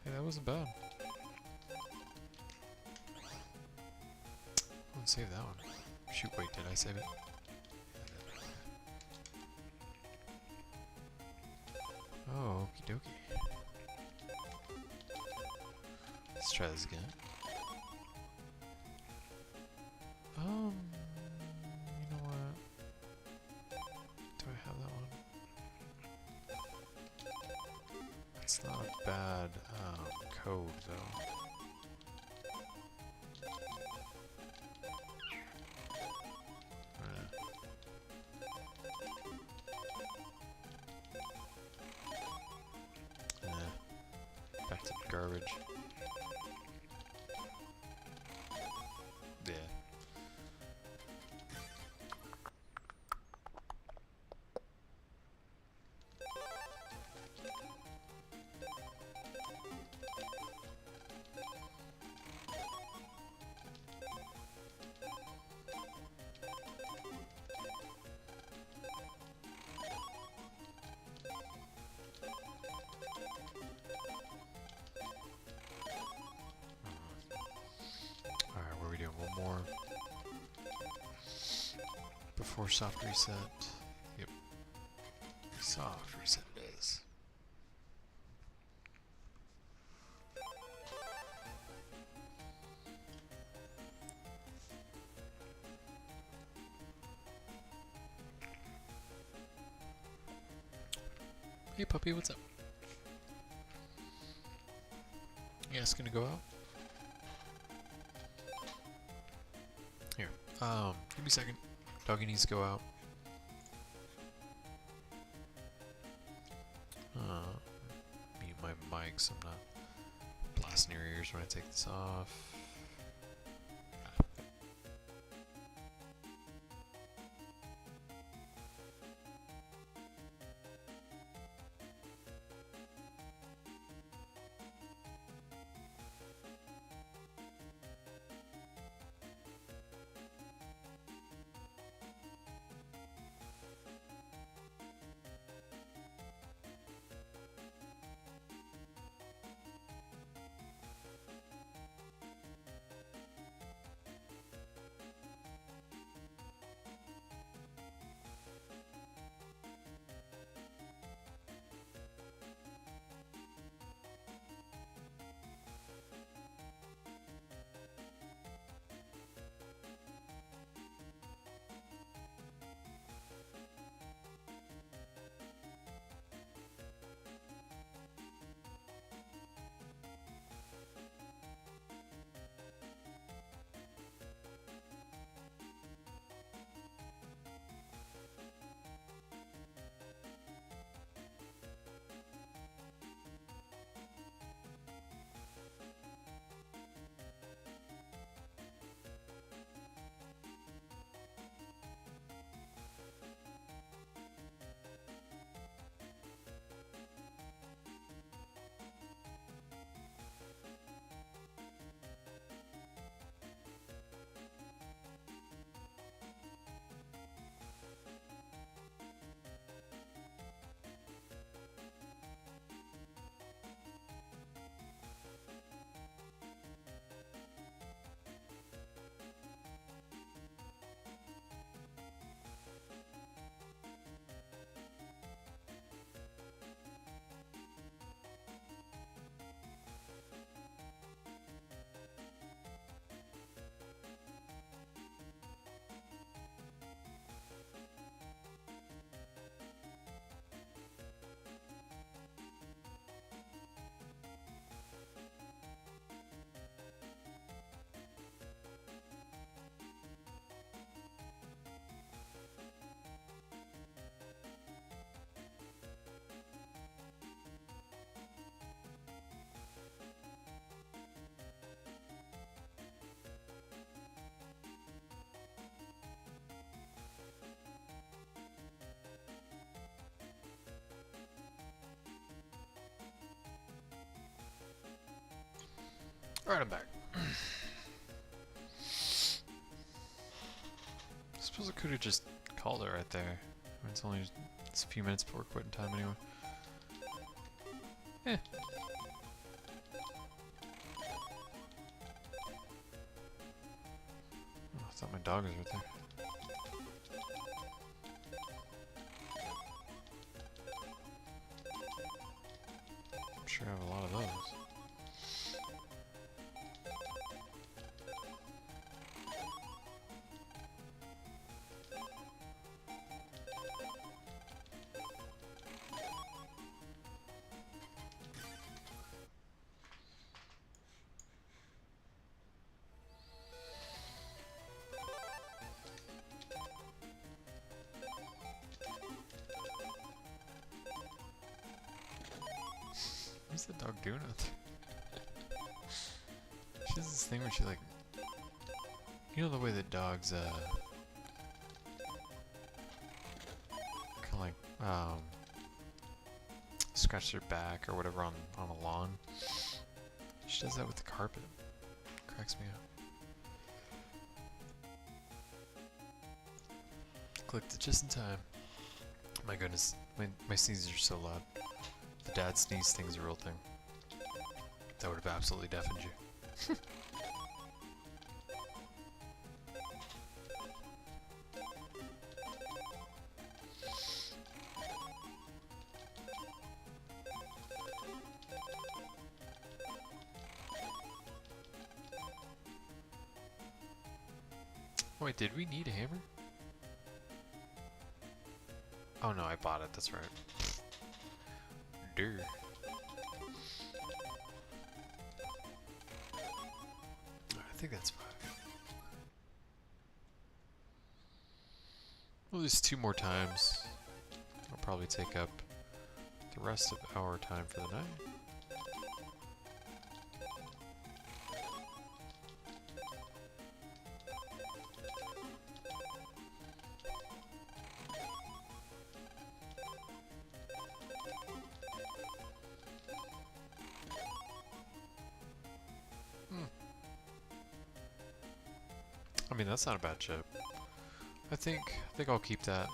Hey, that wasn't bad. Let's save that one. Shoot, wait, did I save it? Oh, okie dokie. Let's try this again. You know what? Do I have that one? It's not a bad code, though. Back to garbage. Yeah. Alright, what are we doing? One more before soft reset. Yep. Soft reset it is. Hey puppy, what's up? You guys gonna go out? Here. Give me a second. Doggy needs to go out. Mute my mic so I'm not blasting your ears when I take this off. Alright, I'm back. I suppose I could have just called it right there. I mean, it's a few minutes before quitting time anyway. Eh. Oh, I thought my dog was right there. I'm sure I have a lot of those. is the dog doing out there? She has this thing where she like, you know the way that dogs kind of like scratch their back or whatever on a lawn. She does that with the carpet. Cracks me up. Clicked it just in time. My goodness, my sneezes are so loud. The dad sneeze thing's a real thing. That would have absolutely deafened you. Wait, did we need a hammer? Oh no, I bought it, that's right. Durr. I think that's 5. We'll use 2 more times. I'll probably take up the rest of our time for the night. I mean, that's not a bad chip. I think I'll keep that.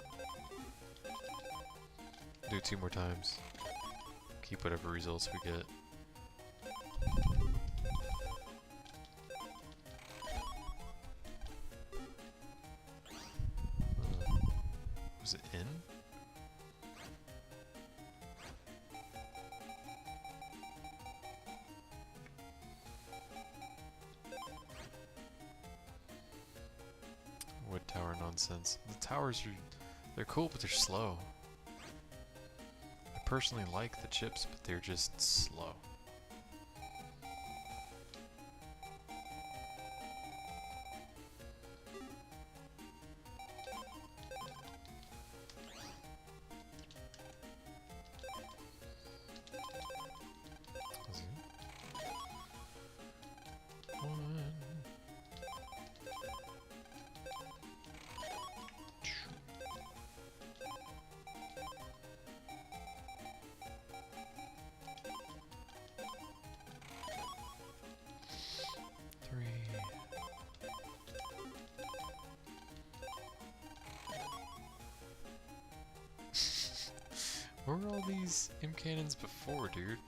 Do 2 more times. Keep whatever results we get. Was it in? Wood tower nonsense. The towers they're cool, but they're slow. I personally like the chips, but they're just slow. Where were all these imp cannons before, dude?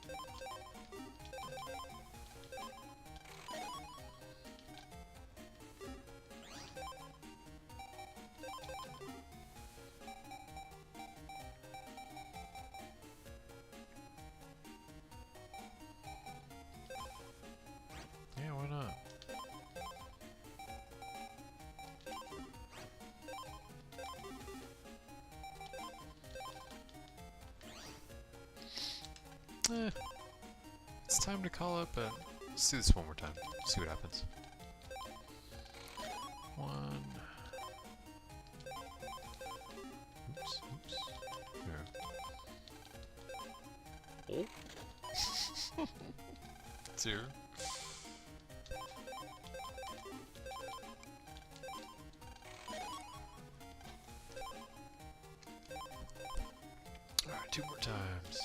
Yeah, why not? It's time to call up, but let's do this one more time. See what happens. 1. Oops, oops. There. Oh. 2. Alright, 2 more times.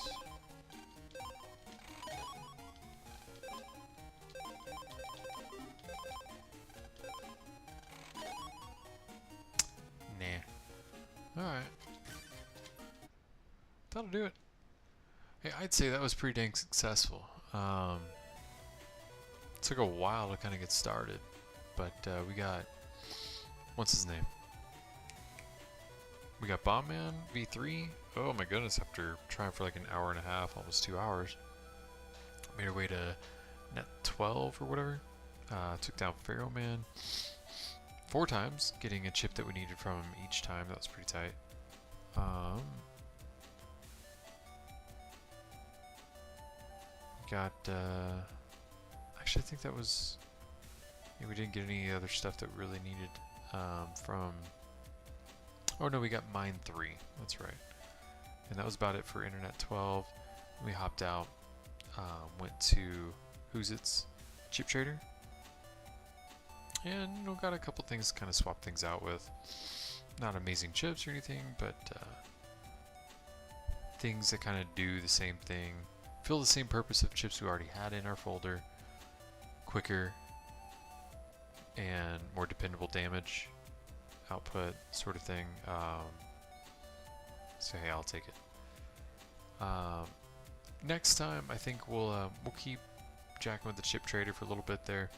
Alright. That'll do it. Hey, I'd say that was pretty dang successful. Took a while to kind of get started, but we got... What's his name? We got Bombman V3. Oh my goodness, after trying for like an hour and a half, almost 2 hours. Made our way to net 12 or whatever. Took down Pharaoh Man 4 times, getting a chip that we needed from him each time. That was pretty tight. Got, actually I think that was, yeah, we didn't get any other stuff that we really needed from, oh no, we got Mine 3, that's right. And that was about it for Internet 12. We hopped out went to Who's It's Chip Trader, and got a couple things to kind of swap things out with. Not amazing chips or anything, but things that kind of do the same thing, fill the same purpose of chips we already had in our folder, quicker and more dependable damage output sort of thing. So hey, I'll take it. Next time, I think we'll keep jacking with the chip trader for a little bit there.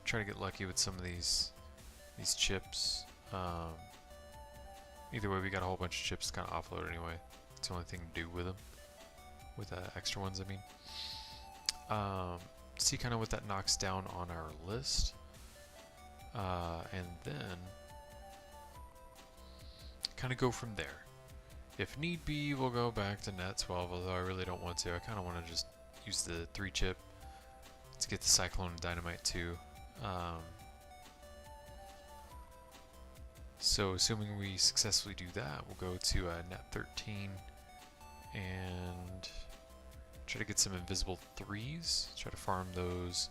Try to get lucky with some of these chips. Either way, we got a whole bunch of chips to kind of offload anyway. It's the only thing to do with them, with extra ones, I mean. See kind of what that knocks down on our list. And then kind of go from there. If need be, we'll go back to net 12, although I really don't want to. I kind of want to just use the 3 chip to get the Cyclone and Dynamite too. So assuming we successfully do that, we'll go to net 13 and try to get some invisible 3s, try to farm those,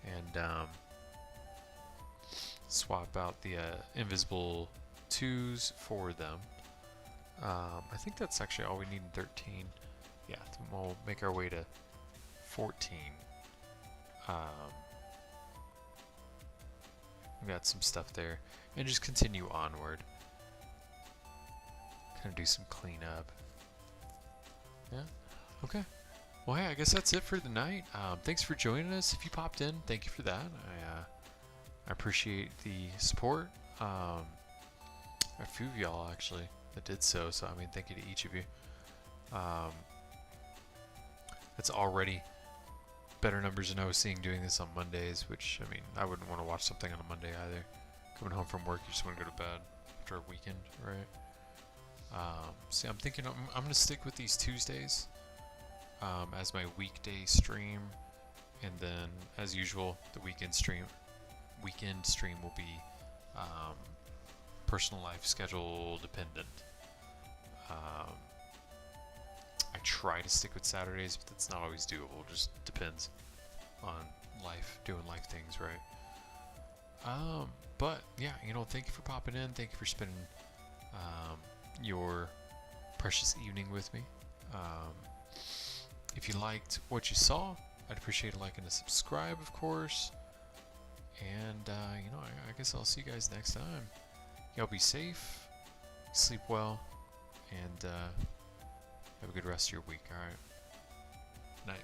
and swap out the invisible 2s for them. I think that's actually all we need in 13. Yeah, then we'll make our way to 14. We got some stuff there, and just continue onward. Kind of do some cleanup. Yeah. Okay. Well, hey, I guess that's it for the night. Thanks for joining us. If you popped in, thank you for that. I appreciate the support. A few of y'all actually that did so. So I mean, thank you to each of you. That's already better numbers than I was seeing doing this on Mondays, which, I mean, I wouldn't want to watch something on a Monday either. Coming home from work, you just want to go to bed after a weekend, right? See, I'm thinking I'm going to stick with these Tuesdays as my weekday stream, and then, as usual, the weekend stream will be personal life schedule dependent. I try to stick with Saturdays, but that's not always doable. It just depends on life, doing life things, right? But yeah, thank you for popping in. Thank you for spending your precious evening with me. If you liked what you saw, I'd appreciate a like and a subscribe, of course. And I guess I'll see you guys next time. Y'all be safe, sleep well, and have a good rest of your week. All right. Night.